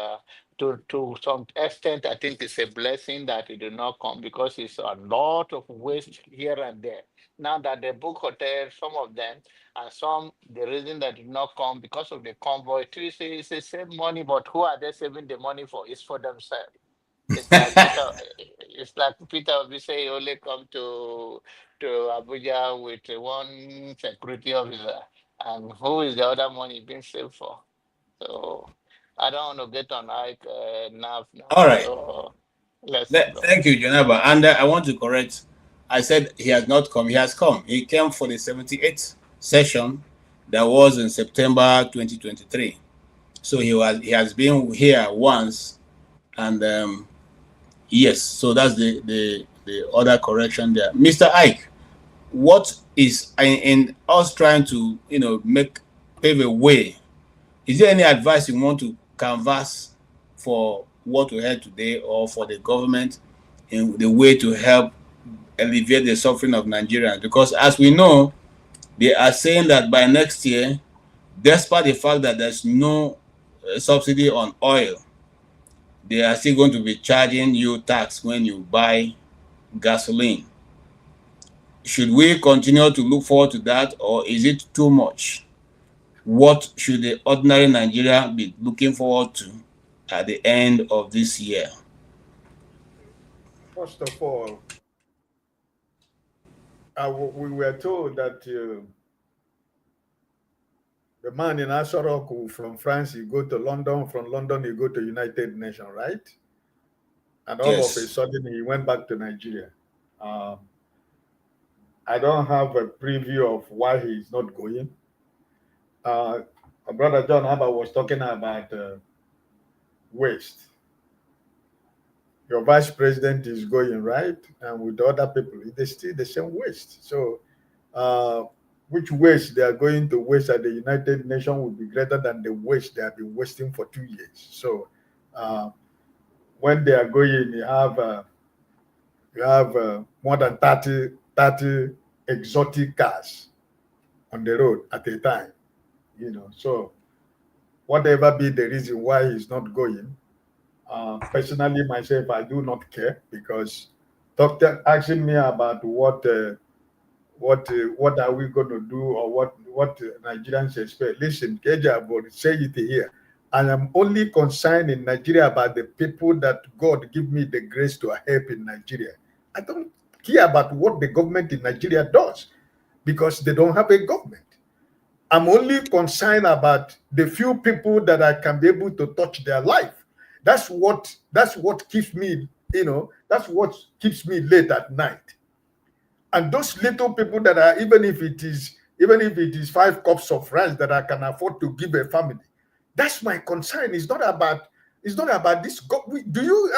to some extent, I think it's a blessing that it did not come because it's a lot of waste here and there. Now that they book hotels, some of them, and some the reason that did not come because of the convoy. It's the same money, but who are they saving the money for? It's for themselves. It's like Peter. It's like Peter we say he only come to Abuja with one security officer, and who is the other money being saved for? So I don't want to get on Ike now. All right. So let's go. Thank you, Jonaba. And I want to correct. I said he has not come. He has come. He came for the 78th session that was in September 2023. So he has been here once, and yes. So that's the other correction there, Mr. Ike. What is in us trying to pave a way? Is there any advice you want to canvass for what we heard today, or for the government in the way to help alleviate the suffering of Nigerians? Because as we know, they are saying that by next year, despite the fact that there's no subsidy on oil, they are still going to be charging you tax when you buy gasoline. Should we continue to look forward to that, or is it too much? What should the ordinary Nigerian be looking forward to at the end of this year? First of all, we were told that the man in Asoroku from France, you go to London, from London you go to United Nations, right? And all of a sudden he went back to Nigeria. I don't have a preview of why he's not going. My brother John Abba was talking about waste. Your vice president is going, right? And with the other people, they still the same waste. So which waste they are going to waste at the United Nations will be greater than the waste they have been wasting for 2 years. So when they are going, you have more than 30 exotic cars on the road at a time. So whatever be the reason why he's not going, personally myself, I do not care, because doctor asking me about what are we going to do, or what Nigerians expect. Listen, Keja would say it here. I am only concerned in Nigeria about the people that God give me the grace to help in Nigeria. I don't care about what the government in Nigeria does, because they don't have a government. I'm only concerned about the few people that I can be able to touch their life. That's what keeps me, that's what keeps me late at night. And those little people that are, even if it is 5 cups of rice that I can afford to give a family, that's my concern. It's not about this. Do you?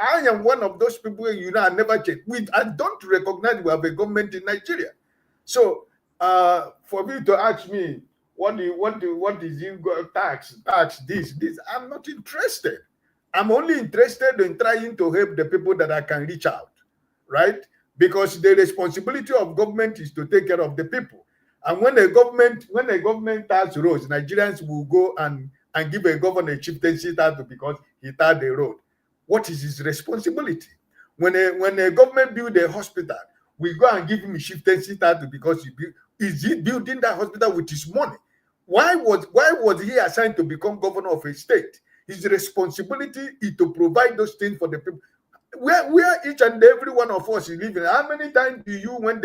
I am one of those people. I never check. I don't recognize we have a government in Nigeria. So for me to ask me what is you tax this, I'm not interested. I'm only interested in trying to help the people that I can reach out, right? Because the responsibility of government is to take care of the people. And when a government tax roads, Nigerians will go and give a governor a chieftaincy title because he tarred the road. What is his responsibility? When a government build a hospital, we go and give him a chieftaincy title because is he building that hospital with his money? Why was he assigned to become governor of a state? His responsibility is to provide those things for the people. Where each and every one of us is living. How many times do you, when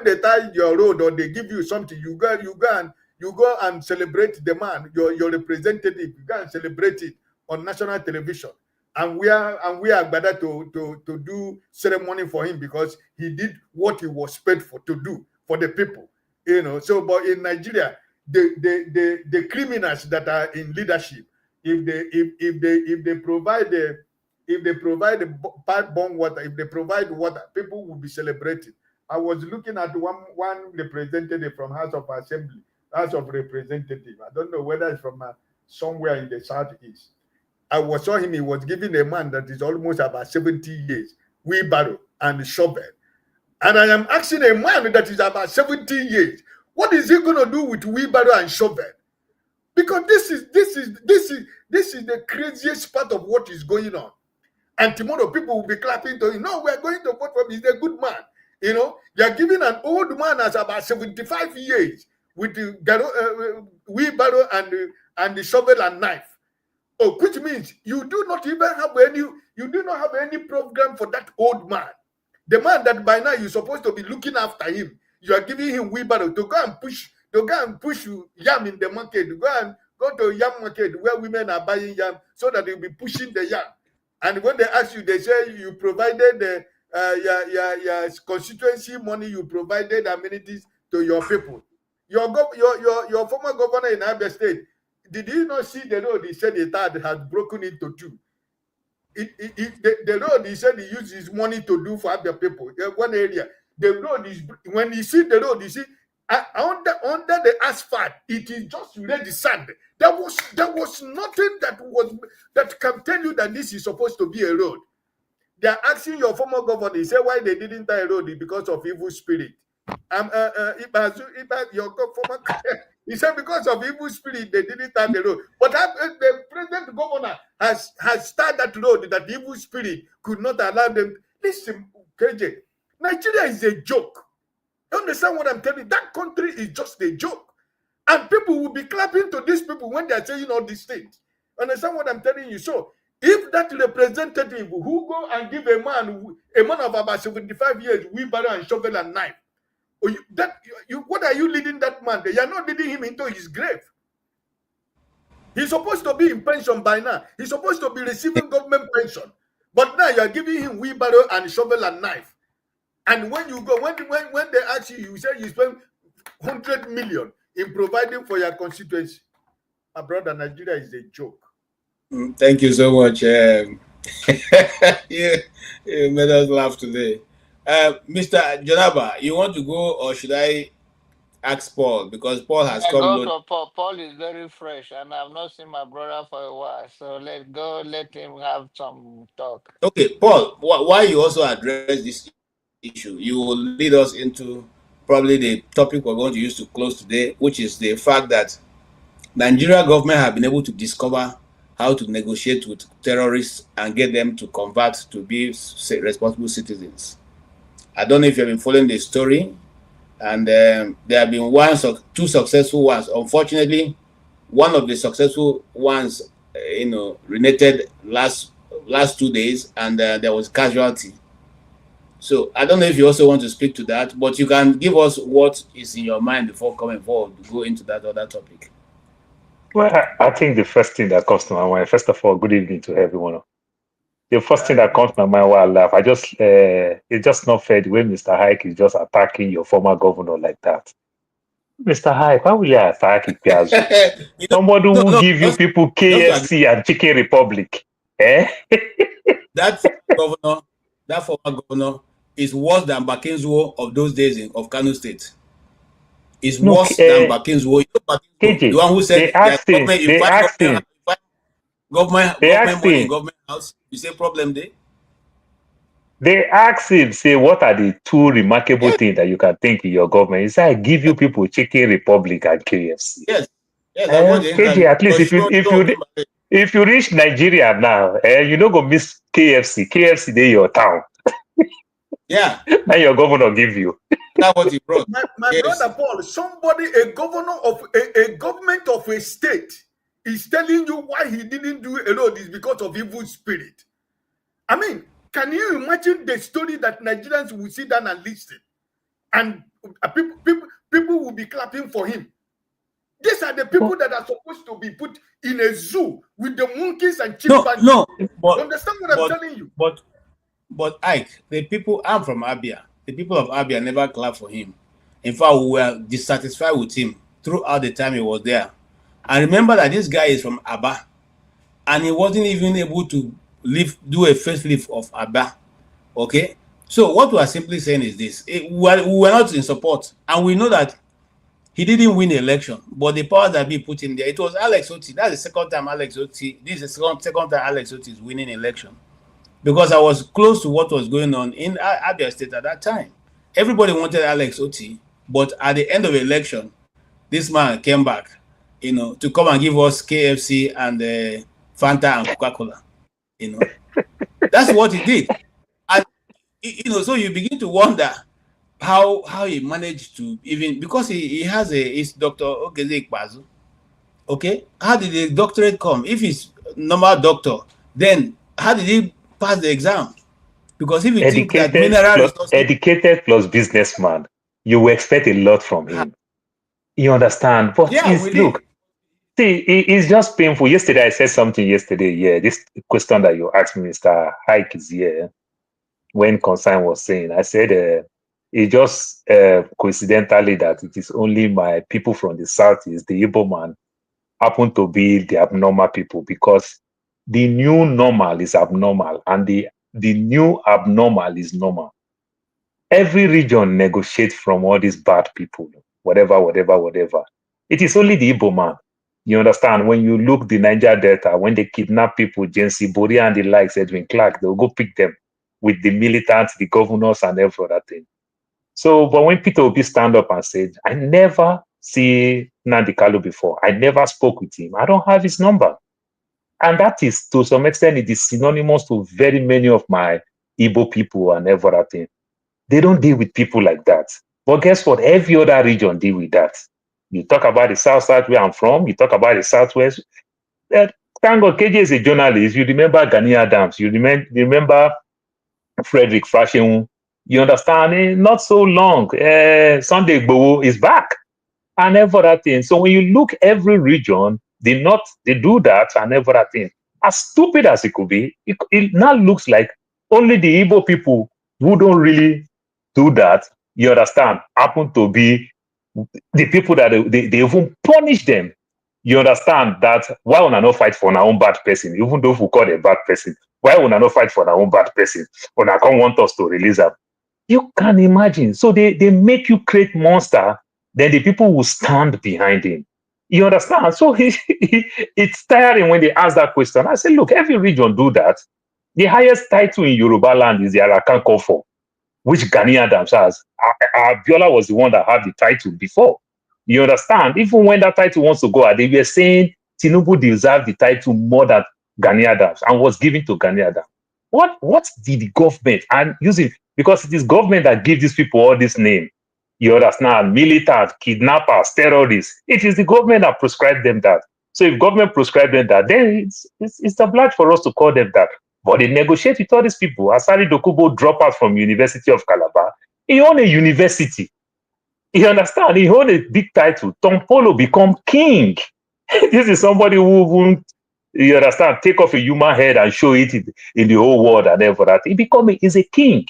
they tie your road or they give you something, you go and celebrate the man, your representative, you go and celebrate it on national television. And we are better to do ceremony for him because he did what he was paid for to do for the people. So but in Nigeria, the criminals that are in leadership, if they provide the pipe-borne water, if they provide water, people will be celebrating. I was looking at one representative from House of Assembly, House of Representative. I don't know whether it's from somewhere in the southeast. I saw him. He was giving a man that is almost about 70 years wheelbarrow and shovel. And I am asking a man that is about 70 years, what is he going to do with wheelbarrow and shovel? Because this is the craziest part of what is going on. And tomorrow people will be clapping to you. No, we're going to vote for him. He's a good man. You know, you're giving an old man as about 75 years with the wheelbarrow and the shovel and knife. Oh, which means you do not have any program for that old man. The man that by now you're supposed to be looking after him. You are giving him wheelbarrow to go and push yam in the market. Go to yam market where women are buying yam so that they'll be pushing the yam. And when they ask you, they say you provided your constituency money, you provided amenities to your people. Your former governor in Abia State, did you not see the road he said the third had broken into two? The road he said he used his money to do for Abia people. One area, the road is, when you see the road, you see under the asphalt, it is just red sand. There was nothing that can tell you that this is supposed to be a road. They are asking your former governor, he said why they didn't tie a road is because of evil spirit. Your former, he said because of evil spirit they didn't tie the road. But the present governor has started that road that evil spirit could not allow them. Listen, KJ, Nigeria is a joke. You understand what I'm telling you? That country is just a joke. And people will be clapping to these people when they are saying all these things. Understand what I'm telling you? So, if that representative who go and give a man of about 75 years, wheelbarrow and shovel and knife, what are you leading that man? You are not leading him into his grave. He's supposed to be in pension by now. He's supposed to be receiving government pension. But now you are giving him wheelbarrow and shovel and knife. And when you go, when they ask you, you say you spend 100 million in providing for your constituency. My brother, Nigeria is a joke. Thank you so much. You made us laugh today. Mr. Jonaba, you want to go or should I ask Paul? Because Paul has come. Paul is very fresh and I've not seen my brother for a while. So let him have some talk. Okay, Paul, why you also address this issue, you will lead us into probably the topic we're going to use to close today, which is the fact that Nigeria government have been able to discover how to negotiate with terrorists and get them to convert to be responsible citizens. I don't know if you've been following the story, and there have been two successful ones. Unfortunately, one of the successful ones, related last 2 days, and there was casualty. So I don't know if you also want to speak to that, but you can give us what is in your mind before coming forward to go into that other topic. Well, I think the first thing that comes to my mind, first of all, good evening to everyone. The first thing that comes to my mind while I laugh, it's just not fair the way Mr. Hike is just attacking your former governor like that. Mr. Hike, why will you attack Ipiazu? Somebody who give you people KFC and Chicken Republic. Eh? That former governor is worse than Bakinzuo of those days of Kano State. It's worse than Bakinzuo. The one who said government money in government house, you say problem there? They asked him, say, what are the two remarkable things that you can think in your government? He said, I give you people Chicken Republic and KFC. Yes. KJ, at least if you reach Nigeria now, you don't go miss KFC. KFC, they your town. Yeah. Now your governor give you. That's what he brought. My brother Paul, a governor of a government of a state is telling you why he didn't do a road is because of evil spirit. I mean, can you imagine the story that Nigerians will sit down and listen, and people will be clapping for him? These are the people that are supposed to be put in a zoo with the monkeys and chimpanzees. No, you understand what I'm telling you? But Ike, I'm from Abia. The people of Abia never clapped for him. In fact, we were dissatisfied with him throughout the time he was there. I remember that this guy is from Aba, and he wasn't even able to do a facelift of Aba. Okay? So what we are simply saying is this. We were not in support, and we know that he didn't win the election, but the powers that be put in there, it was Alex Otti. That's the second time this is the second time Alex Otti is winning election. Because I was close to what was going on in Abia State at that time. Everybody wanted Alex Otti, but at the end of the election, this man came back. you know, to come and give us KFC and Fanta and Coca-Cola. You know, that's what he did. And, you know, so you begin to wonder how he managed to, even because he has his Dr. Ogeze Ikpazu. Okay, how did the doctorate come? If he's normal doctor, then how did he pass the exam? Because if you think that mineral resources, educated plus businessman, you will expect a lot from him. You understand? But yeah, look, see, it's just painful. Yesterday, I said something yesterday. Yeah, this question that you asked me, Mr. Hike, is here. When Concern was saying, I said, it just coincidentally that it is only my people from the Southeast, the Igbo man, happen to be the abnormal people, because the new normal is abnormal and the new abnormal is normal. Every region negotiates from all these bad people, whatever. It is only the Igbo man. You understand? When you look the Niger Delta, when they kidnap people, Jensi Boria and the likes, Edwin Clark, they'll go pick them with the militants, the governors, and every other thing. So, but when Peter Obi stand up and said, I never see Nnamdi Kanu before, I never spoke with him, I don't have his number. And that is, to some extent, it is synonymous to very many of my Igbo people and every other thing. They don't deal with people like that. But guess what? Every other region deal with that. You talk about the South where I'm from, you talk about the Southwest. Thank God, KJ is a journalist. You remember Gani Adams, you remember Frederick Fashion. You understand? Not so long. Sunday Igboho is back. And every other thing. So when you look every region, they do that and every other thing. As stupid as it could be, it now looks like only the Igbo people who don't really do that, you understand, happen to be the people that they even punish them. You understand that why would I not fight for our own bad person, even though we call a bad person? Why would I not fight for our own bad person when I don't want us to release them? You can imagine. So they make you create monster, then the people will stand behind him. You understand? So it's tiring when they ask that question. I say, look, every region do that. The highest title in Yoruba land is the Arakan Kofo, which Gani Adams has. Abiola was the one that had the title before. You understand? Even when that title wants to go out, they were saying Tnubu deserved the title more than Gani Adams and was given to Gani Adams. What did the government, and using, because it is government that gives these people all this name. You understand? Militants, kidnappers, terrorists. It is the government that prescribed them that. So if government prescribed them that, then it's obliged for us to call them that. But they negotiate with all these people. Asari Dokubo dropped out from University of Calabar. He owned a university. You understand? He owned a big title. Tom Polo become king. This is somebody who won't, you understand, take off a human head and show it in the whole world and everything. He's a king.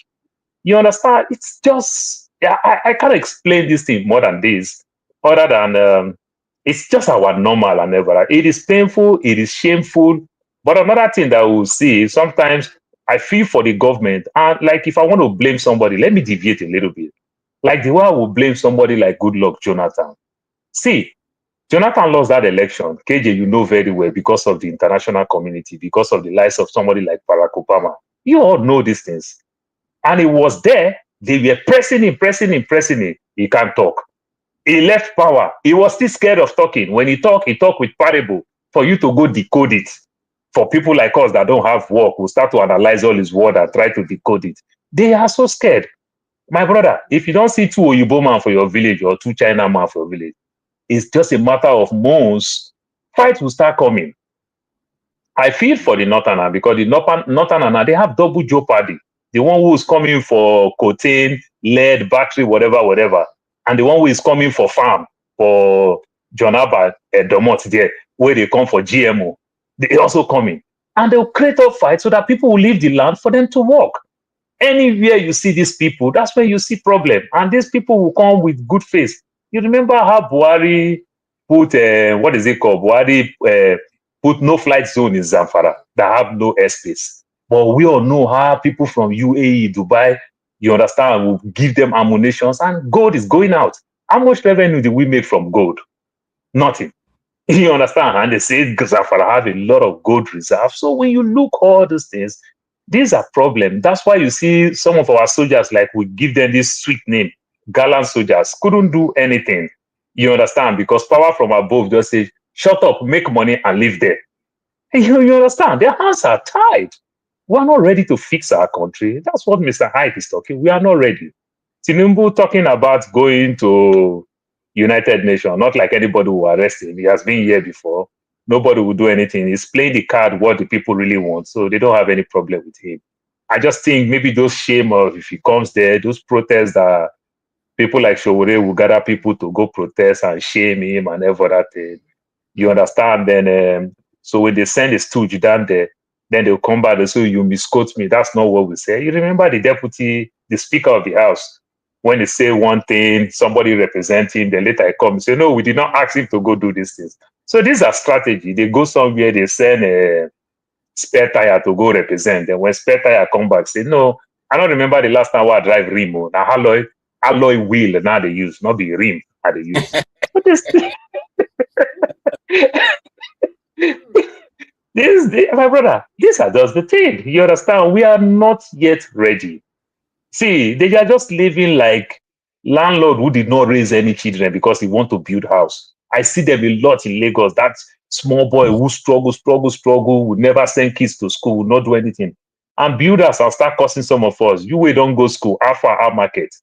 You understand? It's just, I can't explain this thing more than this, other than it's just our normal and everything. It is painful, it is shameful. But another thing that we'll see, sometimes I feel for the government, and like if I want to blame somebody, let me deviate a little bit. Like the way I will blame somebody like Goodluck Jonathan. See, Jonathan lost that election. KJ, you know very well, because of the international community, because of the lives of somebody like Barack Obama. You all know these things. And he was there. They were pressing him. He can't talk. He left power. He was still scared of talking. When he talked with parable for you to go decode it. For people like us that don't have work, who start to analyze all his word and try to decode it. They are so scared. My brother, if you don't see 2 Oyibo man for your village or 2 China man for your village, it's just a matter of months. Fight will start coming. I feel for the Northerner, because the Northerner, they have double jeopardy. The one who is coming for cocaine, lead, battery, whatever. And the one who is coming for farm, for John Abba, Domot there, where they come for GMO. They also coming. And they'll create a fight so that people will leave the land for them to work. Anywhere you see these people, that's where you see problem. And these people will come with good face. You remember how Buhari put, Buhari put no flight zone in Zamfara that have no airspace. But we all know how people from UAE, Dubai, you understand, will give them ammunitions, and gold is going out. How much revenue do we make from gold? Nothing. You understand? And they say Zamfara have a lot of gold reserves. So when you look all these things, these are problems. That's why you see some of our soldiers, like we give them this sweet name, gallant soldiers, couldn't do anything. You understand? Because power from above just says, shut up, make money, and live there. You understand? Their hands are tied. We are not ready to fix our country. That's what Mr. Hyde is talking. We are not ready. Tnubu talking about going to United Nations, not like anybody will arrest him. He has been here before. Nobody will do anything. He's playing the card what the people really want, so they don't have any problem with him. I just think maybe those shame of if he comes there, those protests that people like Showore will gather people to go protest and shame him and every other thing. You understand? Then so when they send a stooge down there, then they'll come back and say, you misquote me. That's not what we say. You remember the Speaker of the House, when they say one thing, somebody represent him, then later I come and say, no, we did not ask him to go do these things. So these are strategy. They go somewhere, they send a spare tire to go represent. Then when spare tire come back, say, no, I don't remember the last time I drive rim. Now alloy wheel now they use, not the rim how they use. But my brother, these are just the thing. You understand? We are not yet ready. See, they are just living like landlord who did not raise any children because he want to build house. I see them a lot in Lagos. That small boy who struggle, would never send kids to school, would not do anything. And builders will start cursing some of us. You will don't go school. How far our market?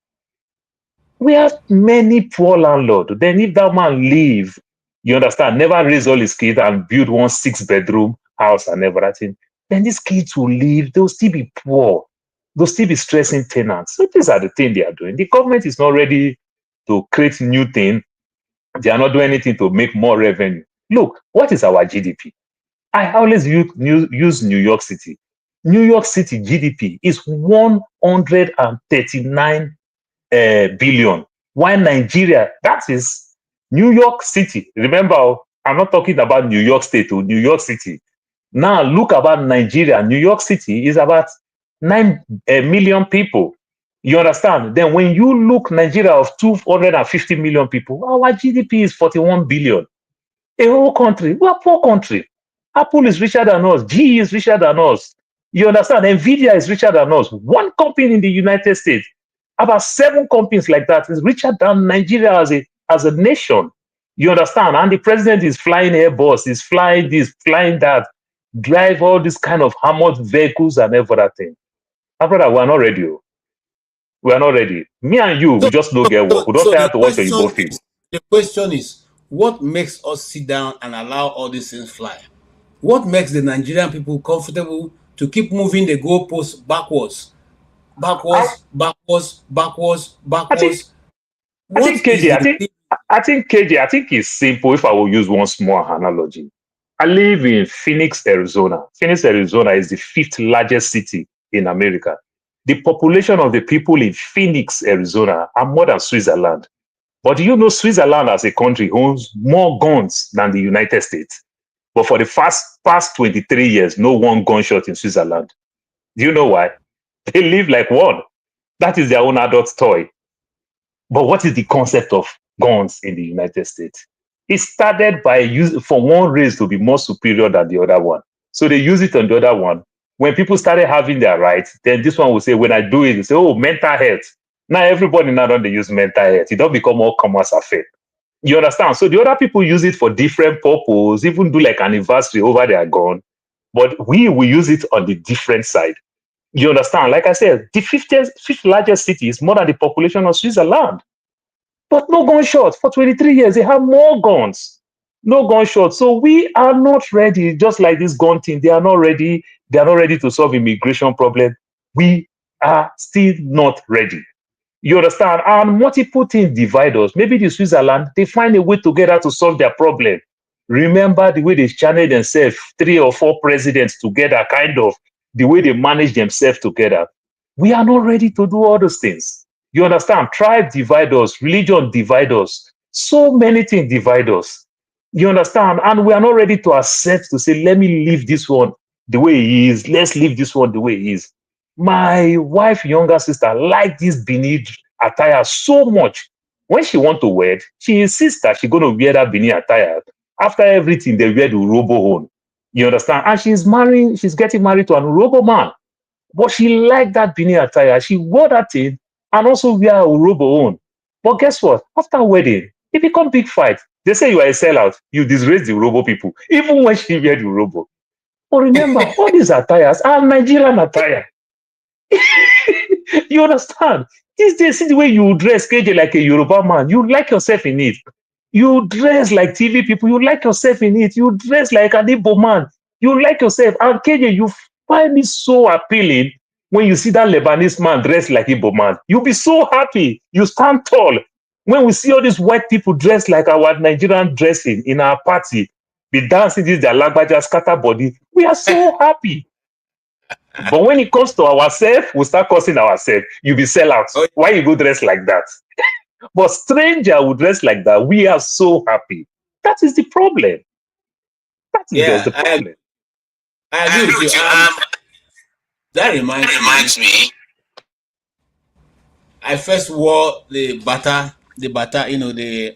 We have many poor landlords. Then if that man leave, you understand, never raise all his kids and build one 6-bedroom house and everything, then these kids will leave. They'll still be poor. They'll still be stressing tenants. So these are the things they are doing. The government is not ready to create new things. They are not doing anything to make more revenue. Look, what is our GDP? I always use New York City. New York City GDP is 139 billion. While Nigeria, that is New York City. Remember, I'm not talking about New York State or New York City. Now look about Nigeria. New York City is about 9 million people. You understand? Then when you look Nigeria of 250 million people, our GDP is 41 billion. A whole country. We're a poor country. Apple is richer than us. GE is richer than us. You understand? Nvidia is richer than us. One company in the United States, about 7 companies like that is richer than Nigeria as a nation. You understand? And the president is flying Airbus, is flying this, flying that, drive all these kind of armored vehicles and everything. My brother, we are not ready. We are not ready. Me and you, we just don't get work. We don't try to watch your film. The question is, what makes us sit down and allow all these things fly? What makes the Nigerian people comfortable to keep moving the goalposts backwards? I think it's simple. If I will use one small analogy, I live in Phoenix, Arizona. Phoenix, Arizona is the 5th largest city in America. The population of the people in Phoenix, Arizona are more than Switzerland. But do you know Switzerland as a country owns more guns than the United States? But for the past 23 years, no one gunshot in Switzerland. Do you know why? They live like one. That is their own adult toy. But what is the concept of guns in the United States? It started by for one race to be more superior than the other one. So they use it on the other one. When people started having their rights, then this one will say, when I do it, they say, oh, mental health. Now everybody now don't use mental health. It don't become all commerce affair. You understand? So the other people use it for different purposes, even do like anniversary over their gun. But we use it on the different side. You understand? Like I said, the 5th largest city is more than the population of Switzerland. But no gunshot. For 23 years, they have more guns. No gunshot. So we are not ready. Just like this gun thing, they are not ready. They are not ready to solve immigration problem. We are still not ready. You understand? And multiple things divide us. Maybe the Switzerland, they find a way together to solve their problem. Remember the way they channeled themselves, 3 or 4 presidents together, kind of the way they manage themselves together. We are not ready to do all those things. You understand? Tribe divide us, religion divide us. So many things divide us. You understand? And we are not ready to accept to say, let me leave this one the way he is. Let's leave this one the way he is. My wife's younger sister liked this Benin attire so much. When she want to wed, she insists that she's going to wear that Benin attire. After everything, they wear the Urobo own. You understand? And she's getting married to an Urobo man. But she liked that Benin attire. She wore that thing and also wear a Urobo own. But guess what? After wedding, it become big fight. They say you are a sellout. You disgrace the Urobo people, even when she wear the Urobo. But remember, all these attires are Nigerian attire. You understand? These days, see the way you dress, KJ, like a Yoruba man. You like yourself in it. You dress like TV people. You like yourself in it. You dress like an Igbo man. You like yourself. And KJ, you find it so appealing when you see that Lebanese man dressed like Igbo man. You'll be so happy. You stand tall. When we see all these white people dressed like our Nigerian dressing in our party, be dancing this their lagbaja scatter body, we are so happy. But when it comes to ourselves, we start cursing ourselves. You be sellouts. Oh, Why you go dress like that? But stranger would dress like that. We are so happy. That is the problem. That is just the problem. I agree with you. That reminds me. I first wore the bata, the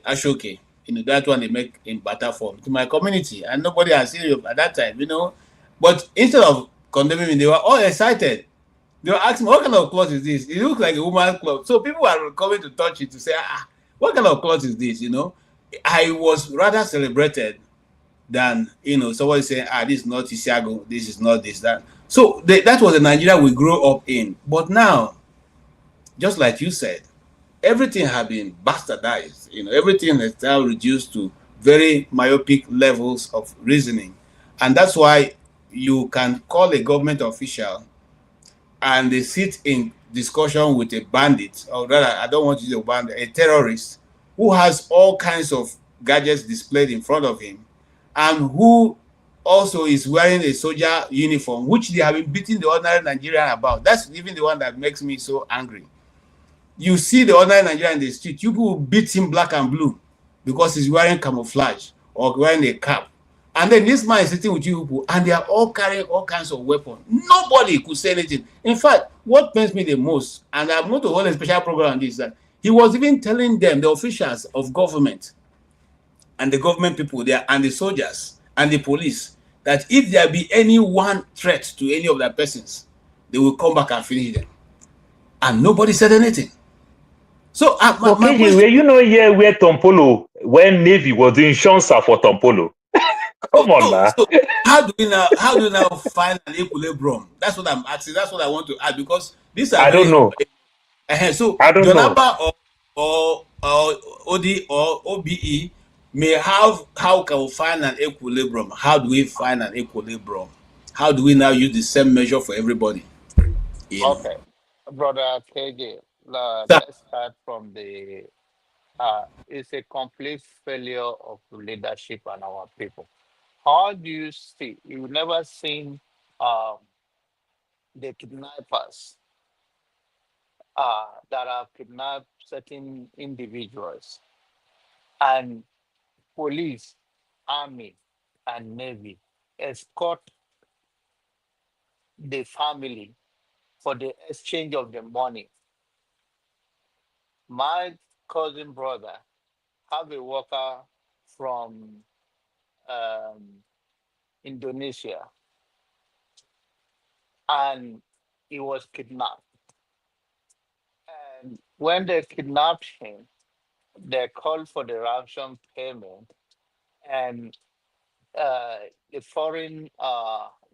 ashoke, that one they make in bata form to my community, and nobody has seen it at that time. But instead of condemning me, they were all excited. They were asking, what kind of cloth is this? It looks like a woman's cloth. So people are coming to touch it to say, what kind of cloth is this? I was rather celebrated than, somebody saying, this is not Isiago, this is not this, that. So that was the Nigeria we grew up in. But now, just like you said, everything has been bastardized. Everything is now reduced to very myopic levels of reasoning. And that's why you can call a government official and they sit in discussion with a bandit, or rather, I don't want to use a bandit, a terrorist who has all kinds of gadgets displayed in front of him and who also is wearing a soldier uniform, which they have been beating the ordinary Nigerian about. That's even the one that makes me so angry. You see the ordinary Nigerian in the street, you people beat him black and blue because he's wearing camouflage or wearing a cap. And then this man is sitting with you people, and they are all carrying all kinds of weapons. Nobody could say anything. In fact, what pains me the most, and I'm going to hold a special program on this, that he was even telling them, the officials of government, and the government people there, and the soldiers, and the police, that if there be any one threat to any of their persons, they will come back and finish them. And nobody said anything. So, my question, here where Tompolo, when Navy was doing Shansa for Tompolo? Come on, now. So how do we now find an equilibrium? That's what I'm asking. That's what I want to add, because these are I don't know. So I don't know. or OD or OBE may have, how can we find an equilibrium? How do we find an equilibrium? How do we now use the same measure for everybody? Okay, brother KJ, let's start from the it's a complete failure of leadership and our people. How do you see? You've never seen the kidnappers that have kidnapped certain individuals, and police, army, and navy escort the family for the exchange of the money. My cousin brother have a worker from um, Indonesia, and he was kidnapped. And when they kidnapped him, they called for the ransom payment, and the foreign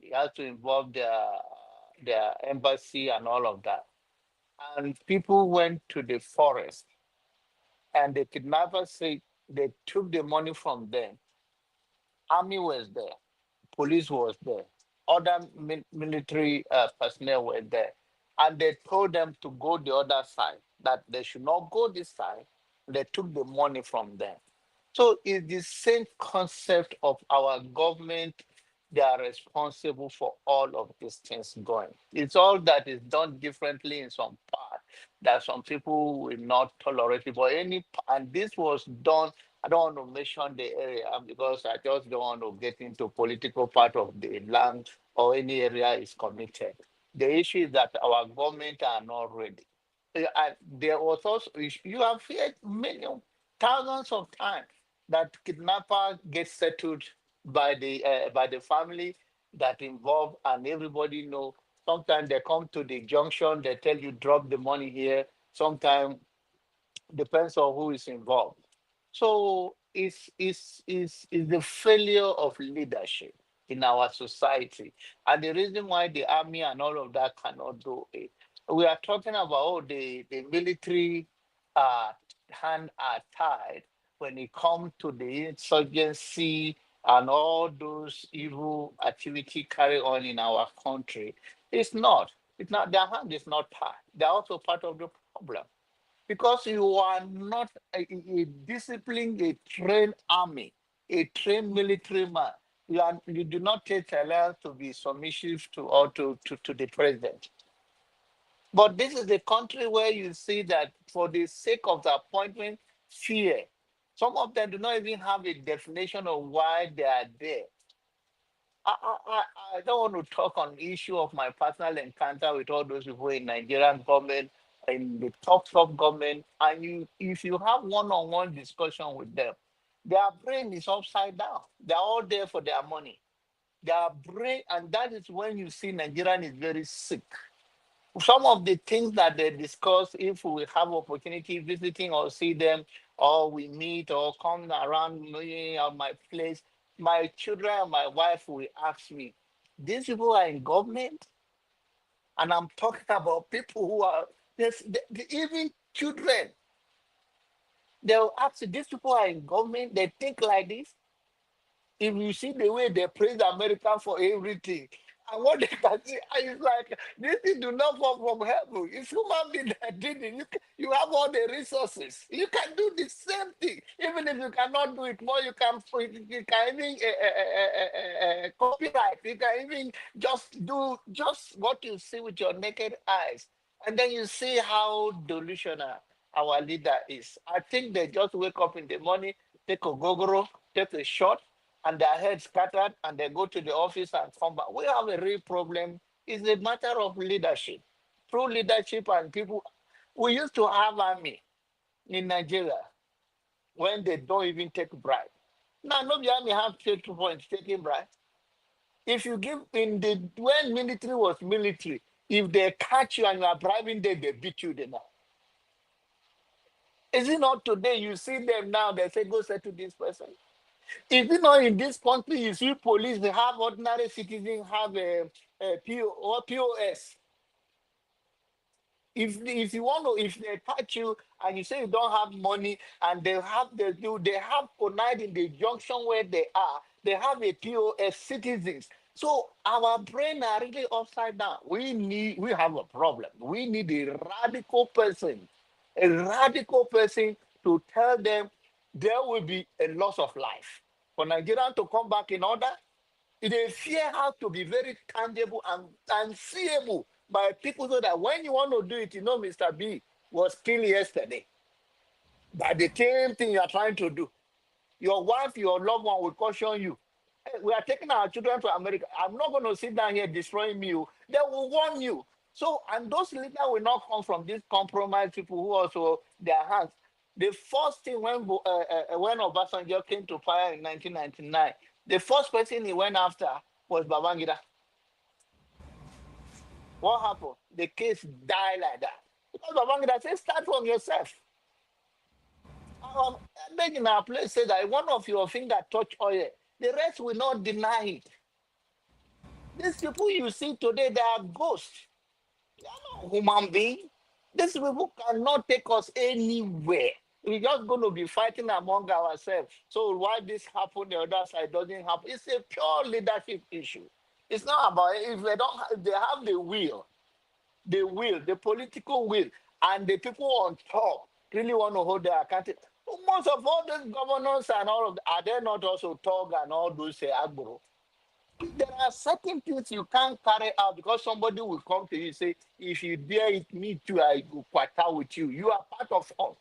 you have to involve their embassy and all of that. And people went to the forest, and the kidnappers say they took the money from them. Army was there, police was there, other military personnel were there, and they told them to go the other side, that they should not go this side. They took the money from them. So it's the same concept of our government. They are responsible for all of these things going. It's all that is done differently in some part that some people will not tolerate it. But and this was done. I don't want to mention the area because I just don't want to get into political part of the land or any area is committed. The issue is that our government are not ready. And there was also, you have heard millions, thousands of times that kidnapper gets settled by the family that involved, and everybody know. Sometimes they come to the junction, they tell you drop the money here. Sometimes depends on who is involved. So is the failure of leadership in our society, and the reason why the army and all of that cannot do it. We are talking about the military uh, hand are tied when it comes to the insurgency and all those evil activity carried on in our country. It's not. It's not. Their hand is not tied. They're also part of the problem because you are not a disciplined, a trained army, a trained military man. You do not take a lot to be submissive to or to the president. But this is the country where you see that for the sake of the appointment, fear. Some of them do not even have a definition of why they are there. I don't want to talk on the issue of my personal encounter with all those people in Nigerian government, in the top government, and if you have one-on-one discussion with them, their brain is upside down. They're all there for their money. Their brain, and that is when you see Nigerian is very sick. Some of the things that they discuss, if we have opportunity visiting or see them, or we meet or come around me or my place, my children and my wife will ask me, these people are in government? And I'm talking about people who are, even children, they'll ask, these people are in government, they think like this. If you see the way they praise America for everything, and what they can see, it's like this thing do not come from heaven. It's human being that did it. You have all the resources. You can do the same thing. Even if you cannot do it more, you can even copyright. You can even just do just what you see with your naked eyes. And then you see how delusional our leader is. I think they just wake up in the morning, take a gogoro, take a shot, and their heads scattered, and they go to the office and come back. We have a real problem. It's a matter of leadership. True leadership and people. We used to have army in Nigeria when they don't even take bribe. Now, nobody army have 2 points taking bribe. If you give in the when military was military, if they catch you and you are bribing them, they beat you now. Is it not today? You see them now, they say, go settle this person. If you know in this country, you see police, they have ordinary citizens have a POS. If you want to, if they touch you and you say you don't have money and they have connived in the junction where they are, they have a POS citizens. So our brain are really upside down. We have a problem. We need a radical person to tell them there will be a loss of life. For Nigerians to come back in order, the fear has to be very tangible and seeable by people so that when you want to do it, Mr. B was killed yesterday. By the same thing you are trying to do. Your wife, your loved one will caution you. Hey, we are taking our children to America. I'm not going to sit down here destroying you. They will warn you. So, and those leaders will not come from these compromised people who also their hands. The first thing when Obasanjo came to power in 1999, the first person he went after was Babangida. What happened? The case died like that. Because Babangida said, start from yourself. Back in our place said that one of your finger touch oil, the rest will not deny it. These people you see today, they are ghosts. They are not human beings. These people cannot take us anywhere. We're just going to be fighting among ourselves. So why this happened, the other side doesn't happen. It's a pure leadership issue. It's not about if they have the will, the political will, and the people on top really want to hold their accountable. Most of all these governors and all of them, are they not also talk and all those say agboro? There are certain things you can't carry out because somebody will come to you and say, if you dare it, me too, I go quarter with you. You are part of us.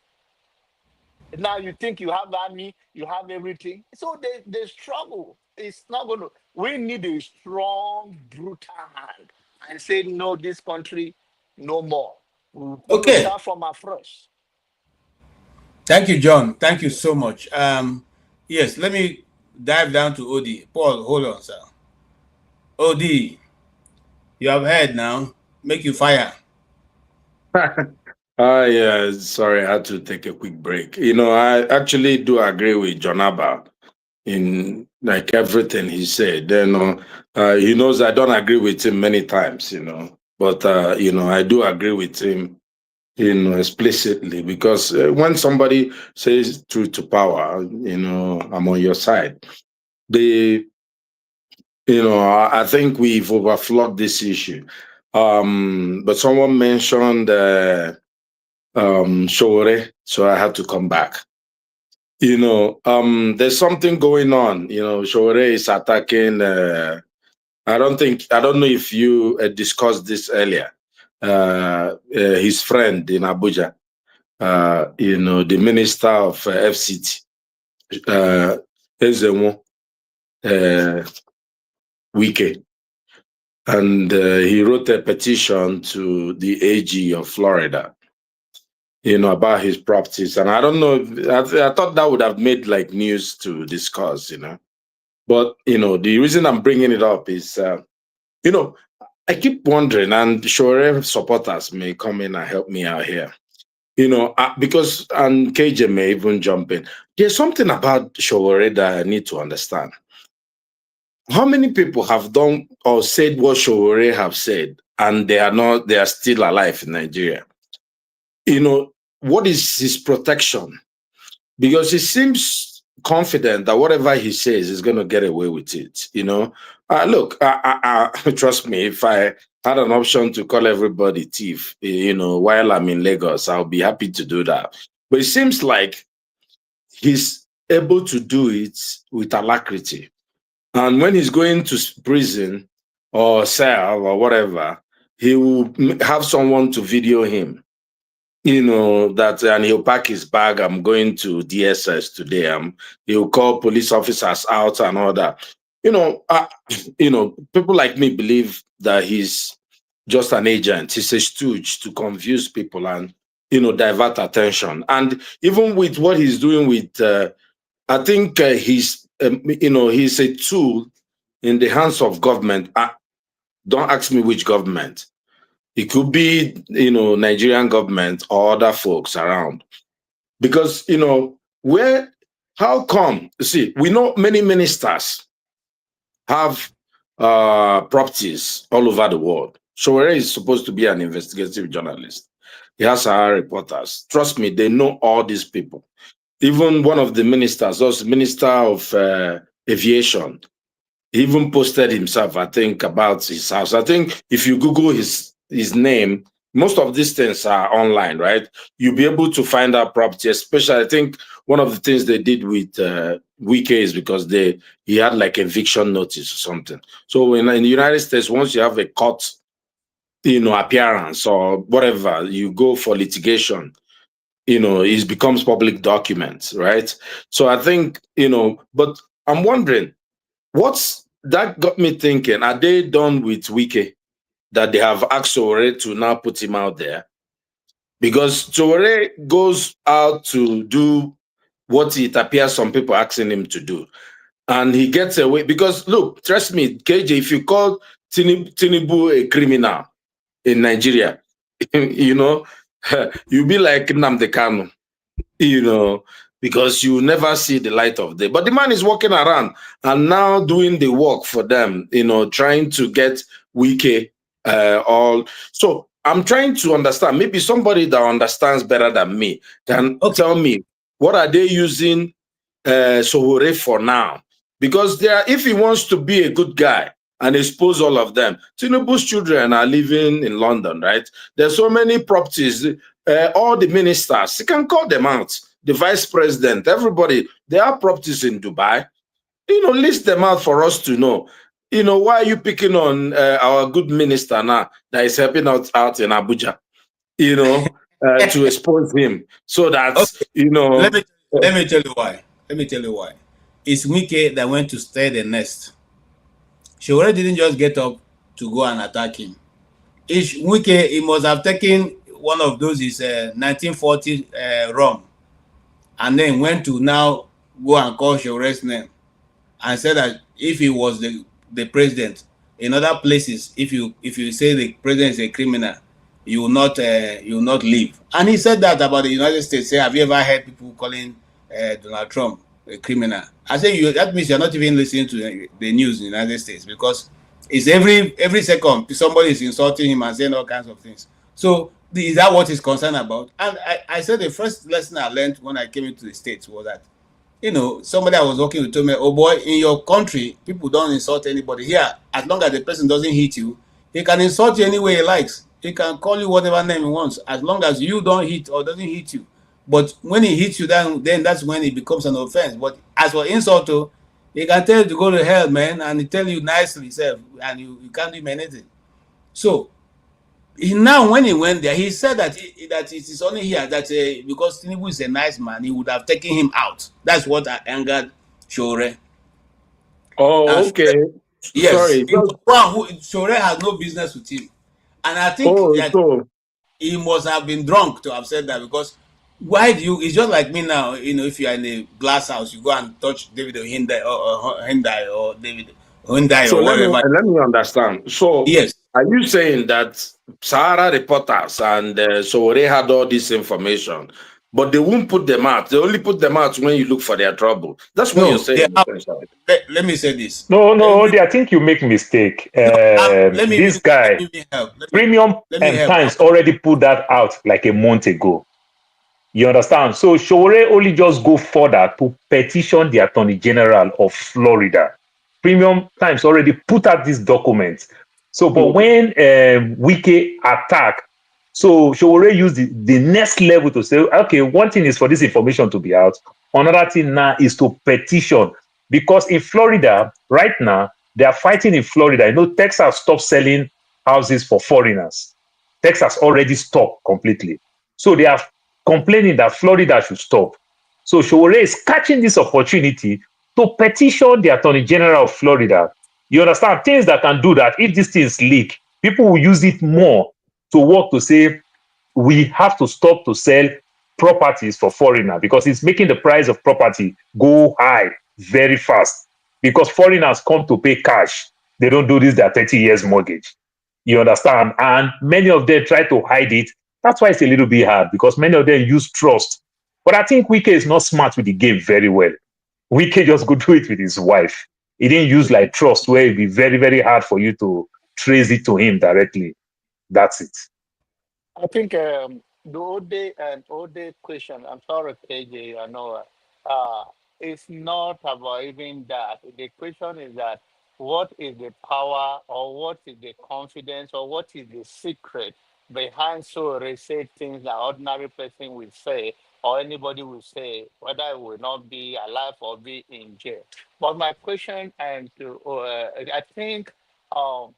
Now you think you have army, you have everything. So the struggle is not going to, we need a strong, brutal hand and say, no, this country, no more. We'll Okay. start from afresh. Thank you, John. Thank you so much. Yes, let me dive down to OD. Paul, hold on, sir. OD, you have heard now. Make you fire. Yeah, sorry, I had to take a quick break. I actually do agree with John Abba in like everything he said. Then he knows I don't agree with him many times, but I do agree with him, explicitly, because when somebody says truth to power, I'm on your side. I think we've overflowed this issue. But someone mentioned Shore, so I had to come back. There's something going on. Shore is attacking. I don't know if you discussed this earlier. His friend in Abuja, the minister of FCT, Ezemo Wike, and he wrote a petition to the AG of Florida, about his properties. And I don't know, I thought that would have made like news to discuss, But, the reason I'm bringing it up is, I keep wondering, and Shore supporters may come in and help me out here, because, and KJ may even jump in. There's something about Shore that I need to understand. How many people have done or said what Shore have said, and they are still alive in Nigeria? What is his protection? Because he seems confident that whatever he says is going to get away with it. Look, trust me, if I had an option to call everybody thief, while I'm in Lagos, I'll be happy to do that. But it seems like he's able to do it with alacrity. And when he's going to prison or cell or whatever, he will have someone to video him. And he'll pack his bag. I'm going to DSS today. He'll call police officers out and all that. People like me believe that he's just an agent. He's a stooge to confuse people and, divert attention. And even with what he's doing with, I think he's a tool in the hands of government. Don't ask me which government. It could be, Nigerian government or other folks around. Because, how come? See, we know many ministers have properties all over the world. Showere is supposed to be an investigative journalist. He has our reporters. Trust me, they know all these people. Even one of the ministers, also Minister of Aviation, he even posted himself, I think, about his house. I think if you Google his name, most of these things are online, right? You'll be able to find out property, especially, I think one of the things they did with Wike is because he had like eviction notice or something. So in the United States, once you have a court, appearance or whatever, you go for litigation, it becomes public documents, right? So I think, but I'm wondering, that got me thinking, are they done with Wike? That they have asked Sowore to now put him out there? Because Sowore goes out to do what it appears some people asking him to do. And he gets away. Because look, trust me, KJ, if you call Tnubu a criminal in Nigeria, you'll be like Nnamdi Kanu, because you never see the light of day. But the man is walking around and now doing the work for them, trying to get Wike so I'm trying to understand. Maybe somebody that understands better than me can tell me what are they using Sowore for now? Because if he wants to be a good guy and expose all of them, Tinubu's children are living in London, right? There's so many properties. All the ministers, you can call them out. The vice president, everybody, they have properties in Dubai. List them out for us to know. Why are you picking on our good minister now that is helping out in Abuja, to expose him so that, Let me tell you why. It's Wike that went to stay the nest. Showore didn't just get up to go and attack him. Wike, he must have taken one of those, his 1940 rum, and then went to now go and call Showore's name and said that if he was the president in other places, if you say the president is a criminal, you will not leave. And he said that about the United States. Say, have you ever heard people calling Donald Trump a criminal? I say that means you're not even listening to the news in the United States, because it's every second somebody is insulting him and saying all kinds of things. So is that what he's concerned about? And I said the first lesson I learned when I came into the States was that, somebody I was working with told me, oh boy, in your country, people don't insult anybody. Here, as long as the person doesn't hit you, he can insult you any way he likes. He can call you whatever name he wants, as long as you don't hit or doesn't hit you. But when he hits you, then that's when it becomes an offense. But as for insult, he can tell you to go to hell, man, and he tell you nicely, self, and you can't do him anything. So now when he went there, he said that that it is only here that because Tnubu is a nice man, he would have taken him out. That's what angered Shore. Oh, okay. Yes, Sorry. Shore has no business with him, and I think that he must have been drunk to have said that, because why do you? It's just like me now. If you are in a glass house, you go and touch David Hyundai or David Hyundai So or whatever. let me understand. So Yes. are you saying that Sahara reporters and Sowore had all this information, but they won't put them out? They only put them out when you look for their trouble. That's what you're saying. Let me say this. No, I think you make mistake. This guy, Premium and Times already put that out like a month ago. You understand? So Showore only just go further to petition the Attorney General of Florida. Premium Times already put out this document. So, but when Wike attack, so Showore used the next level to say, okay, one thing is for this information to be out. Another thing now is to petition. Because in Florida, right now, they are fighting in Florida. Texas stopped selling houses for foreigners. Texas already stopped completely. So they are complaining that Florida should stop. So Showore is catching this opportunity to petition the Attorney General of Florida. You understand? Things that can do that. If these things leak, people will use it more to work to say, we have to stop to sell properties for foreigners, because it's making the price of property go high very fast, because foreigners come to pay cash. They don't do this their 30 years mortgage. You understand? And many of them try to hide it. That's why it's a little bit hard, because many of them use trust. But I think Wike is not smart with the game very well. Wike just go do it with his wife. He didn't use like trust, where it'd be very, very hard for you to trace it to him directly. That's it. I think the Ode question, I'm sorry, KJ, I know, it's not about even that. The question is that what is the power, or what is the confidence, or what is the secret behind so say things that ordinary person will say, or anybody will say, whether it will not be alive or be in jail. But my question, and I think um,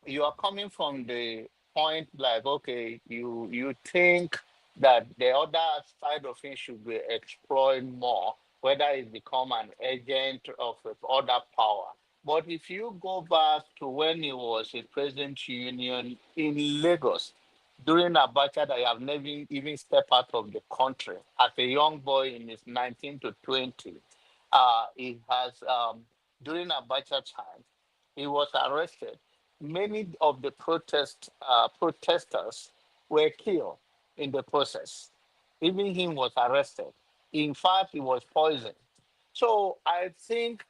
you are coming from the point like, okay, you think that the other side of it should be explored more, whether it become an agent of other power. But if you go back to when he was a president union in Lagos during Abacha, that I have never even stepped out of the country as a young boy in his 19 to 20, he has during Abacha time he was arrested. Many of the protesters were killed in the process. Even him was arrested. In fact, he was poisoned. So I think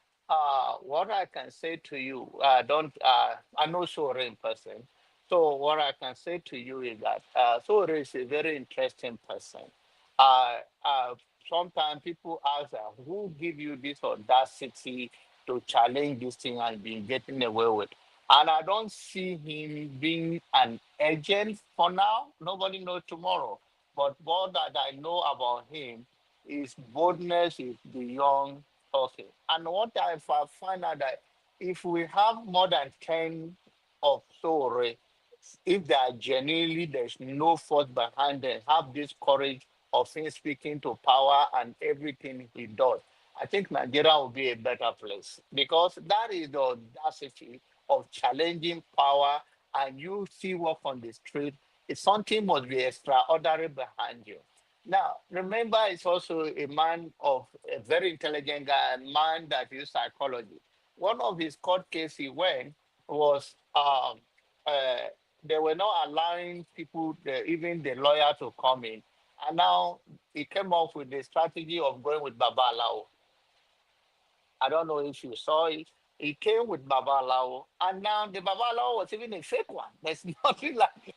what I can say to you, don't I know Sore in person. So what I can say to you is that Sore is a very interesting person. Uh, uh, Sometimes people ask, who give you this audacity to challenge this thing and be getting away with? And I don't see him being an agent for now. Nobody knows tomorrow. But what that I know about him is boldness is beyond talking. And what I find out that if we have more than 10 of Sore, if they are genuinely, there's no force behind them, have this courage of him speaking to power and everything he does, I think Nigeria will be a better place, because that is the audacity of challenging power, and you see work on the street. It's something must be extraordinary behind you. Now, remember, it's also a man of a very intelligent guy, a man that used psychology. One of his court cases he went was uh, they were not allowing people, even the lawyer, to come in. And now he came up with the strategy of going with Babalawo. I don't know if you saw it. He came with Babalawo, and now the Babalawo was even a fake one. There's nothing like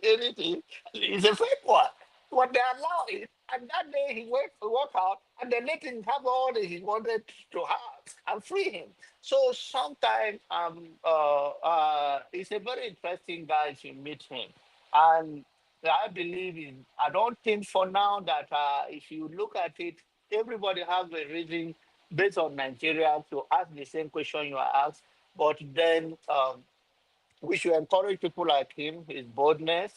anything. It's a fake one. But they allow it, and that day he walked out, and they let him have all that he wanted to have and free him. So sometimes it's a very interesting guy if you meet him, and I believe in. I don't think for now that if you look at it, everybody has a reason based on Nigeria to ask the same question you are asked. But then we should encourage people like him, his boldness,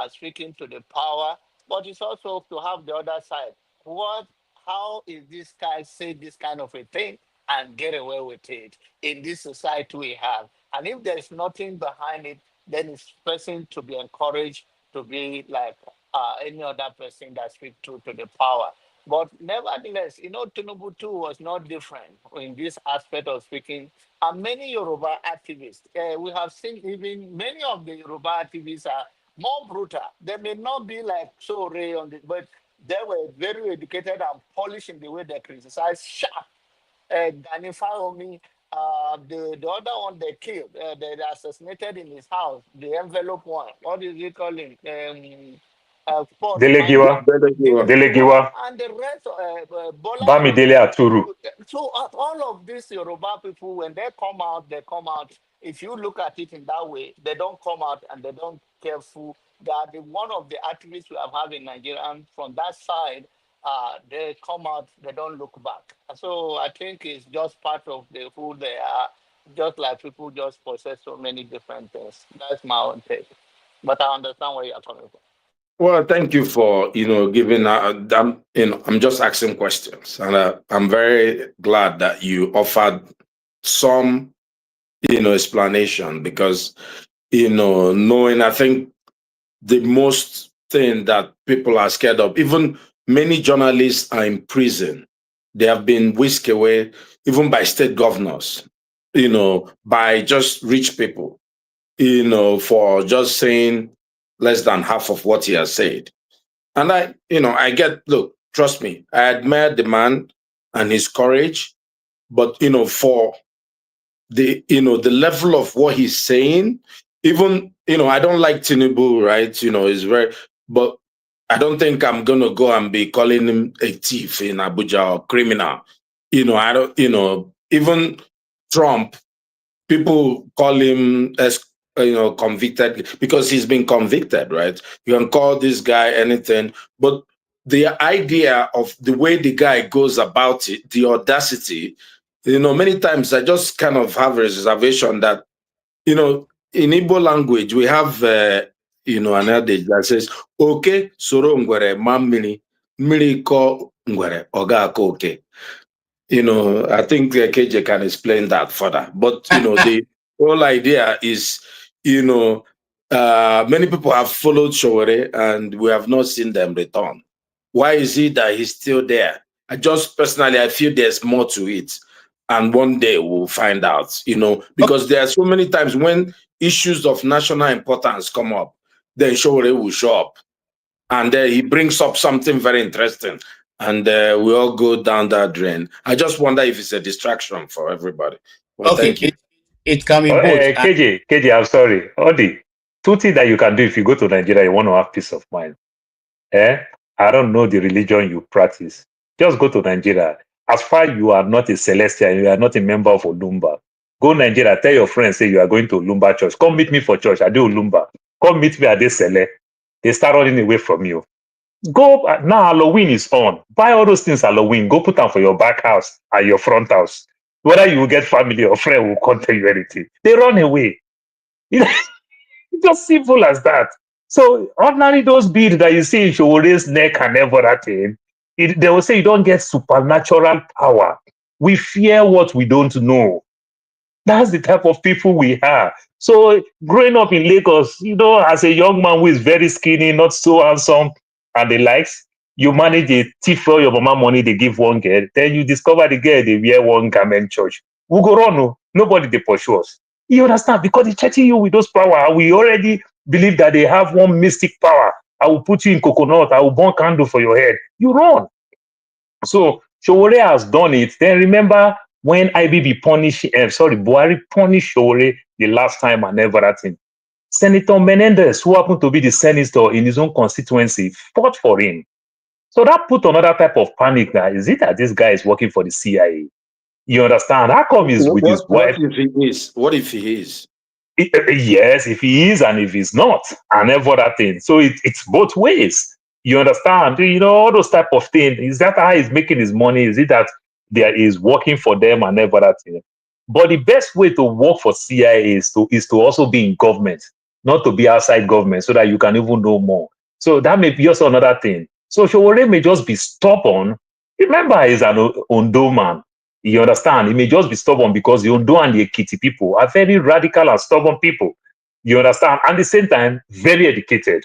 speaking to the power, but it's also to have the other side. How is this guy say this kind of a thing and get away with it in this society we have? And if there's nothing behind it, then it's person to be encouraged to be like any other person that speaks to the power. But nevertheless, Tnubu too was not different in this aspect of speaking. And many Yoruba activists, we have seen even many of the Yoruba activists are more brutal. They may not be like so Ray on this, but they were very educated and polished in the way they criticize sharp. Gani Faromi, the other one they killed, they assassinated in his house, the envelope one. What is it called him? Sport Delegiwa, Delegiwa, and the rest, Bola Bamidele Tinubu. Aturu. So all of these Yoruba people, when they come out, they come out. If you look at it in that way, they don't come out and they don't careful. They are one of the activists we have had in Nigeria, and from that side, they come out, they don't look back. So I think it's just part of who they are, just like people just possess so many different things. That's my own take. But I understand where you're coming from. Well, thank you for giving. I'm just asking questions, and I'm very glad that you offered some explanation because knowing I think the most thing that people are scared of, even many journalists are in prison. They have been whisked away, even by state governors, by just rich people, for just saying less than half of what he has said. And I get, look, trust me, I admire the man and his courage, but, for the level of what he's saying, even, I don't like Tnubu, right? He's very, but I don't think I'm going to go and be calling him a thief in Abuja or criminal. I don't, even Trump, people call him as convicted because he's been convicted, right? You can call this guy anything, but the idea of the way the guy goes about it, the audacity, many times I just kind of have a reservation that, in Igbo language, we have, an adage that says, "Okay, soro ngwere mamiri, mmiri ko ngwere oga ko okay." I think KJ can explain that further. But, the whole idea is, many people have followed Showore and we have not seen them return. Why is it that he's still there? I feel there's more to it. And one day we'll find out, because there are so many times when issues of national importance come up, then Showore will show up. And he brings up something very interesting. And we all go down that drain. I just wonder if it's a distraction for everybody. Well, Okay, thank you. It can be both. KJ, I'm sorry. Odi, two things that you can do if you go to Nigeria, you want to have peace of mind. I don't know the religion you practice. Just go to Nigeria. As far as you are not a Celestial, you are not a member of Olumba, go Nigeria, tell your friends, say you are going to Olumba church. Come meet me for church. I do Olumba. Come meet me at this Sele. They start running away from you. Go now, Halloween is on. Buy all those things Halloween. Go put them for your back house and your front house. Whether you will get family or friend will come tell you anything. They run away. It's just simple as that. So ordinarily those beads that you see in Showore's neck and everything, they will say you don't get supernatural power. We fear what we don't know. That's the type of people we are. So growing up in Lagos, as a young man who is very skinny, not so handsome, and the likes, you manage a thief for your mama money, they give one girl, then you discover the girl, they wear one garment church. We go run, nobody they pursue us. You understand? Because he's threatening you with those power. We already believe that they have one mystic power. I will put you in coconut. I will burn candle for your head. You run. So Showore has done it. Then remember when IBB Buhari punished Showore the last time and everything. Senator Menendez, who happened to be the senator in his own constituency, fought for him. So that put another type of panic. Now, is it that this guy is working for the CIA? You understand? How come he's with his wife? What if he is? What if he is? Yes, if he is and if he's not, and every other thing. So it's both ways. You understand? You know, all those type of things. Is that how he's making his money? Is it that there is working for them and every other thing? But the best way to work for CIA is to also be in government, not to be outside government, so that you can even know more. So that may be also another thing. So Showore may just be stubborn. Remember, he's an Ondo man. You understand? He may just be stubborn because the Ondo and the Ekiti people are very radical and stubborn people. You understand? And at the same time, very educated.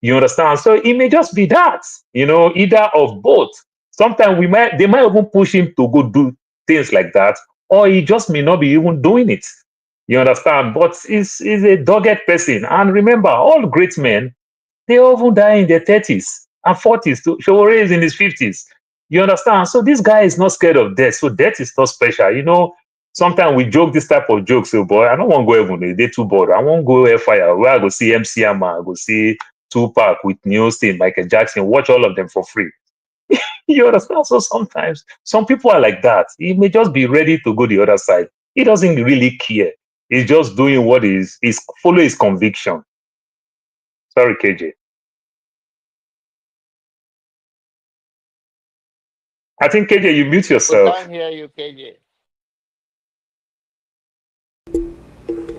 You understand? So it may just be that, either of both. Sometimes they might even push him to go do things like that, or he just may not be even doing it. You understand? But he's a dogged person. And remember, all great men, they often die in their 30s and 40s. Showore is in his 50s. You understand? So this guy is not scared of death. So death is not special. Sometimes we joke this type of jokes. So, boy, I don't want to go heaven. They're too bored. I won't go hellfire. Where I go see MC Hammer, I go see Tupac, Whitney Houston, Michael Jackson. Watch all of them for free. You understand? So sometimes some people are like that. He may just be ready to go the other side. He doesn't really care. He's just doing what is follow his conviction. Sorry, KJ. I think, KJ, you mute yourself. We can't hear you, KJ.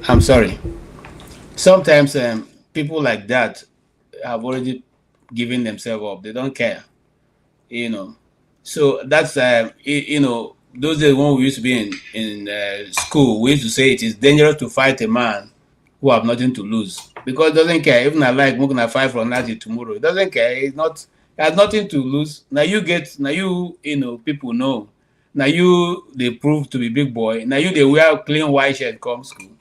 I'm sorry. Sometimes people like that have already given themselves up. They don't care, So that's those days when we used to be in school, we used to say it is dangerous to fight a man who have nothing to lose, because it doesn't care. Even I like moving a fight from now to tomorrow. It doesn't care. It has nothing to lose. Now people know. Now they prove to be big boy. Now they wear clean white shirt come school.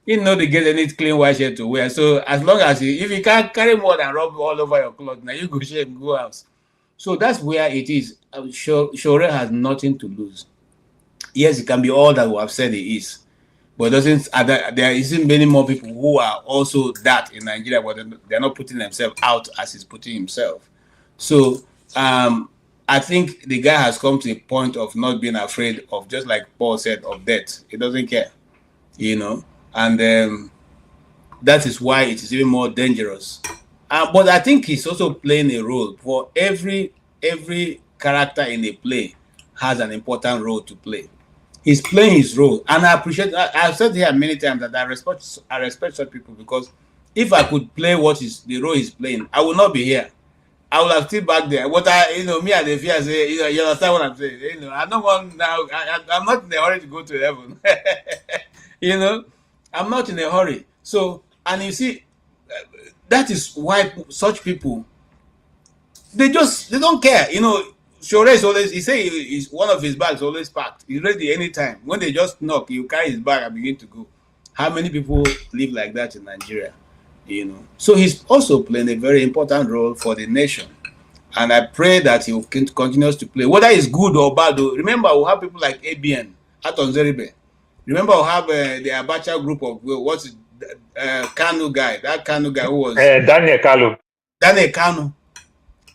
They get any clean white shirt to wear. So as long as if you can't carry more than rub all over your clothes, now you go shave, go out. So that's where it is. Showore has nothing to lose. Yes, it can be all that we have said it is, but there isn't many more people who are also that in Nigeria, but they're not putting themselves out as he's putting himself. So I think the guy has come to a point of not being afraid of, just like Paul said, of death. He doesn't care, and that is why it is even more dangerous. But I think he's also playing a role. For every character in a play has an important role to play. He's playing his role, and I appreciate. I've said here many times that I respect such people, because if I could play the role he's playing, I would not be here. I would have still back there. What me and the fear say, you understand what I'm saying? I don't want now. I'm not in a hurry to go to heaven. I'm not in a hurry. So, and you see, that is why such people, they don't care. Showore is always, he say one of his bags always packed. He's ready anytime. When they just knock, he'll carry his bag and begin to go. How many people live like that in Nigeria? So he's also playing a very important role for the nation. And I pray that he will continue to play. Whether it's good or bad, though, remember we'll have people like ABN, Aton Zeribe. Remember we'll have the Abacha group of, Kanu guy. That Kanu guy who was... Daniel Kalu. Daniel Kanu.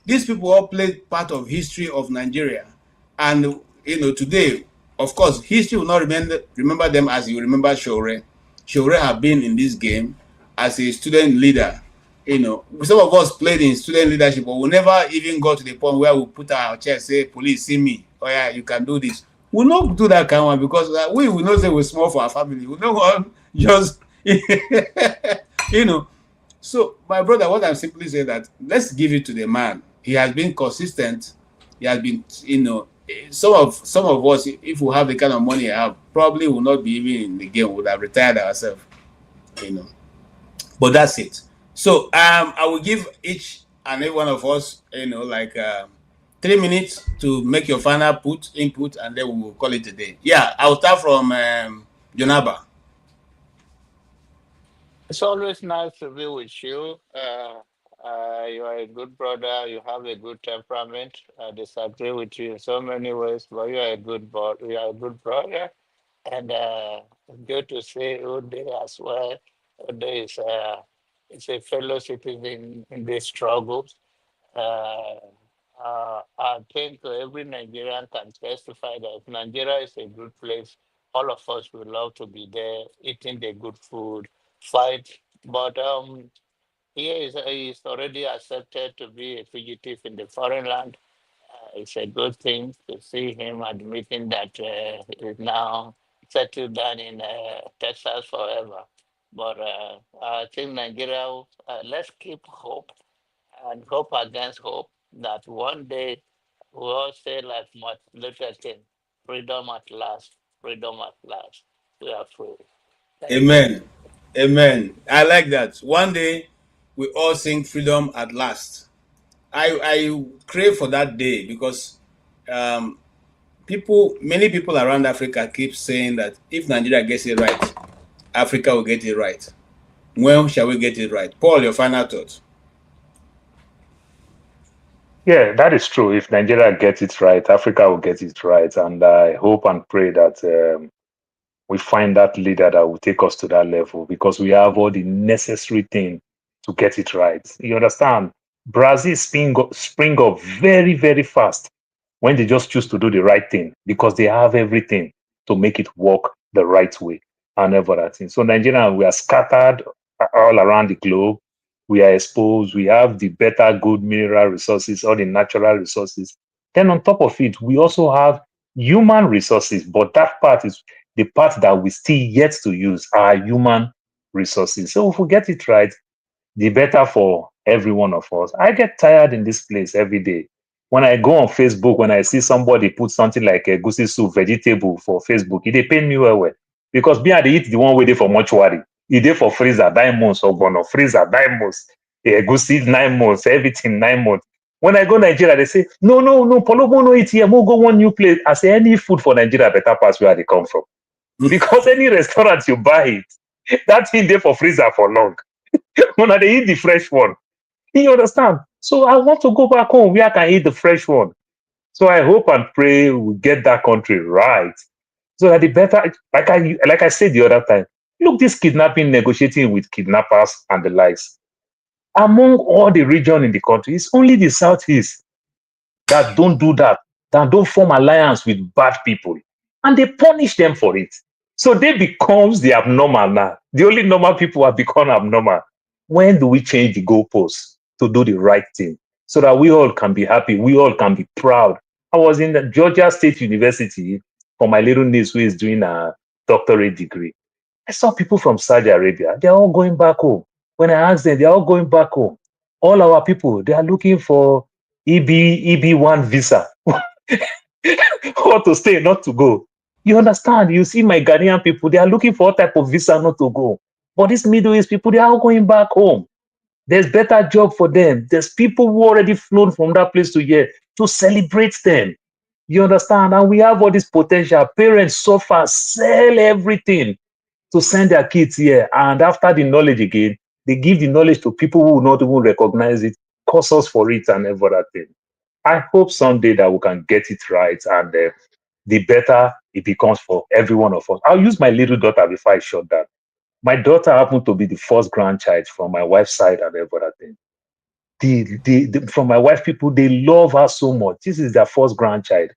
These people all played part of history of Nigeria. And, today, of course, history will not remember them as you remember Showore. Showore have been in this game as a student leader. Some of us played in student leadership, but we never even got to the point where we put our chest, say, police, see me. Oh, yeah, you can do this. We'll not do that kind of one, because we will not say we're small for our family. We don't want just, So, my brother, what I'm simply saying that let's give it to the man. He has been consistent. He has been, some of us, if we have the kind of money I have, probably will not be even in the game. We would have retired ourselves, But that's it. So I will give each and every one of us, 3 minutes to make your final input, and then we will call it a day. Yeah, I'll start from Jonaba. It's always nice to be with you. You are a good brother. You have a good temperament. I disagree with you in so many ways, but you are a good You are a good brother, and good to see Ude as well. Ude is a fellow citizen in this struggle. Uh, I think every Nigerian can testify that Nigeria is a good place. All of us would love to be there, eating the good food, fight. But he's already accepted to be a fugitive in the foreign land. It's a good thing to see him admitting that he's now settled down in Texas forever. But I think Nigeria, let's keep hope and hope against hope that one day we'll all say like Martin Luther King, freedom at last, freedom at last. We are free. Thank you. Amen. Amen. I like that. One day we all sing freedom at last. I crave for that day because um, many people around Africa keep saying that if Nigeria gets it right, Africa will get it right. When shall we get it right? Paul, your final thoughts. Yeah, that is true. If Nigeria gets it right, Africa will get it right. And I hope and pray that we find that leader that will take us to that level because we have all the necessary thing to get it right. You understand? Brazil spring up very, very fast when they just choose to do the right thing because they have everything to make it work the right way and everything. So Nigeria, we are scattered all around the globe. We are exposed. We have the better, good mineral resources, all the natural resources. Then on top of it, we also have human resources, but that part is the part that we still yet to use are human resources. So if we get it right, the better for every one of us. I get tired in this place every day. When I go on Facebook, when I see somebody put something like a goosey soup vegetable for Facebook, it dey pain me well. Because me, I dey eat the one way dey for mortuary. E dey for freezer 9 months or bono, freezer 9 months, goosey 9 months, everything 9 months. When I go Nigeria, they say, no, Polobo no eat here, mo go one new place. I say any food for Nigeria better pass where they come from. Because any restaurant you buy it, that thing there for freezer for long. When they eat the fresh one, you understand? So I want to go back home where I can eat the fresh one. So I hope and pray we get that country right. So that the better, like I said the other time, look, this kidnapping, negotiating with kidnappers and the likes. Among all the region in the country, it's only the southeast that don't do that don't form alliance with bad people. And they punish them for it. So they becomes the abnormal now. The only normal people have become abnormal. When do we change the goalposts to do the right thing so that we all can be happy, we all can be proud? I was in the Georgia State University for my little niece who is doing a doctorate degree. I saw people from Saudi Arabia. They're all going back home. When I asked them, they're all going back home. All our people, they are looking for EB1 visa. Or to stay, not to go. You understand? You see my Ghanaian people, they are looking for what type of visa not to go. But these Middle East people, they are all going back home. There's better job for them. There's people who already flown from that place to here to celebrate them. You understand? And we have all this potential. Parents suffer, sell everything to send their kids here. And after the knowledge again, they give the knowledge to people who will not even recognize it, curse us for it and everything. I hope someday that we can get it right and the better it becomes for every one of us. I'll use my little daughter before I shut down. My daughter happened to be the first grandchild from my wife's side and everything. From my wife people, they love her so much. This is their first grandchild.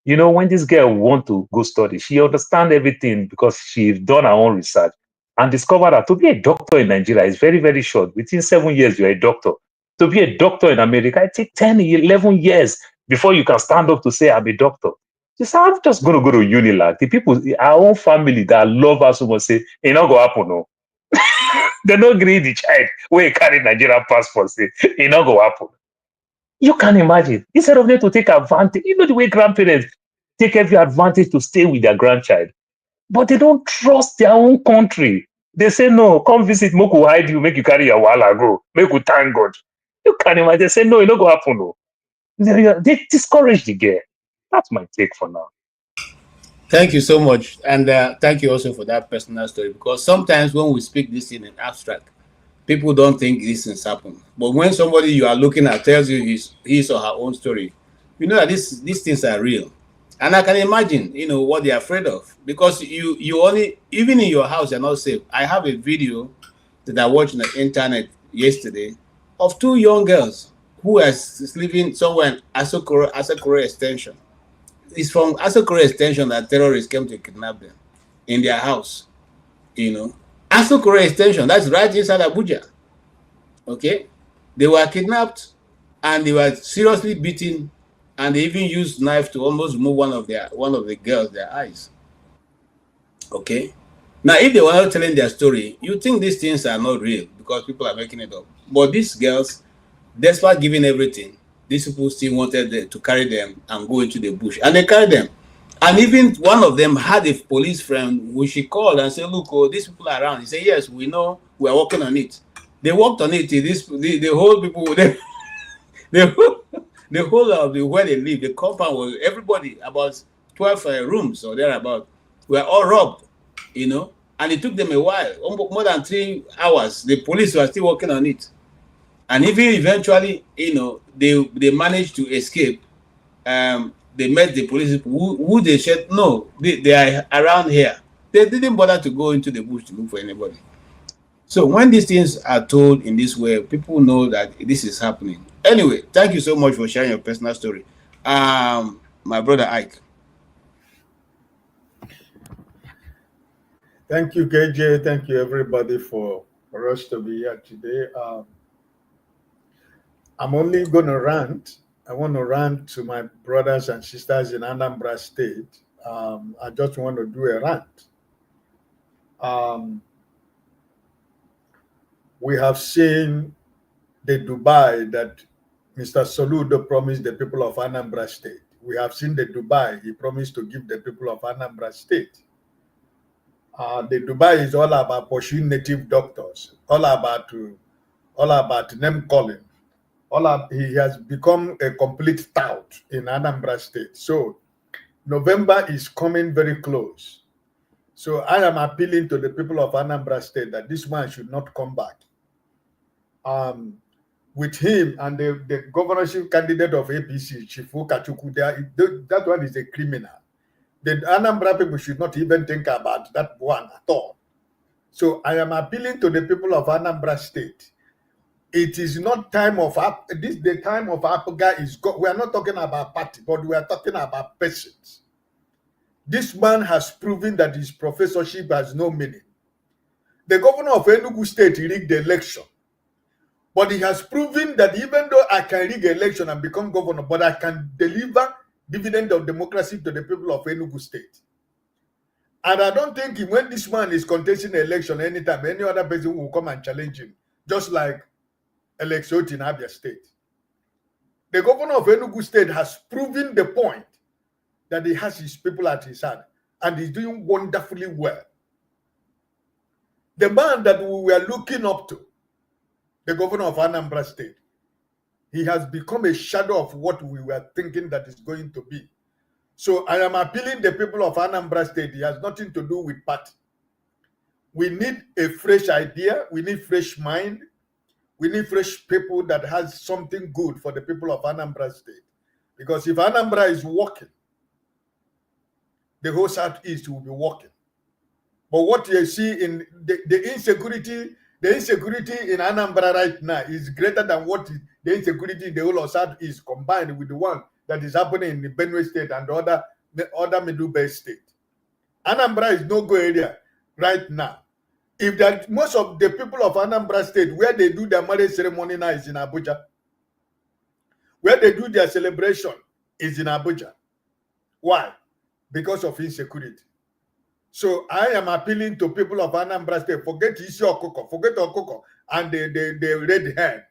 You know, when this girl want to go study, she understand everything because she's done her own research and discovered that to be a doctor in Nigeria is very, very short. Within 7 years, you're a doctor. To be a doctor in America, it takes 10, 11 years before you can stand up to say, I'm a doctor. She said, I'm just going to go to Unilag. The people, our own family that love her so much say, it not go happen, no. They don't agree the child where you carry Nigerian passport, say, it not go happen. You can imagine. Instead of them to take advantage, you know the way grandparents take every advantage to stay with their grandchild. But they don't trust their own country. They say, no, come visit, Moku hide you, make you carry your wala go, make you thank God. You can imagine. They say, no, it don't go happen. No. They discourage the girl. That's my take for now. Thank you so much. And thank you also for that personal story, because sometimes when we speak this in an abstract, people don't think these things happen. But when somebody you are looking at tells you his or her own story, you know that these things are real. And I can imagine, what they're afraid of, because you only, even in your house, you're not safe. I have a video that I watched on the internet yesterday of two young girls who are living somewhere in Asokoro Extension. It's from Asokoro Extension that terrorists came to kidnap them in their house. Asokoro Extension, that's right inside Abuja. Okay? They were kidnapped and they were seriously beaten, and they even used knife to almost remove one of the girls, their eyes. Okay? Now, if they were not telling their story, you think these things are not real because people are making it up. But these girls, despite giving everything, these people still wanted to carry them and go into the bush. And they carried them. And even one of them had a police friend which she called and said, look, these people are around. He said, yes, we know, we are working on it. They worked on it. The whole people, the whole of where they live, the compound was, everybody, about 12 rooms or thereabout, were all robbed, and it took them a while, more than 3 hours. The police were still working on it. And even eventually, they managed to escape. They met the police people who they said, no, they are around here. They didn't bother to go into the bush to look for anybody. So when these things are told in this way, people know that this is happening. Anyway, thank you so much for sharing your personal story. My brother Ike. Thank you, KJ. Thank you, everybody, for us to be here today. I'm only going to rant. I want to rant to my brothers and sisters in Anambra State. I just want to do a rant. We have seen the Dubai that Mr. Soludo promised the people of Anambra State. We have seen the Dubai he promised to give the people of Anambra State. The Dubai is all about pursuing native doctors, all about name calling. He has become a complete tout in Anambra State. So November is coming very close. So I am appealing to the people of Anambra State that this man should not come back. With him and the governorship candidate of APC, Chifu Kachuku, that one is a criminal. The Anambra people should not even think about that one at all. So I am appealing to the people of Anambra State. It is not time of the time of Apaga is gone. We are not talking about party, but we are talking about persons. This man has proven that his professorship has no meaning. The governor of Enugu State rigged the election. But he has proven that even though I can rig election and become governor, but I can deliver dividend of democracy to the people of Enugu State. And I don't think when this man is contesting the election anytime, any other person will come and challenge him, just like Alex Oti in Abia State. The governor of Enugu State has proven the point that he has his people at his hand, and he's doing wonderfully well. The man that we were looking up to, the governor of Anambra State, he has become a shadow of what we were thinking that is going to be. So I am appealing the people of Anambra State. It has nothing to do with party. We need a fresh idea. We need fresh mind. We need fresh people that has something good for the people of Anambra State. Because if Anambra is working, the whole Southeast will be working. But what you see in the insecurity in Anambra right now is greater than what the insecurity in the whole of Southeast combined with the one that is happening in the Benue State and the other Middle-based state. Anambra is no-go area right now. If that most of the people of Anambra State, where they do their marriage ceremony now is in Abuja. Where they do their celebration is in Abuja. Why? Because of insecurity. So I am appealing to people of Anambra State, forget Isi Okoko, forget Okoko and the red hair.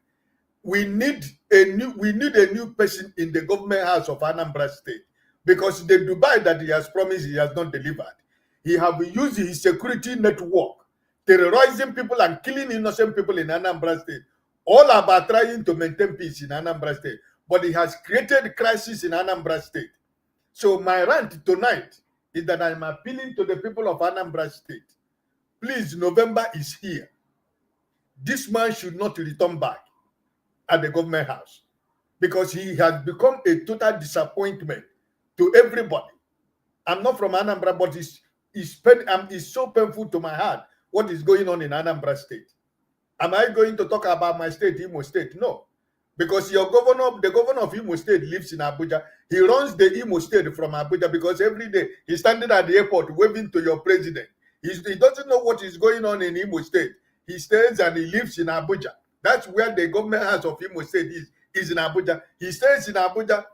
We need a new person in the government house of Anambra State, because the Dubai that he has promised, he has not delivered. He have used his security network, terrorizing people and killing innocent people in Anambra State, all about trying to maintain peace in Anambra State. But he has created crisis in Anambra State. So my rant tonight is that I'm appealing to the people of Anambra State. Please, November is here. This man should not return back at the government house because he has become a total disappointment to everybody. I'm not from Anambra, but it's so painful to my heart what is going on in Anambra State. Am I going to talk about my state, Imo State? No. Because the governor of Imo State lives in Abuja. He runs the Imo State from Abuja because every day he's standing at the airport waving to your president. He doesn't know what is going on in Imo State. He stays and he lives in Abuja. That's where the government house of Imo State is in Abuja. He stays in Abuja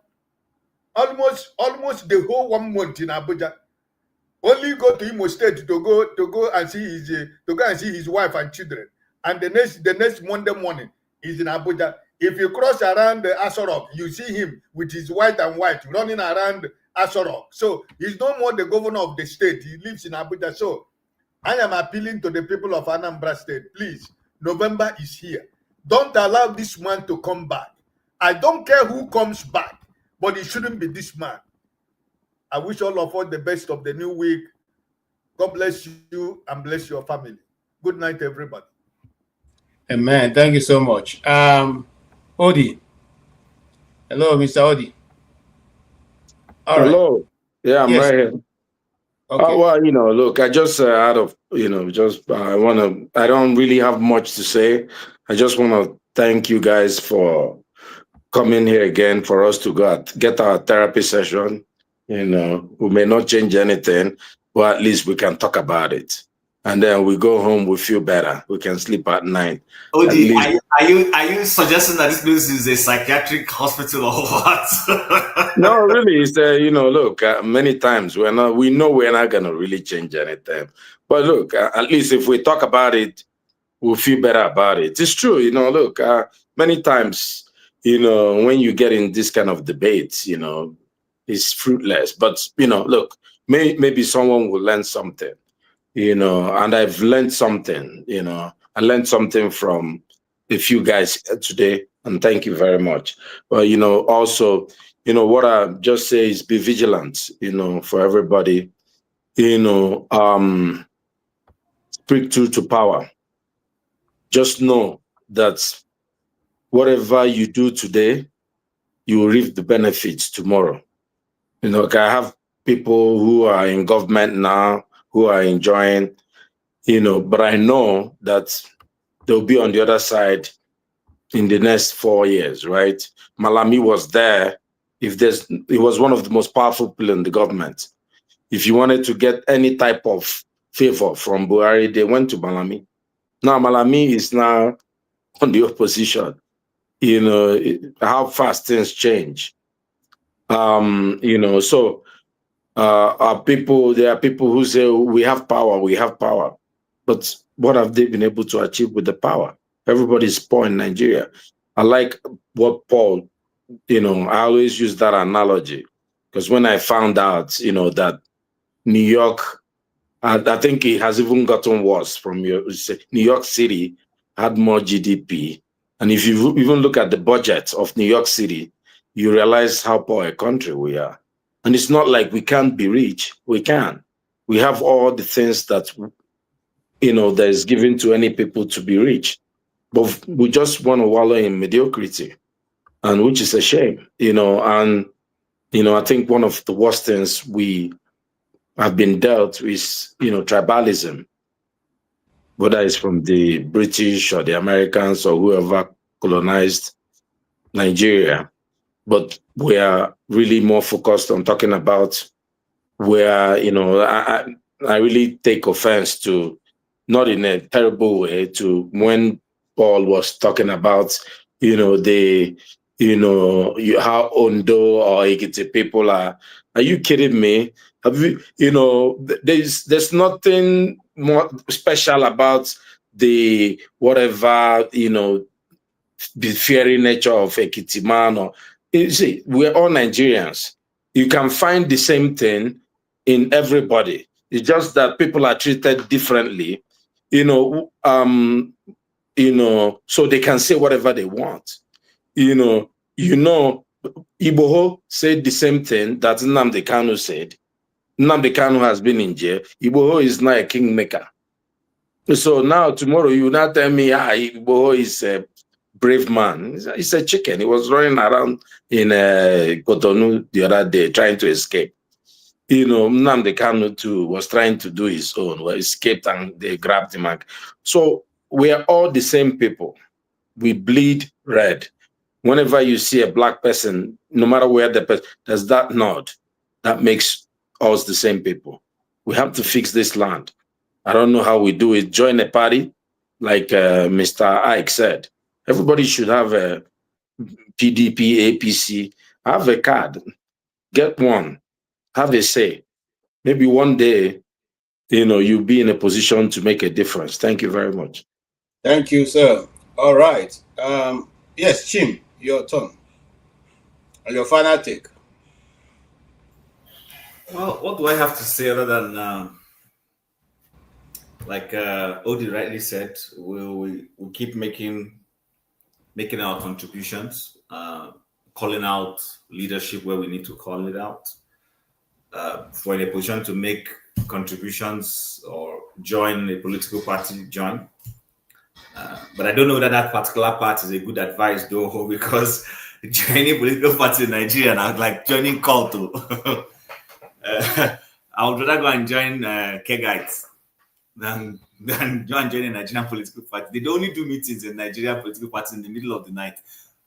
almost the whole 1 month in Abuja. Only go to Imo State to go and see his wife and children. And the next Monday morning is in Abuja. If you cross around the Asorok, you see him with his white and white running around Asorok. So he's no more the governor of the state. He lives in Abuja. So I am appealing to the people of Anambra State. Please, November is here. Don't allow this man to come back. I don't care who comes back, but it shouldn't be this man. I wish all of us the best of the new week. God bless you and bless your family. Good night, everybody. Amen. Thank you so much. Odi. Hello, Mr. Odi. All Hello. Right. Yeah, I'm right here. Okay. Well, look, I just I don't really have much to say. I just want to thank you guys for coming here again for us to get our therapy session. We may not change anything, but at least we can talk about it. And then we go home, we feel better. We can sleep at night. Odi, are you suggesting that this place is a psychiatric hospital or what? No, really, it's look, many times we know we're not gonna really change anything. But look, at least if we talk about it, we'll feel better about it. It's true, look, many times, when you get in this kind of debates, it's fruitless. But look, maybe someone will learn something. And I've learned something, I learned something from a few guys today, and thank you very much. But, also, what I just say is be vigilant, for everybody, speak truth to power. Just know that whatever you do today, you will reap the benefits tomorrow. I have people who are in government now, who are enjoying, but I know that they'll be on the other side in the next 4 years, right? Malami was there. He was one of the most powerful people in the government. If you wanted to get any type of favor from Buhari, they went to Malami. Now Malami is now on the opposition. How fast things change. So there are people who say we have power, but what have they been able to achieve with the power? Everybody's poor in Nigeria. I like what Paul, I always use that analogy, because when I found out, that New York, I think it has even gotten worse from New York City had more GDP. And if you even look at the budget of New York City, you realize how poor a country we are. And it's not like we can't be rich. We can. We have all the things that, that is given to any people to be rich. But we just want to wallow in mediocrity, and which is a shame, And, I think one of the worst things we have been dealt is, tribalism, whether it's from the British or the Americans or whoever colonized Nigeria. But we are really more focused on talking about where, I really take offense to, not in a terrible way, to when Paul was talking about, how Ondo or Ekiti people are. Are you kidding me? Have you, there's nothing more special about the whatever, the fiery nature of Ekiti man or. You see, we're all Nigerians. You can find the same thing in everybody. It's just that people are treated differently, so they can say whatever they want. Iboho said the same thing that Nnamdi Kanu said. Nnamdi Kanu has been in jail. Igboho is now a kingmaker. So now tomorrow you now tell me, Igboho is a brave man. He's a chicken. He was running around in Cotonou the other day trying to escape. Nnamdi Kanu too was trying to do his own. Well, escaped and they grabbed him. So we are all the same people. We bleed red. Whenever you see a black person, no matter where the person, there's that nod. That makes us the same people. We have to fix this land. I don't know how we do it. Join a party, like Mr. Ike said. Everybody should have a PDP, APC. Have a card. Get one. Have a say. Maybe one day, you'll be in a position to make a difference. Thank you very much. Thank you, sir. All right. Yes, Chim, your turn. Your final take. Well, what do I have to say other than, like Odi rightly said, we'll keep making our contributions, calling out leadership where we need to call it out. For in a position to make contributions or join a political party, join. But I don't know that that particular part is a good advice, though, because joining political party in Nigeria now, like joining cult too. I would rather go and join Kegites than joining a Nigerian political party. They only do meetings in Nigerian political parties in the middle of the night.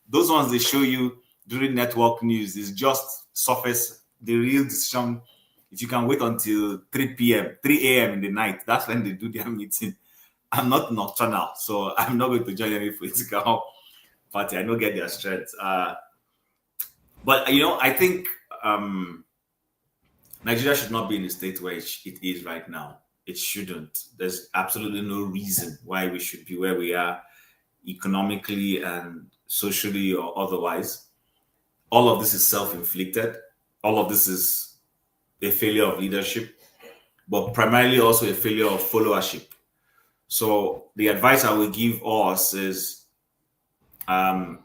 Those ones they show you during network news is just surface. The real decision, if you can wait until 3 a.m. in the night, that's when they do their meeting. I'm not nocturnal, so I'm not going to join any political party. I don't get their strength. But, I think Nigeria should not be in the state where it is right now. It shouldn't. There's absolutely no reason why we should be where we are economically and socially or otherwise. All of this is self-inflicted. All of this is a failure of leadership, but primarily also a failure of followership. So the advice I will give us is Nigerians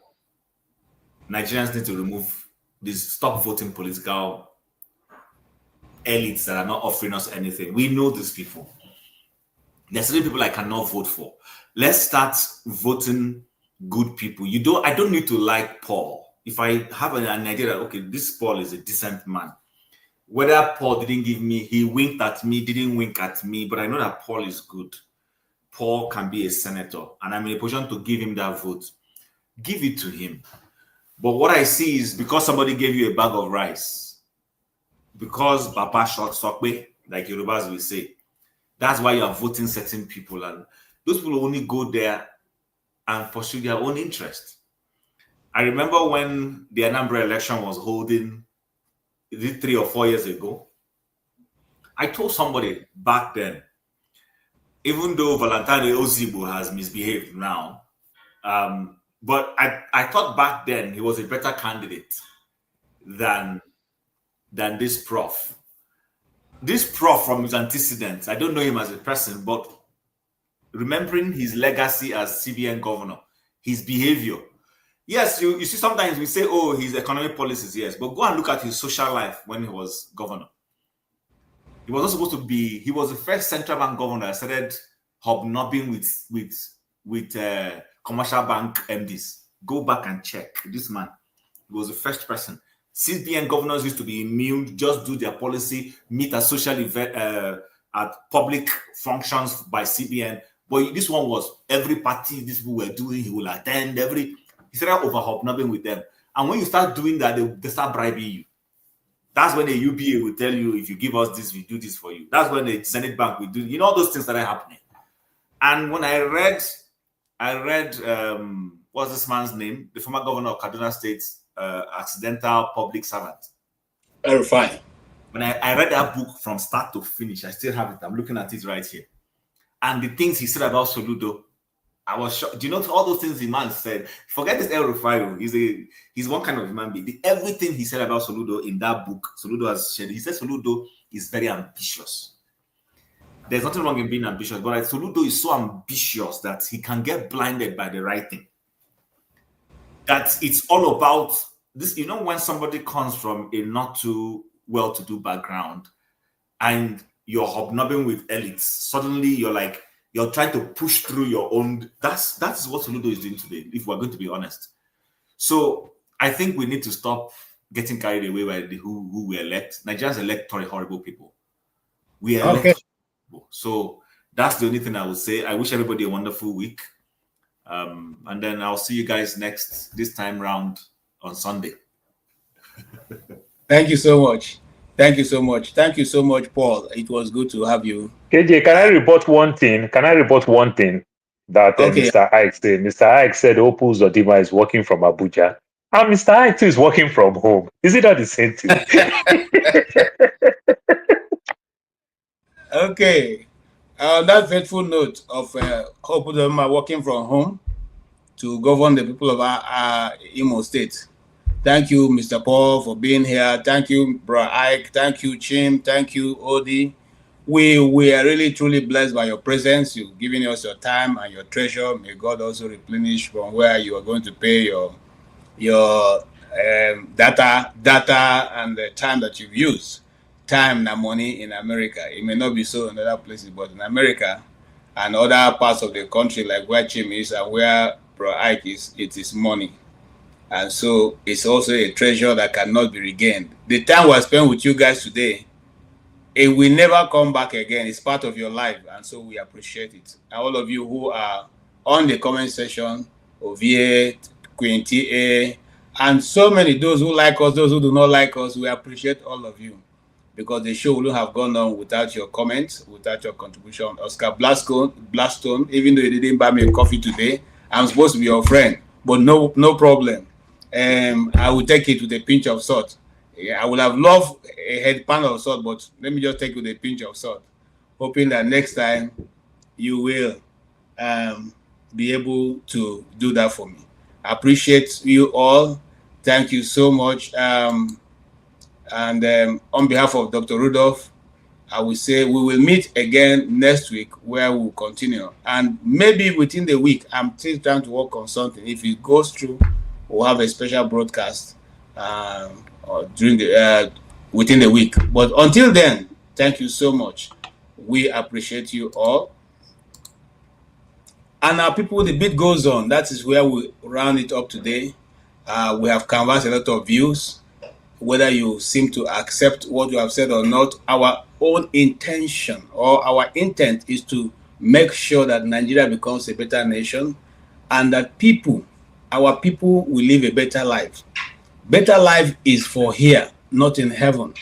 need to remove this, stop voting political elites that are not offering us anything. We know these people. There's certain people I cannot vote for. Let's start voting good people. I don't need to like Paul. If I have an idea that, okay, this Paul is a decent man. Whether Paul didn't give me, he winked at me, didn't wink at me, but I know that Paul is good. Paul can be a senator, and I'm in a position to give him that vote. Give it to him. But what I see is because somebody gave you a bag of rice, because Papa shot Sokwe, like Yorubas will say, that's why you are voting certain people. And those people only go there and pursue their own interest. I remember when the Anambra election was holding, is it 3 or 4 years ago? I told somebody back then, even though Valentine Ozigbo has misbehaved now, but I thought back then he was a better candidate than this prof. This prof from his antecedents, I don't know him as a person, but remembering his legacy as CBN governor, his behavior. Yes, you see sometimes we say, oh, his economic policies, yes, but go and look at his social life when he was governor. He was not supposed to be, he was the first central bank governor that started hobnobbing with commercial bank MDs. Go back and check. This man, he was the first person. CBN governors used to be immune, just do their policy, meet at social event, at public functions by CBN. But this one was every party these people were doing, he will attend he started over hobnobbing with them. And when you start doing that, they start bribing you. That's when the UBA will tell you, if you give us this, we do this for you. That's when the Senate Bank will do, all those things that are happening. And when I read, what's this man's name? The former governor of Kaduna State, accidental public servant. Very fine. When I read that book from start to finish, I still have it. I'm looking at it right here. And the things he said about Soludo, I was shocked. Do you know all those things the man said? Forget this El Rufai. He's one kind of human being. Everything he said about Soludo in that book, Soludo has shared. He said Soludo is very ambitious. There's nothing wrong in being ambitious, but Soludo is so ambitious that he can get blinded by the right thing. That it's all about this. When somebody comes from a not too well-to-do background, and you're hobnobbing with elites, suddenly you're trying to push through your own. That's what Soludo is doing today, if we're going to be honest. So I think we need to stop getting carried away by who we elect. Nigerians elect horrible people. We elect horrible people. So that's the only thing I would say. I wish everybody a wonderful week. And then I'll see you guys this time round on Sunday. Thank you so much. Thank you so much. Thank you so much, Paul. It was good to have you. KJ, can I report one thing? That Mr. Ike said? Mr. Ike said Opal Zodima is working from Abuja. And Mr. Ike too is working from home. Is it not the same thing? Okay. On that faithful note of Opal Zodima working from home to govern the people of our Imo State. Thank you, Mr. Paul, for being here. Thank you, Bro Ike. Thank you, Chim. Thank you, Odi. We are really, truly blessed by your presence. You've given us your time and your treasure. May God also replenish from where you are going to pay your data and the time that you've used. Time and money in America. It may not be so in other places, but in America and other parts of the country, like where Chim is and where Bro Ike is, it is money. And so it's also a treasure that cannot be regained. The time we spent with you guys today, it will never come back again. It's part of your life. And so we appreciate it. And all of you who are on the comment section, Ovie, Queen TA, and so many, those who like us, those who do not like us, we appreciate all of you. Because the show wouldn't have gone on without your comments, without your contribution. Oscar Blastone, even though you didn't buy me a coffee today, I'm supposed to be your friend. But no problem. I will take it with a pinch of salt. Yeah, I would have loved a head pan of salt, but let me just take it with a pinch of salt. Hoping that next time you will be able to do that for me. I appreciate you all. Thank you so much. And on behalf of Dr. Rudolph, I will say we will meet again next week where we'll continue. And maybe within the week, I'm still trying to work on something. If it goes through, we'll have a special broadcast during within the week. But until then, thank you so much. We appreciate you all. And our people, the beat goes on. That is where we round it up today. We have canvassed a lot of views. Whether you seem to accept what you have said or not, our own intention or our intent is to make sure that Nigeria becomes a better nation and that our people will live a better life. Better life is for here, not in heaven.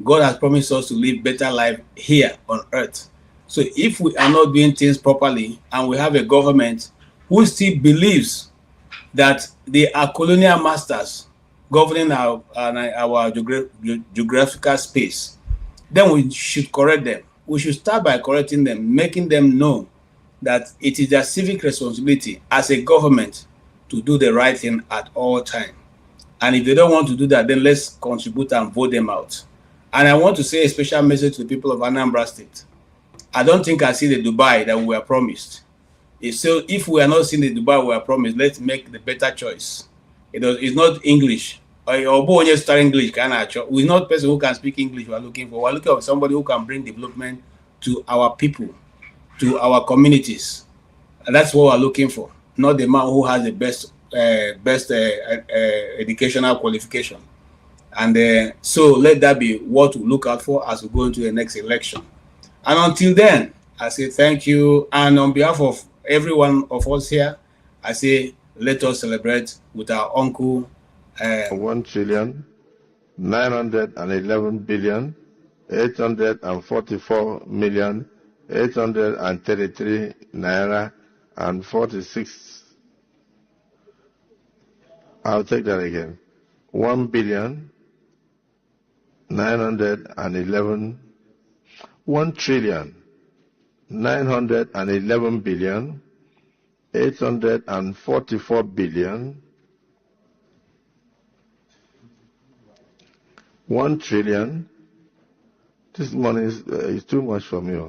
God has promised us to live better life here on earth. So if we are not doing things properly and we have a government who still believes that they are colonial masters governing our geographical space, then we should correct them. We should start by correcting them, making them know that it is their civic responsibility as a government to do the right thing at all times. And if they don't want to do that, then let's contribute and vote them out. And I want to say a special message to the people of Anambra State. I don't think I see the Dubai that we were promised. If we are not seeing the Dubai we are promised, let's make the better choice. It's not English. Or just start English. We're not a person who can speak English we're looking for. We're looking for somebody who can bring development to our people, to our communities. And that's what we're looking for. Not the man who has the best educational qualification. And so let that be what we look out for as we go into the next election. And until then, I say thank you. And on behalf of every one of us here, I say let us celebrate with our uncle. 1,911,844,833 naira and 46. I'll take that again. 1,911,844,000,000 1 trillion. This money is too much for me.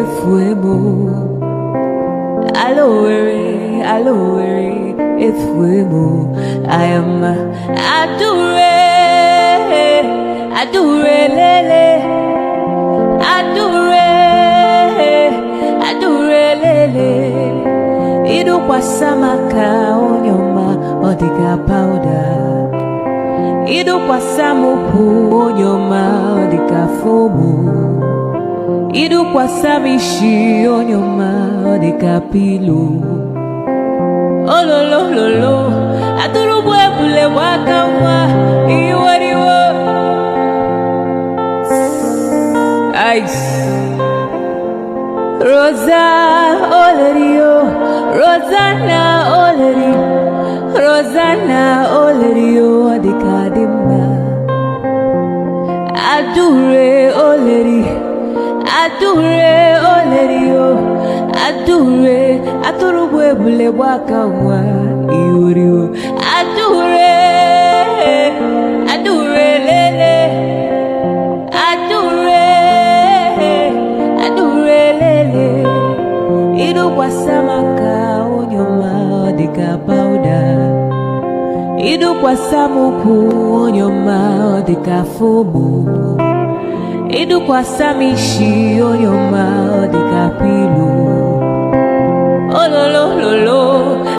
efuemo. Alowere, alowere, efuemo. I am adure, adure lele, adure, adure lele. Idu kwa samaka onyoma odiga powder. Idu kwa samuku onyoma odiga fomu. Idu kwa samishi onyoma odiga pilo. Ololo lolo aturu bwebule wakamwa iwariwo. Ice Rosa Olerio, Rosanna Olerio, Rosanna Olerio adikadimba. Adure Oleri, Adure Olerio, Adure Aturubwebule wakawa iurio. Adure, Adure lele, Adure, Adure lele. Idu kwa samaka onyoma odika powder. Idu kwa samuku onyoma odika fomu. Idu kwa samishi onyoma odika